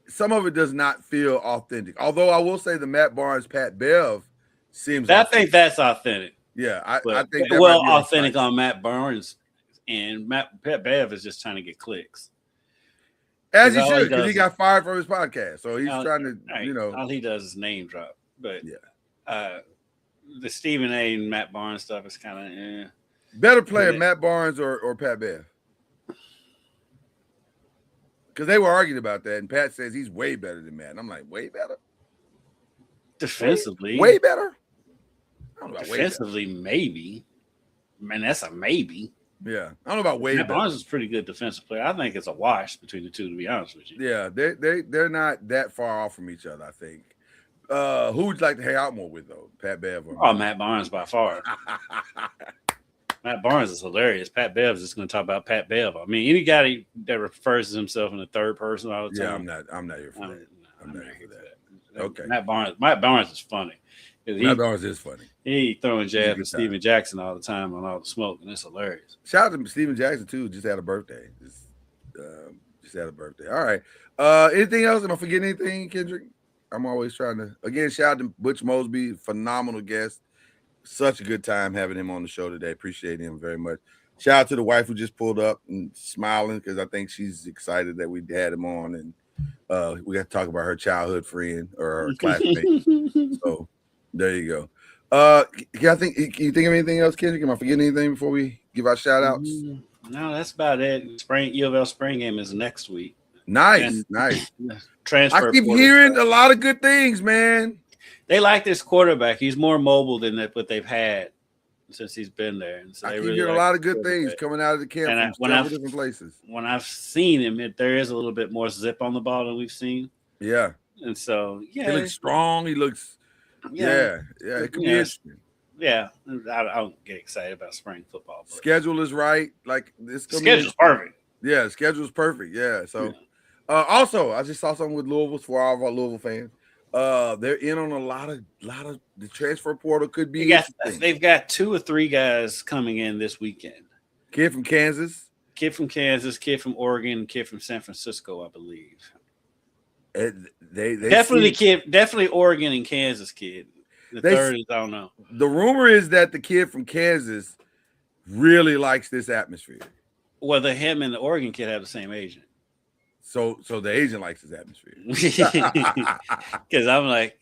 some of it does not feel authentic. Although I will say the Matt Barnes Pat Bev seems. I think that's authentic. Yeah, I think that authentic on Matt Barnes, and Pat Bev is just trying to get clicks. As he should, because he got fired from his podcast, so he's trying to, all he does is name drop. But the Stephen A. and Matt Barnes stuff is kind of better player, Matt Barnes or Pat Bev. Because they were arguing about that, and Pat says he's way better than Matt. And I'm like, way better? Defensively. Way better? I don't know about defensively, maybe. Man, that's a maybe. Yeah. I don't know about way better. Barnes is a pretty good defensive player. I think it's a wash between the two, to be honest with you. Yeah, they're not that far off from each other, I think. Who would you like to hang out more with, though? Pat Bev or Matt Barnes by far. Matt Barnes is hilarious. Pat Bev is just going to talk about Pat Bev. I mean, any guy that refers to himself in the third person all the time. Yeah, I'm not here for that. I'm not here for that. Okay. Matt Barnes is funny. Matt Barnes is funny. He throwing jabs at Steven Jackson all the time on all the smoke, and it's hilarious. Shout out to Steven Jackson too. Just had a birthday. Just had a birthday. All right. Anything else? Am I forgetting anything, Kendrick? I'm always trying to. Again, shout out to Butch Mosby, phenomenal guest. Such a good time having him on the show today. Appreciate him very much. Shout out to the wife who just pulled up and smiling because I think she's excited that we had him on, and we got to talk about her childhood friend or her classmate. So there you go. Can you think of anything else, Kendrick? Am I forgetting anything before we give our shout outs? No, that's about it. U of L spring game is next week. Nice. Transfer. I keep hearing a lot of good things, man. They like this quarterback. He's more mobile than what they've had since he's been there. And so I keep hearing a lot of good things coming out of the camp from several different places. When I've seen him, there is a little bit more zip on the ball than we've seen. Yeah. And so, he looks strong. He looks, it could be interesting. Yeah, I don't get excited about spring football. Schedule is right. Like this schedule's perfect. Yeah, the schedule's perfect. Yeah. So, also, I just saw something with Louisville for all of our Louisville fans. They're in on a lot of the transfer portal could be. They've got 2 or 3 guys coming in this weekend. Kid from Kansas, kid from Oregon, kid from San Francisco, I believe. They definitely Oregon and Kansas kid. The third is I don't know. The rumor is that the kid from Kansas really likes this atmosphere. Well, him and the Oregon kid have the same agent. So the agent likes his atmosphere. Because I'm like,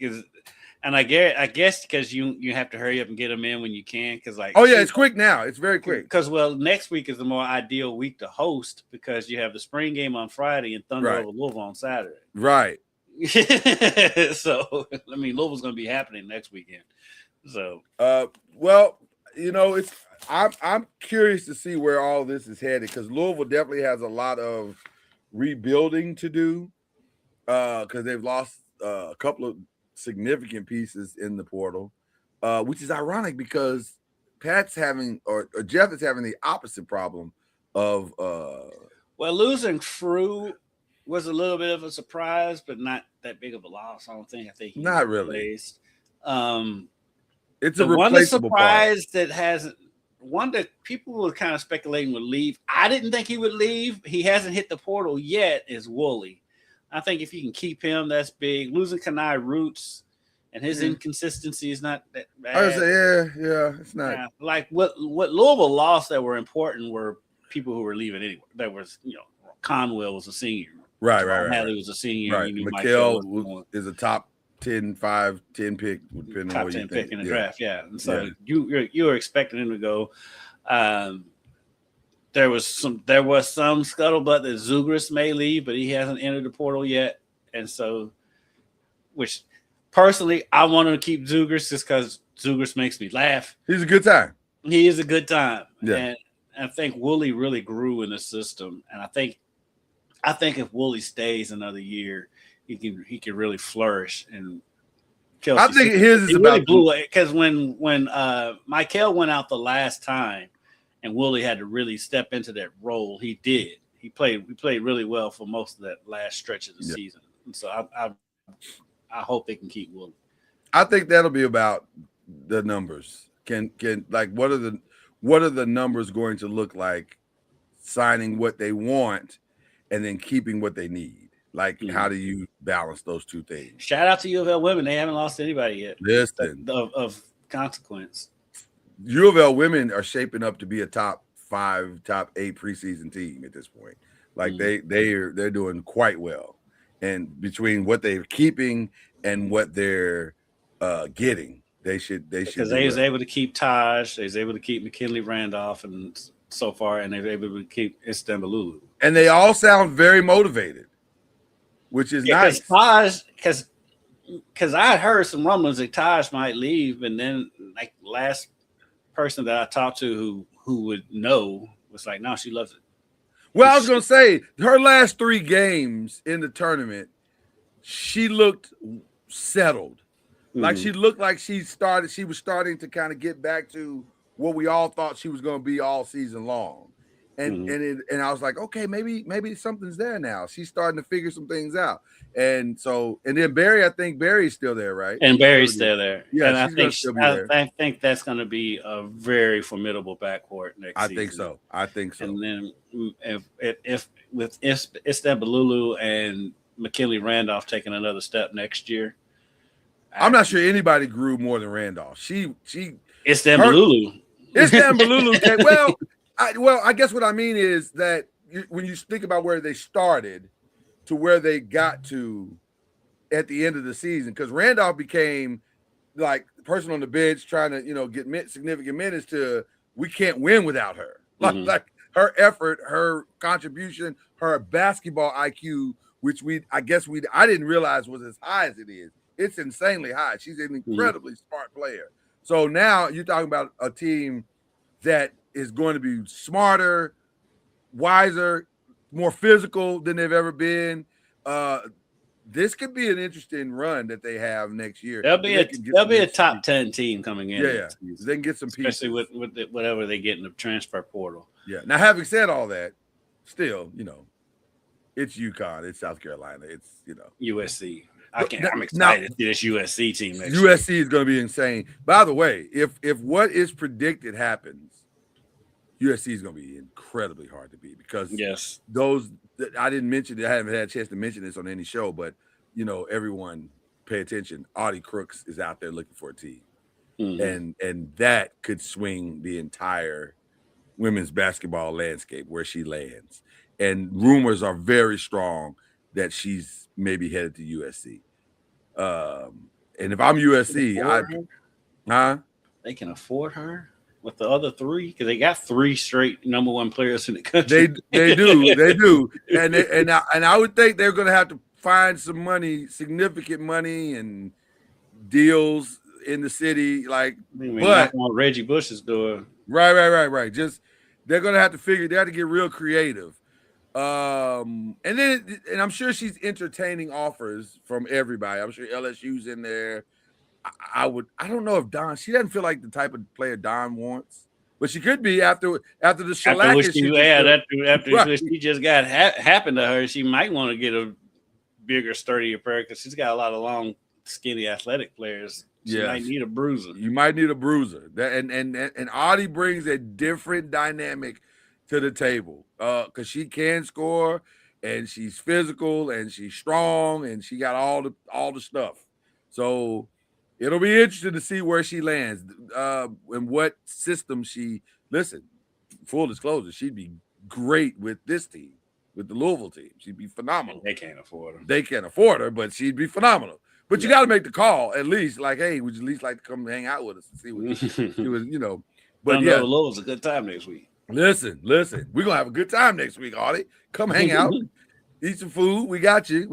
and I guess because you have to hurry up and get them in when you can. Because it's quick now. It's very quick. Because next week is the more ideal week to host because you have the spring game on Friday and Thunder over Louisville on Saturday. Right. So I mean, Louisville's going to be happening next weekend. So I'm curious to see where all this is headed because Louisville definitely has a lot of rebuilding to do because they've lost a couple of significant pieces in the portal, which is ironic because Jeff is having the opposite problem of losing Frew was a little bit of a surprise, but not that big of a loss. I don't think. I think he not really. It's a replaceable surprise that hasn't. One that people were kind of speculating would leave. I didn't think he would leave. He hasn't hit the portal yet. Is Woolley. I think if you can keep him, that's big. Losing Kanai Roots and his inconsistency is not that bad. I would say, yeah, it's not. Yeah, like what Louisville lost that were important were people who were leaving anyway. That was, Conwell was a senior. Right. Hadley was a senior. Right. You knew McHale is a top 10 pick, depending top on what 10 you pick think. in the draft. Yeah, and so you were expecting him to go. There was some scuttlebutt that Zugris may leave, but he hasn't entered the portal yet, and so, which personally I want to keep Zugris just because Zugris makes me laugh. He's a good time. He is a good time, yeah. And I think Woolley really grew in the system, and I think if Woolley stays another year, he can really flourish. And Kelsey, I think his is about really blew it because when Michael went out the last time, and Woolley had to really step into that role, he did. He played really well for most of that last stretch of the season, and so I hope they can keep Woolley. I think that'll be about the numbers. Can like what are the numbers going to look like signing what they want and then keeping what they need? Like, how do you balance those two things? Shout out to U of L women. They haven't lost anybody yet. Listen, of consequence. U of L women are shaping up to be a top 5, top 8 preseason team at this point. Like they're doing quite well. And between what they're keeping and what they're getting, they should because they was able to keep Taj, they was able to keep McKinley Randolph, and so far, and they were able to keep Istanbululu. And they all sound very motivated, which is nice. Because I had heard some rumblings that Taj might leave, and then like last person that I talked to who would know was like, no, she loves it. Well, I was gonna say her last 3 games in the tournament, she looked settled. Like she looked like she was starting to kind of get back to what we all thought she was going to be all season long. And I was like, okay, maybe something's there now. She's starting to figure some things out. And then Barry, I think Barry's still there, right? And Barry's still there. Yeah, and I think that's going to be a very formidable backcourt next season. I think so. And then if Istanbululu and McKinley Randolph taking another step next year, I'm not sure anybody grew more than Randolph. Istanbululu. I guess what I mean is that when you think about where they started to where they got to at the end of the season, because Randolph became like the person on the bench trying to, get significant minutes to we can't win without her. Like her effort, her contribution, her basketball IQ, which I didn't realize was as high as it is. It's insanely high. She's an incredibly smart player. So now you're talking about a team that is going to be smarter, wiser, more physical than they've ever been. This could be an interesting run that they have next year. They'll be a top 10 team coming in. Yeah. They can get some pieces. Especially with whatever they get in the transfer portal. Yeah. Now, having said all that, still, it's UConn, it's South Carolina, it's, USC. I'm excited to see this USC team next USC year. is going to be insane. By the way, if what is predicted happens, USC is going to be incredibly hard to beat because those I didn't mention. I haven't had a chance to mention this on any show, but everyone pay attention. Audie Crooks is out there looking for a team, and that could swing the entire women's basketball landscape where she lands. And rumors are very strong that she's maybe headed to USC. And if I'm USC, they can afford her with the other 3 because they got 3 straight number 1 players in the country. They do, and I would think they're going to have to find some money, significant money, and deals in the city. But on Reggie Bush's door, right. Just they're going to have to figure. They have to get real creative. And I'm sure she's entertaining offers from everybody. I'm sure LSU's in there. I don't know if Don. She doesn't feel like the type of player Don wants, but she could be after the shellac. After she just got happened to her, she might want to get a bigger, sturdier player because she's got a lot of long, skinny, athletic players. She might need a bruiser. You might need a bruiser. And Audie brings a different dynamic to the table because she can score and she's physical and she's strong and she got all the stuff. So It'll be interesting to see where she lands, and what system she. Listen, full disclosure, she'd be great with this team, with the Louisville team. She'd be phenomenal. They can't afford her. They can't afford her, but she'd be phenomenal. But you got to make the call at least. Like, hey, would you at least like to come hang out with us and see what she was, you know? But yeah, Louisville's a good time next week. Listen, we're gonna have a good time next week, Artie. Come hang out, eat some food. We got you.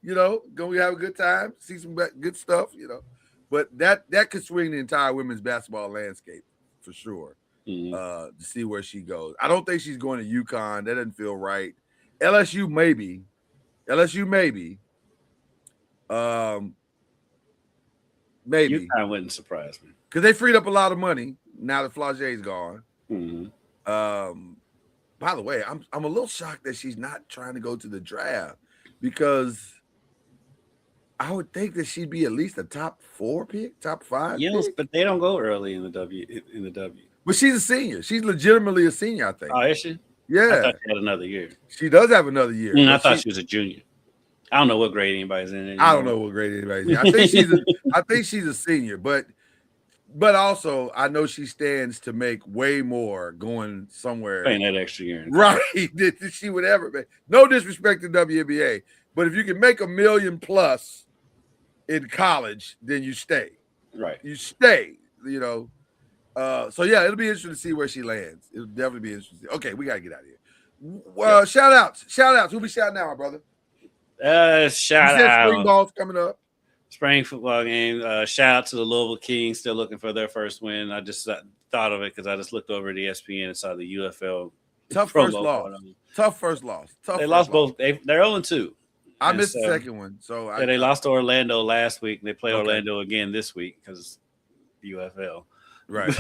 You know, go have a good time, see some good stuff. You know, but that could swing the entire women's basketball landscape for sure. To see where she goes. I don't think she's going to UConn. That doesn't feel right. LSU maybe. Maybe. UConn wouldn't surprise me because they freed up a lot of money now that Flage's gone. By the way, I'm a little shocked that she's not trying to go to the draft because I would think that she'd be at least a top 4 pick, top 5. Yes, but they don't go early in the W. But she's a senior. She's legitimately a senior, I think. Oh, is she? Yeah. I thought she had another year. She does have another year. I thought she was a junior. I don't know what grade anybody's in anymore. I don't know what grade anybody's in. I think she's a senior, but also I know she stands to make way more going somewhere. Playing that extra year. Right. That she would ever make. No disrespect to WNBA, but if you can make $1 million plus in college, then you stay. Right. You stay, you know. So yeah, it'll be interesting to see where she lands. It'll definitely be interesting. Okay, we gotta get out of here. Well, shout outs. Who be shouting out, my brother? Shout out. Spring ball's coming up. Spring football game. Shout out to the Louisville Kings, still looking for their first win. I just thought of it because I just looked over at ESPN and saw the UFL. Tough first loss. They lost both. They're 0-2. I missed the second one. So they lost to Orlando last week, and they play Orlando again this week because UFL. Right.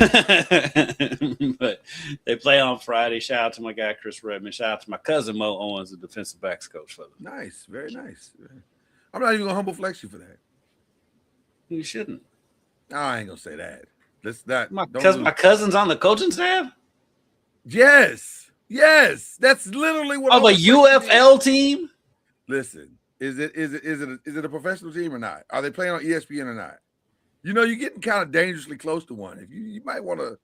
But they play on Friday. Shout out to my guy, Chris Redmond. Shout out to my cousin, Mo Owens, the defensive backs coach for them. Nice. Very nice. I'm not even going to humble flex you for that. You shouldn't. No, I ain't going to say that. My cousin's on the coaching staff? Yes. That's literally what of a UFL team? Listen, is it a professional team or not? Are they playing on ESPN or not? You know, you're getting kind of dangerously close to one. If you might want to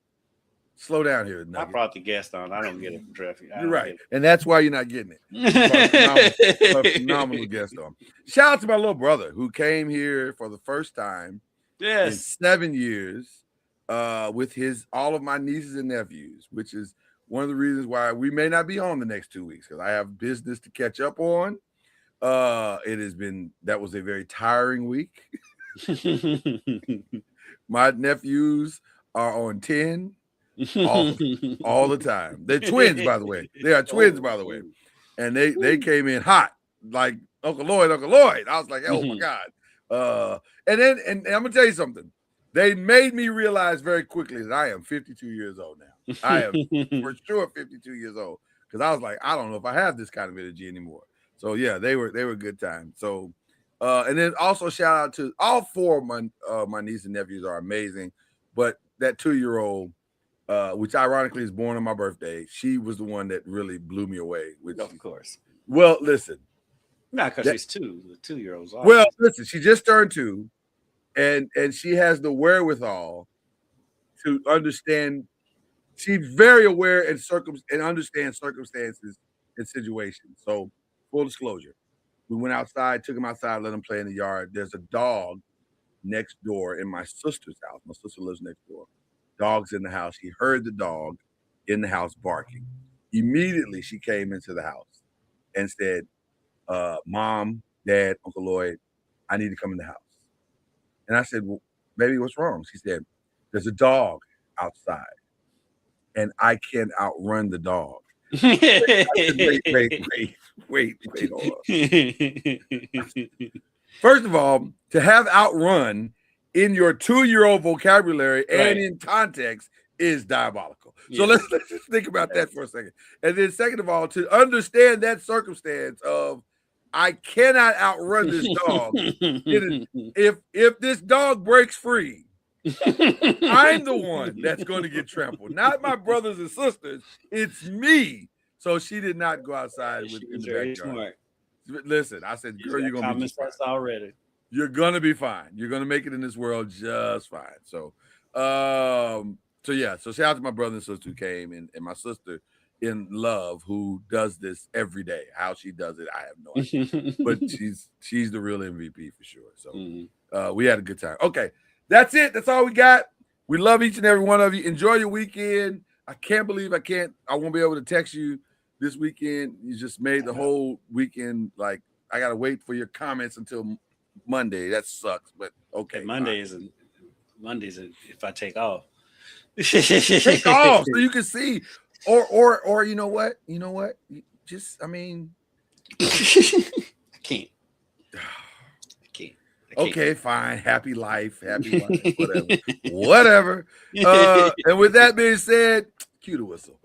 slow down here. I brought the guest on. I don't get it from traffic. You're right, and that's why you're not getting it. A phenomenal guest on. Shout out to my little brother who came here for the first time in 7 years with all of my nieces and nephews, which is one of the reasons why we may not be on the next 2 weeks because I have business to catch up on. That was a very tiring week. My nephews are on 10 all the time. They're twins, by the way. They are twins, by the way. And they came in hot, like Uncle Lloyd. I was like, oh my God. And I'm gonna tell you something. They made me realize very quickly that I am 52 years old now. I am for sure 52 years old. Because I was like, I don't know if I have this kind of energy anymore. So yeah, they were good times. So and then also shout out to all 4 of my nieces and nephews are amazing. But that 2-year-old, which ironically is born on my birthday, she was the one that really blew me away. Of course. Well, listen. Not because she's 2. The 2-year-old's awesome. Well, listen, she just turned 2, and she has the wherewithal to understand. She's very aware and understands circumstances and situations. So, full disclosure. We went outside, took him outside, let him play in the yard. There's a dog next door in my sister's house. My sister lives next door. Dog's in the house. He heard the dog in the house barking. Immediately, she came into the house and said, Mom, Dad, Uncle Lloyd, I need to come in the house. And I said, well, baby, what's wrong? She said, there's a dog outside, and I can outrun the dog. Wait, hold on. First of all, to have outrun in your 2-year-old vocabulary and in context is diabolical. So let's just think about that for a second. And then second of all, to understand that circumstance of I cannot outrun this dog. If this dog breaks free, I'm the one that's going to get trampled, not my brothers and sisters. It's me. So she did not go outside in the backyard. Smart. Listen, I said, girl, you're going to be already. You're gonna be fine. You're gonna make it in this world just fine. So, so yeah. So shout out to my brother and sister who came, and my sister in love who does this every day. How she does it, I have no idea. But she's the real MVP for sure. So we had a good time. Okay, that's it. That's all we got. We love each and every one of you. Enjoy your weekend. I can't believe I won't be able to text you this weekend. You just made the whole weekend like I gotta wait for your comments until Monday. That sucks, but okay. Mondays if I take off. Take off so you can see. Or you know what? Just I can't. Okay, fine. Happy life, happy life, whatever. And with that being said, cue the whistle.